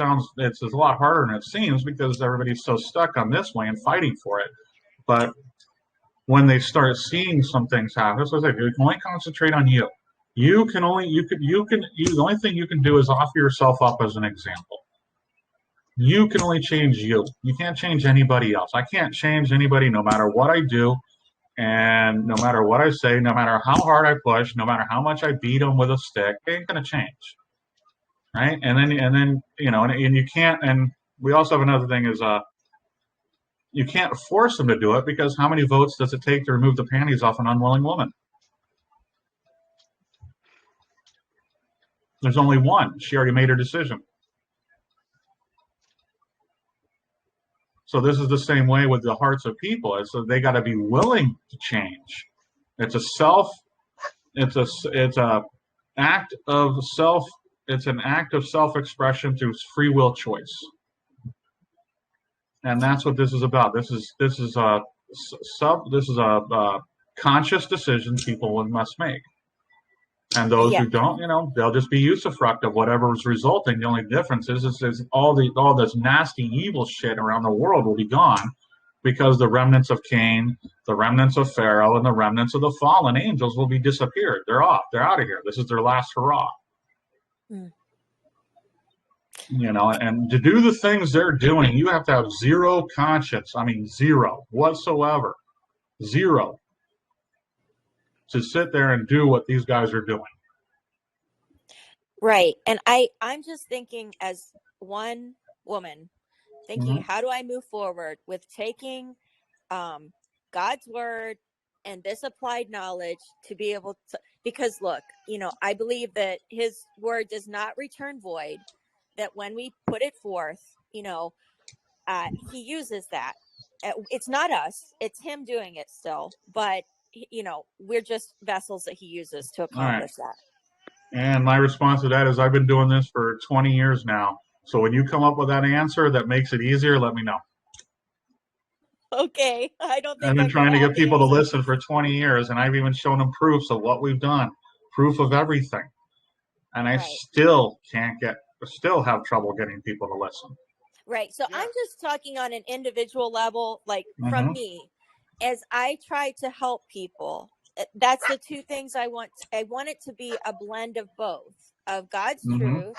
a lot harder than it seems because everybody's so stuck on this way and fighting for it. But when they start seeing some things happen, that's what I say, you can only concentrate on you. The only thing you can do is offer yourself up as an example. You can only change you. You can't change anybody else. I can't change anybody no matter what I do. And no matter what I say, no matter how hard I push, no matter how much I beat them with a stick, it ain't going to change. Right? And then, and you can't, and we also have another thing is, you can't force them to do it because how many votes does it take to remove the panties off an unwilling woman? There's only one. She already made her decision. So this is the same way with the hearts of people. It's so they got to be willing to change. It's an act of self-expression through free will choice. And that's what this is about. This is a conscious decision people must make. And those who don't, they'll just be usufruct of whatever's resulting. The only difference is all this nasty evil shit around the world will be gone because the remnants of Cain, the remnants of Pharaoh, and the remnants of the fallen angels will be disappeared. They're off. They're out of here. This is their last hurrah. Mm. And to do the things they're doing, you have to have zero conscience. I mean, zero whatsoever. Zero. To sit there and do what these guys are doing. Right. And I'm just thinking as one woman, thinking, how do I move forward with taking God's word and this applied knowledge to be able to, because look, I believe that his word does not return void, that when we put it forth, he uses that. It's not us, it's him doing it still, but we're just vessels that he uses to accomplish that. And my response to that is I've been doing this for 20 years now. So when you come up with that answer that makes it easier, let me know. Okay. I don't think I've been trying to get people to listen for 20 years, and I've even shown them proofs of what we've done, proof of everything. And I still have trouble getting people to listen. Right. So I'm just talking on an individual level, like from me. As I try to help people, that's the two things I want. I want it to be a blend of both, of God's truth,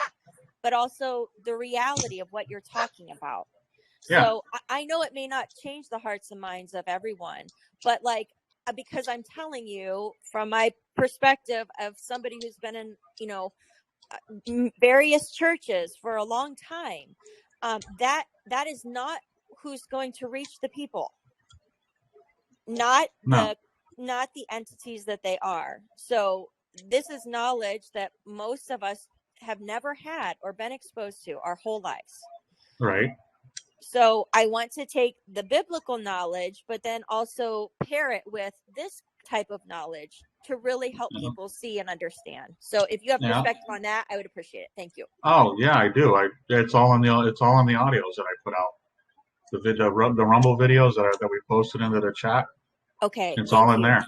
but also the reality of what you're talking about. Yeah. So I know it may not change the hearts and minds of everyone, but because I'm telling you from my perspective of somebody who's been in, various churches for a long time, that is not who's going to reach the people. Not the entities that they are. So this is knowledge that most of us have never had or been exposed to our whole lives. Right. So I want to take the biblical knowledge, but then also pair it with this type of knowledge to really help people see and understand. So if you have perspective on that, I would appreciate it. Thank you. Oh yeah, I do. It's all in the audios that I put out. The Rumble videos that we posted into the chat. Okay. It's all in there.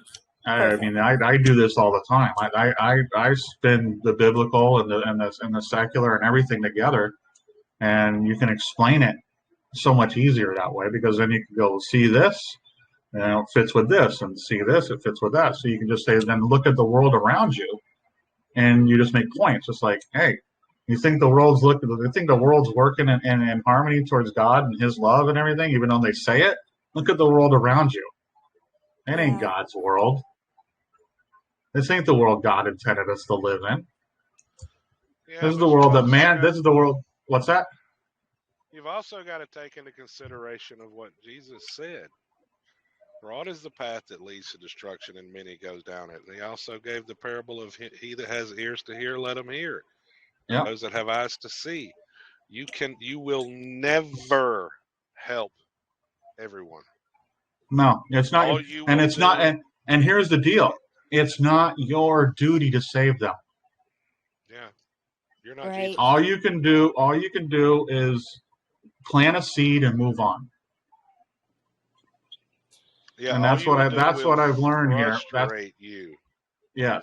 I mean, I do this all the time. I spin the biblical and the secular and everything together, and you can explain it so much easier that way because then you can go see this, it fits with this, and see this, it fits with that. So you can just say, then look at the world around you, and you just make points. It's like, hey, you think the world's working in harmony towards God and His love and everything, even though they say it. Look at the world around you. It ain't God's world. This ain't the world God intended us to live in. This is the world that man. This is the world. What's that? You've also got to take into consideration of what Jesus said. Broad is the path that leads to destruction, and many goes down it. And he also gave the parable of he that has ears to hear, let him hear. Yeah. Those that have eyes to see. You will never help everyone. No, it's not. All you And will it's not. do- And here's the deal. It's not your duty to save them. Yeah. You're not Right. Jesus. All you can do is plant a seed and move on. Yeah, And all that's you what will I do that's will what I've learned here. That's frustrate you. yes.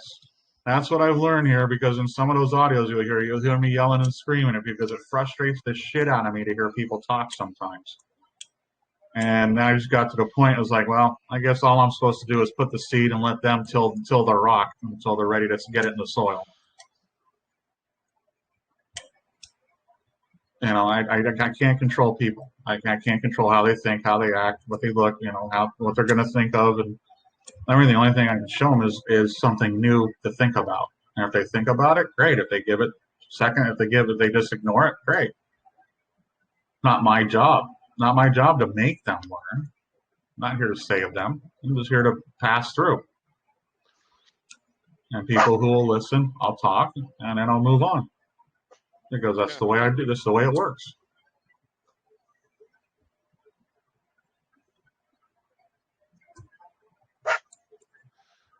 That's what I've learned here, because in some of those audios you'll hear me yelling and screaming at because it frustrates the shit out of me to hear people talk sometimes. And I just got to the point, I was like, well, I guess all I'm supposed to do is put the seed and let them till they're rock, until they're ready to get it in the soil. You know, I can't control people. I can't control how they think, how they act, what they look, you know, what they're going to think of. And I mean, the only thing I can show them is something new to think about. And if they think about it, great. If they give it second, if they just ignore it, great. Not my job. Not my job to make them learn. I'm not here to save them. I'm just here to pass through. And people who will listen, I'll talk, and then I'll move on. Because that's the way I do. That's the way it works.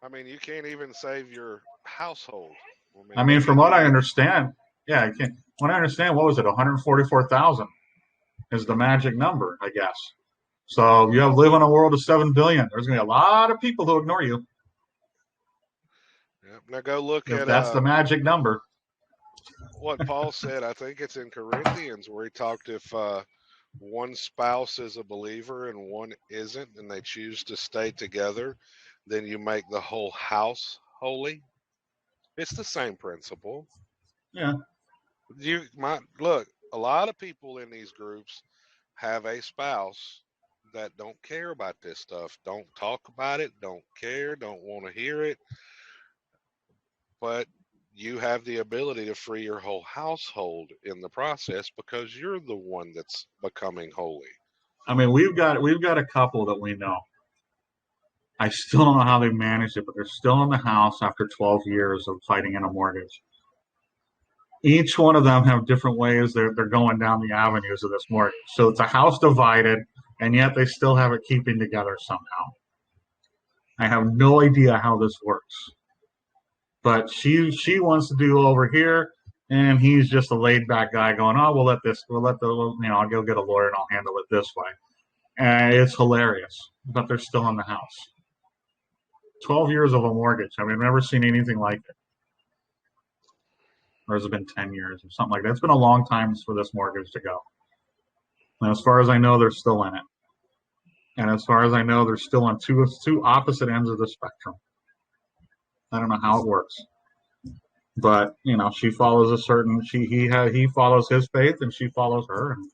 I mean, you can't even save your household. I mean, from what I understand, yeah, I can't. When I understand, what was it? 144,000 is the magic number, I guess. So you live in a world of 7 billion. There's going to be a lot of people who ignore you. Yeah. Now go look If at that's the magic number. What Paul said. I think it's in Corinthians where he talked if one spouse is a believer and one isn't, and they choose to stay together, then you make the whole house holy. It's the same principle. Yeah. You might look. A lot of people in these groups have a spouse that don't care about this stuff, don't talk about it, don't care, don't want to hear it. But you have the ability to free your whole household in the process because you're the one that's becoming holy. I mean, we've got a couple that we know. I still don't know how they managed it, but they're still in the house after 12 years of fighting in a mortgage. Each one of them have different ways they're going down the avenues of this mortgage. So it's a house divided, and yet they still have it keeping together somehow. I have no idea how this works. But she wants to do over here, and he's just a laid back guy going, oh, I'll go get a lawyer and I'll handle it this way. And it's hilarious, but they're still in the house. 12 years of a mortgage. I mean, I've never seen anything like it. Or has it been 10 years or something like that? It's been a long time for this mortgage to go. And as far as I know, they're still in it. And as far as I know, they're still on two opposite ends of the spectrum. I don't know how it works. But, you know, she follows he follows his faith and she follows her, and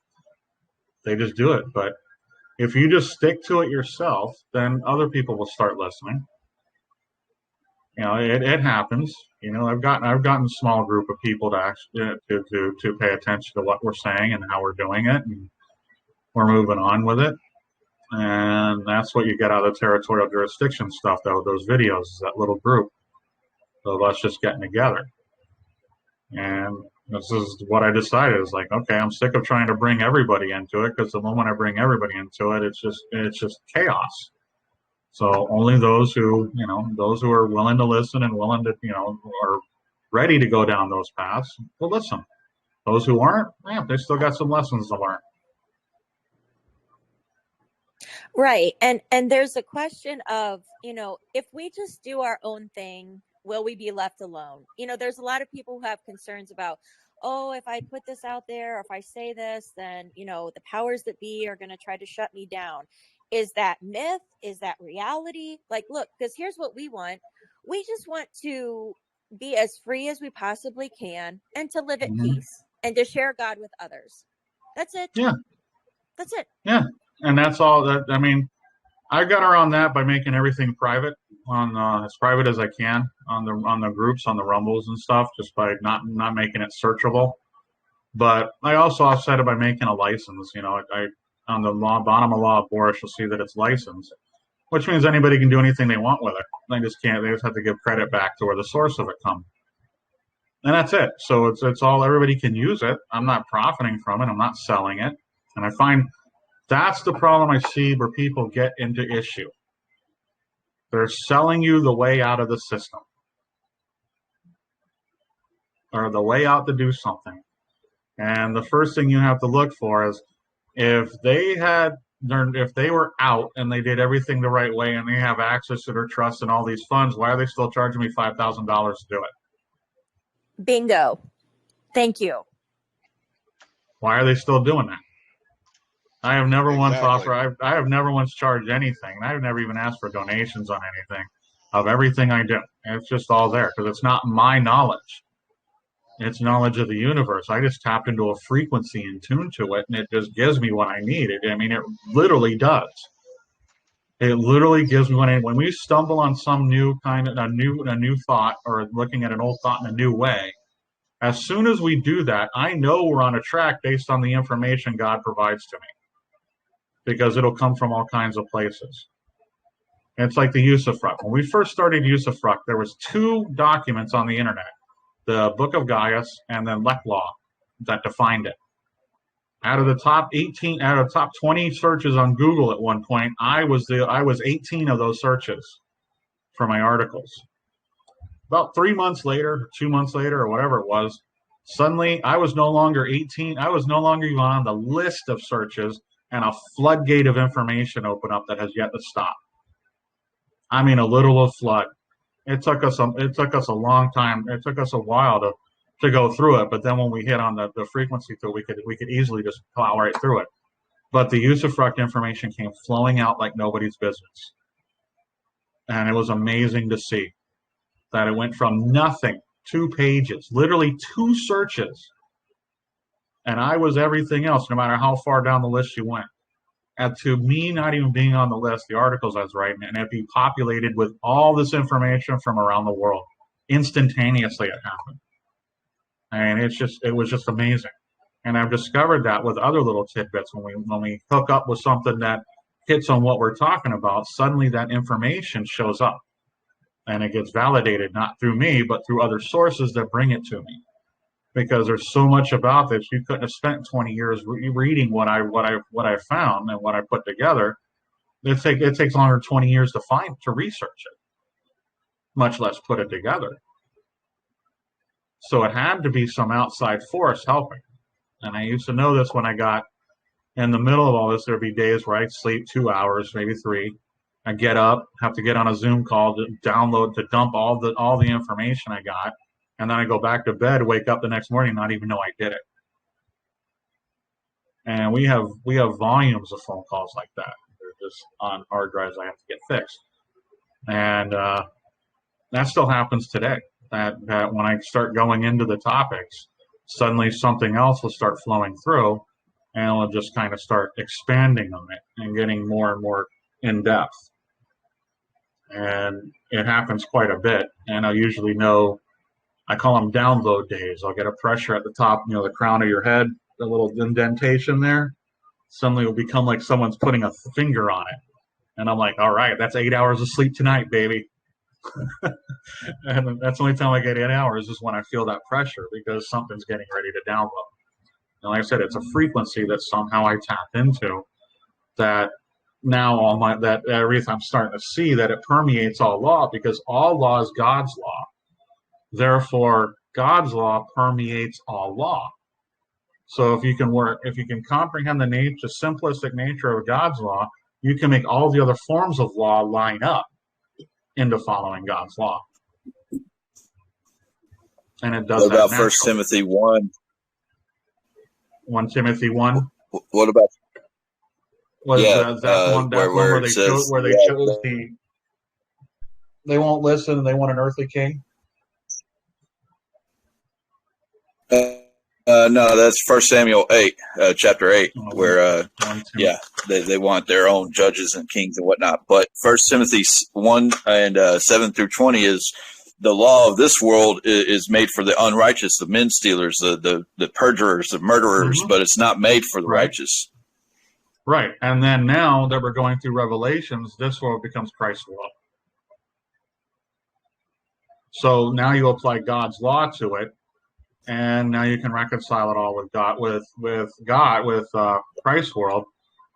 they just do it. But if you just stick to it yourself, then other people will start listening. You know, it happens. You know, I've gotten a small group of people to actually to pay attention to what we're saying and how we're doing it, and we're moving on with it. And that's what you get out of the territorial jurisdiction stuff, though. Those videos, that little group of us just getting together. And this is what I decided. Is like, okay, I'm sick of trying to bring everybody into it, because the moment I bring everybody into it, it's just chaos. So only those who are willing to listen and willing to, are ready to go down those paths will listen. Those who aren't, they still got some lessons to learn. Right. And there's a question of, if we just do our own thing, will we be left alone? There's a lot of people who have concerns about, oh, if I put this out there, or if I say this, then, the powers that be are going to try to shut me down. Is that myth? Is that reality? Like, look, because here's what we want. We just want to be as free as we possibly can, and to live at peace, and to share God with others. That's it. Yeah. That's it. Yeah. And that's all that, I mean, I got around that by making everything private, on as private as I can on the groups, on the Rumbles and stuff, just by not making it searchable. But I also offset it by making a license. You know, I on the bottom of law of Boris, you'll see that it's licensed, which means anybody can do anything they want with it. They just can't. They just have to give credit back to where the source of it comes. And that's it. So it's all, everybody can use it. I'm not profiting from it. I'm not selling it. And I find that's the problem I see where people get into issue. They're selling you the way out of the system, or the way out to do something. And the first thing you have to look for is if they were out and they did everything the right way and they have access to their trust and all these funds, why are they still charging me $5,000 to do it? Bingo. Thank you. Why are they still doing that? I have never once offered, I have never once charged anything. I've never even asked for donations on anything of everything I do. It's just all there because it's not my knowledge. It's knowledge of the universe. I just tap into a frequency and tune to it, and it just gives me what I need. I mean, it literally does. It literally gives me when we stumble on some new kind of a new thought, or looking at an old thought in a new way. As soon as we do that, I know we're on a track based on the information God provides to me, because it'll come from all kinds of places. It's like the Usufruct. When we first started Usufruct, there was 2 documents on the internet, the Book of Gaius and then Lek Law, that defined it. Out of the top 20 searches on Google at one point, I was 18 of those searches for my articles. About 3 months later, 2 months later, or whatever it was, suddenly I was no longer 18. I was no longer even on the list of searches, and a floodgate of information opened up that has yet to stop. I mean, a literal flood. It took us a long time. It took us a while to go through it, but then when we hit on the frequency through, we could easily just plow right through it. But the Usufruct information came flowing out like nobody's business, and it was amazing to see that it went from nothing, 2 pages, literally 2 searches, and I was everything else, no matter how far down the list you went. And to me, not even being on the list, the articles I was writing, and it'd be populated with all this information from around the world. Instantaneously it happened. And it was just amazing. And I've discovered that with other little tidbits. When we hook up with something that hits on what we're talking about, suddenly that information shows up. And it gets validated, not through me, but through other sources that bring it to me. Because there's so much about this, you couldn't have spent 20 years reading what I found and what I put together. It takes longer 20 years to research it, much less put it together. So it had to be some outside force helping. And I used to know this when I got in the middle of all this. There'd be days where I'd sleep 2 hours, maybe 3. I'd get up, have to get on a Zoom call to dump all the information I got. And then I go back to bed, wake up the next morning, not even know I did it. And we have volumes of phone calls like that. They're just on hard drives I have to get fixed. And that still happens today. That when I start going into the topics, suddenly something else will start flowing through, and it'll just kind of start expanding on it and getting more and more in depth. And it happens quite a bit. And I usually know, I call them download days. I'll get a pressure at the top, the crown of your head, the little indentation there. Suddenly it will become like someone's putting a finger on it. And I'm like, all right, that's 8 hours of sleep tonight, baby. And that's the only time I get 8 hours is when I feel that pressure, because something's getting ready to download. And like I said, it's a frequency that somehow I tap into, that now everything I'm starting to see that it permeates all law, because all law is God's law. Therefore, God's law permeates all law. So if you can comprehend the simplistic nature of God's law, you can make all the other forms of law line up into following God's law. And it does. What about 1 Timothy 1? 1 Timothy 1? What about? That one where they chose they won't listen and they want an earthly king? No, that's 1 Samuel 8, chapter 8, where they want their own judges and kings and whatnot. But 1 Timothy 1 and 7 through 20 is the law of this world is made for the unrighteous, the men stealers, the perjurers, the murderers, but it's not made for the righteous. Right. And then now that we're going through Revelations, this world becomes Christ's world. So now you apply God's law to it, and now you can reconcile it all with God, with Christ's world,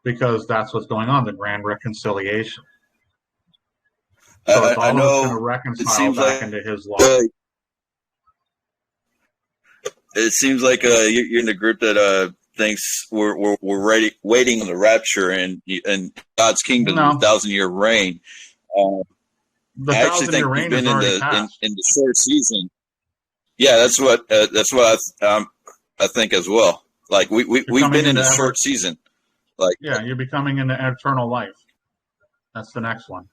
because that's what's going on, the grand reconciliation. So it's all going to reconcile back into His law. It seems like you're in the group that thinks we're ready, waiting on the rapture and God's kingdom, the 1,000-year reign. The 1,000-year reign is already passed. In the short season. Yeah, that's what I think as well. Like we've been in a short season. Like you're becoming into eternal life. That's the next one.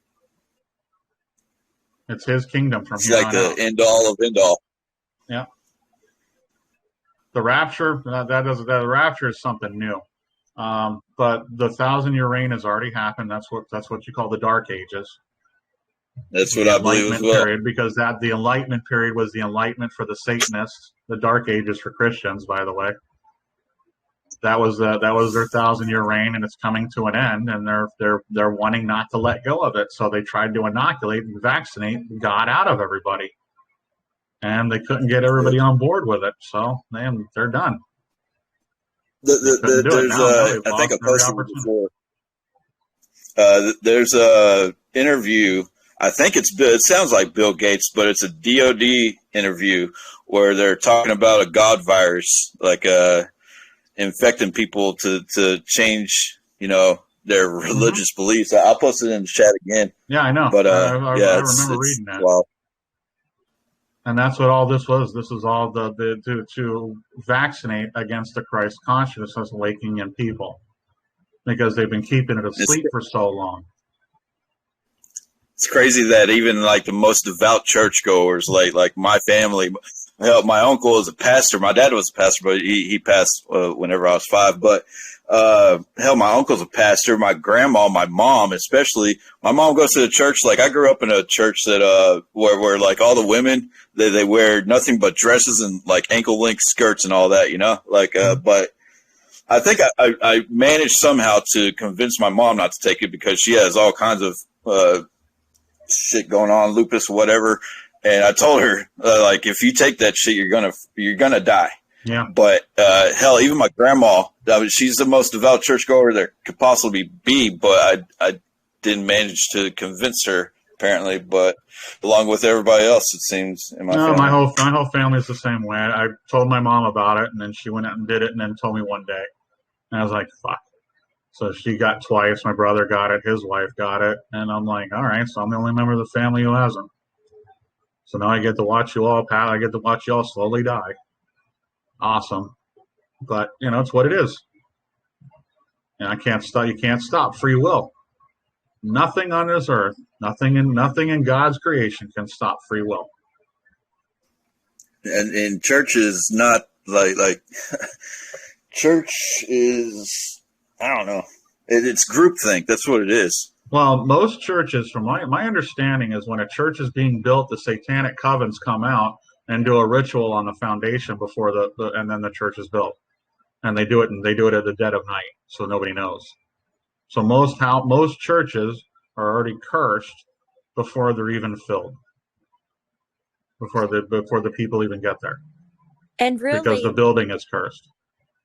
It's His kingdom from here on out. It's like the end all of end all. Yeah. The rapture, the rapture is something new. But the 1,000-year reign has already happened. That's what you call the Dark Ages. That's what I believe as well. Period, because the Enlightenment period was the Enlightenment for the Satanists. The Dark Ages for Christians, by the way. That was their 1,000-year reign, and it's coming to an end. And they're wanting not to let go of it. So they tried to inoculate and vaccinate God out of everybody, and they couldn't get everybody on board with it. So they're done. I think I posted it before. There's a interview. I think it sounds like Bill Gates, but it's a DOD interview where they're talking about a God virus, like infecting people to change, their religious beliefs. I'll post it in the chat again. Yeah, I know. But I remember reading that. Wow. And that's what all this was. This was all to vaccinate against the Christ consciousness waking in people, because they've been keeping it asleep for so long. It's crazy that even like the most devout churchgoers, like my family, my uncle is a pastor. My dad was a pastor, but he passed whenever I was 5. But my uncle's a pastor. My grandma, my mom, especially, my mom goes to the church. Like I grew up in a church that where like all the women they wear nothing but dresses and like ankle length skirts and all that, But I think I managed somehow to convince my mom not to take it because she has all kinds of shit going on, lupus, whatever. And I told her, like, if you take that shit, you're gonna die. Yeah. But hell, even my grandma, she's the most devout churchgoer there could possibly be. But I didn't manage to convince her, apparently. But along with everybody else, it seems in my family. my whole family is the same way. I told my mom about it, and then she went out and did it, and then told me one day, and I was like, fuck. So she got twice. My brother got it. His wife got it. And I'm like, all right, so I'm the only member of the family who hasn't. So now I get to watch you all, I get to watch you all slowly die. Awesome. But, it's what it is. And I can't stop. You can't stop free will. Nothing on this earth, nothing in God's creation can stop free will. And church is not like church is, I don't know. It's groupthink. That's what it is. Well, most churches, from my understanding, is when a church is being built, the satanic covens come out and do a ritual on the foundation before and then the church is built, and they do it at the dead of night, so nobody knows. So most churches are already cursed before they're even filled, before the people even get there, and really because the building is cursed.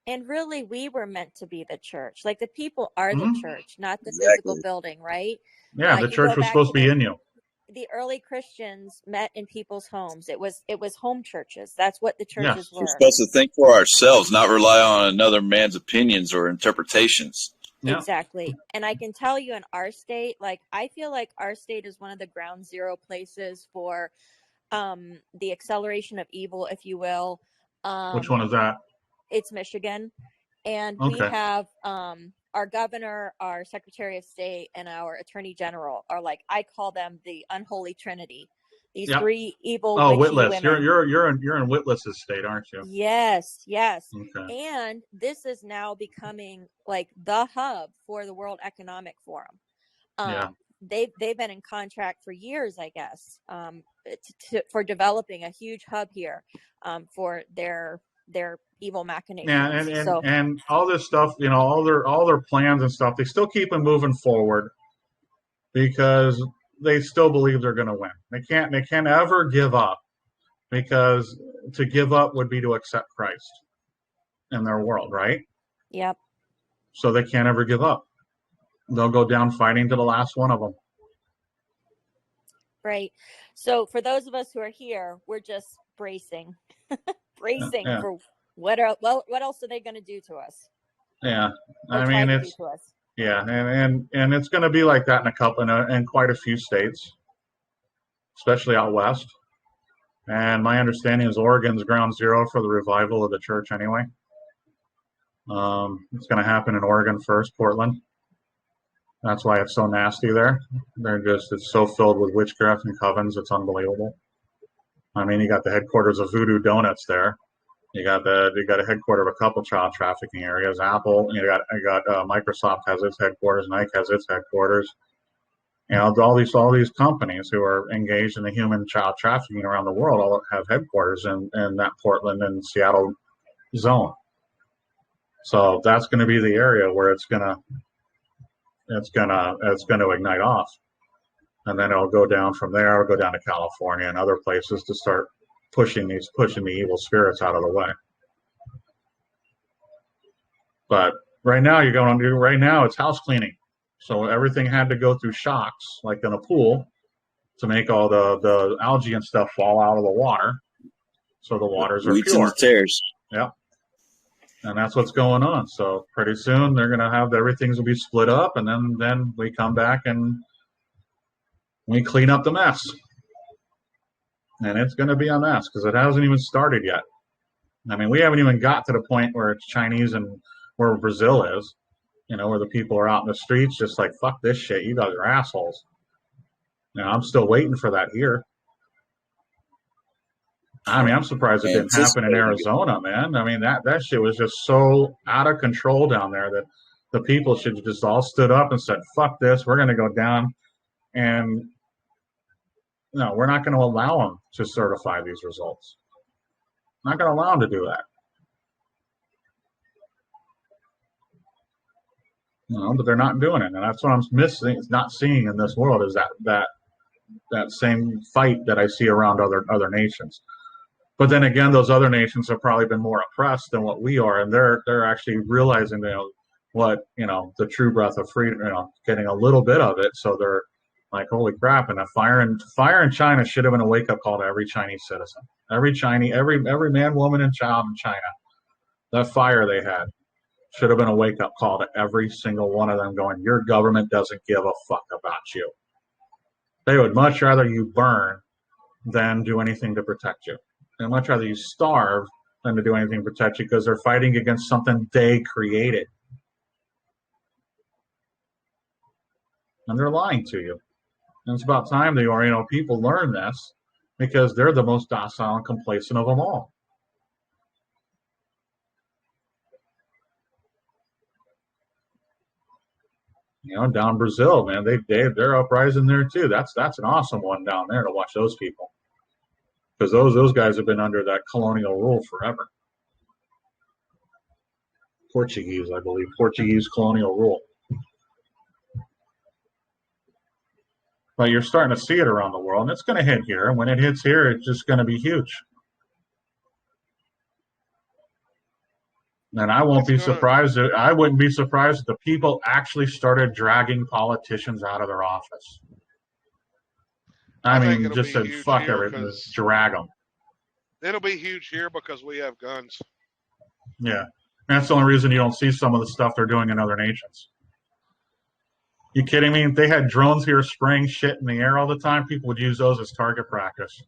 And really, we were meant to be the church. Like the people are the church, not the physical building, right? Yeah, the church was supposed to be in you. The early Christians met in people's homes. It was home churches. That's what the churches were. We're supposed to think for ourselves, not rely on another man's opinions or interpretations. Yeah. Exactly. And I can tell you in our state, like I feel like our state is one of the ground zero places for the acceleration of evil, if you will. Which one is that? It's Michigan. And we have our governor, our secretary of state, and our attorney general are like, I call them the unholy trinity. These three evil Witless. women. You're in Witless's state, aren't you? Yes. Okay. And this is now becoming like the hub for the World Economic Forum. they've been in contract for years, I guess, for developing a huge hub here, for their evil machinations. Yeah, and all this stuff, you know, all their plans and stuff, they still keep them moving forward because they still believe they're going to win. They can't ever give up, because to give up would be to accept Christ in their world, right? Yep. So they can't ever give up. They'll go down fighting to the last one of them. Right. So for those of us who are here, we're just bracing, for what else are they going to do to us? Yeah, I mean, it's and it's going to be like that in quite a few states, especially out west. And my understanding is Oregon's ground zero for the revival of the church anyway. It's going to happen in Oregon first, Portland. That's why it's so nasty there. It's so filled with witchcraft and covens, it's unbelievable. I mean, you got the headquarters of Voodoo Donuts there. You got a headquarter of a couple child trafficking areas. Apple, you got Microsoft has its headquarters. Nike has its headquarters. You know, all these companies who are engaged in the human child trafficking around the world all have headquarters in that Portland and Seattle zone. So that's going to be the area where it's going to ignite off, and then it'll go down from there. It'll go down to California and other places to start pushing the evil spirits out of the way. But right now it's house cleaning. So everything had to go through shocks, like in a pool, to make all the algae and stuff fall out of the water. So the waters are pure. And tears. Yeah. And that's what's going on. So pretty soon they're going to have everything's will be split up, and then we come back and we clean up the mess. And it's going to be a mess because it hasn't even started yet. I mean, we haven't even got to the point where it's Chinese and where Brazil is, you know, where the people are out in the streets just like, fuck this shit, you guys are assholes. You know, I'm still waiting for that here. I mean, I'm surprised it didn't happen in Arizona, man. I mean, that shit was just so out of control down there that the people should have just all stood up and said, fuck this, we're going to go down, and no, we're not going to allow them to certify these results. Not going to allow them to do that. No, but they're not doing it, and that's what I'm not seeing in this world is that same fight that I see around other nations. But then again, those other nations have probably been more oppressed than what we are, and they're actually realizing, you know, what, you know, the true breath of freedom, you know, getting a little bit of it. So they're like, holy crap! And the fire in China should have been a wake up call to every Chinese citizen, every man, woman, and child in China. That fire they had should have been a wake up call to every single one of them, going, your government doesn't give a fuck about you. They would much rather you burn than do anything to protect you. They'd much rather you starve than to do anything to protect you, because they're fighting against something they created. And they're lying to you. And it's about time people learn this, because they're the most docile and complacent of them all. You know, down Brazil, man, they're uprising there too. That's an awesome one down there to watch those people, because those guys have been under that colonial rule forever. Portuguese, I believe, Portuguese colonial rule. But you're starting to see it around the world, and it's going to hit here. And when it hits here, it's just going to be huge. And I wouldn't be surprised if the people actually started dragging politicians out of their office. I mean, just said, fuck everything, just drag them. It'll be huge here because we have guns. Yeah. That's the only reason you don't see some of the stuff they're doing in other nations. You kidding me? If they had drones here spraying shit in the air all the time, people would use those as target practice.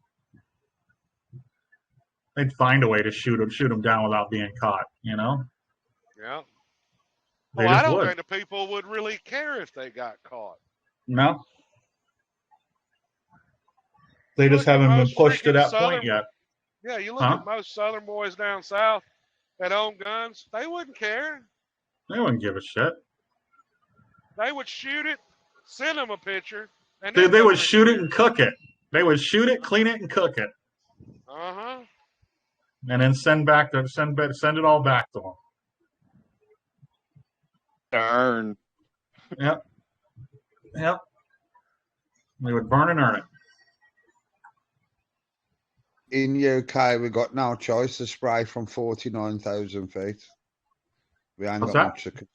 They'd find a way to shoot them down without being caught, you know? Yeah. Well, I don't think the people would really care if they got caught. No. They just haven't been pushed to that point yet. Yeah, you look at most Southern boys down south that own guns, they wouldn't care. They wouldn't give a shit. They would shoot it, Send them a picture. And They would shoot it and cook it. They would shoot it, clean it, and cook it. Uh-huh. And then send it all back to them. Darn. Yep. They would burn and earn it. In UK, we got no choice to spray from 49,000 feet. We ain't What's got that? much.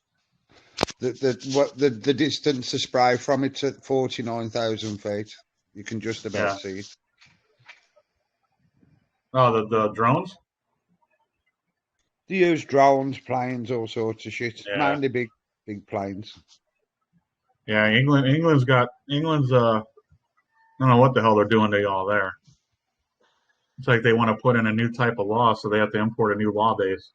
The distance to spray from it's at 49,000 feet. You can just about see it. Oh, the drones? They use drones, planes, all sorts of shit. Yeah. Mainly big planes. Yeah, England's I don't know what the hell they're doing to y'all there. It's like they want to put in a new type of law, so they have to import a new law base.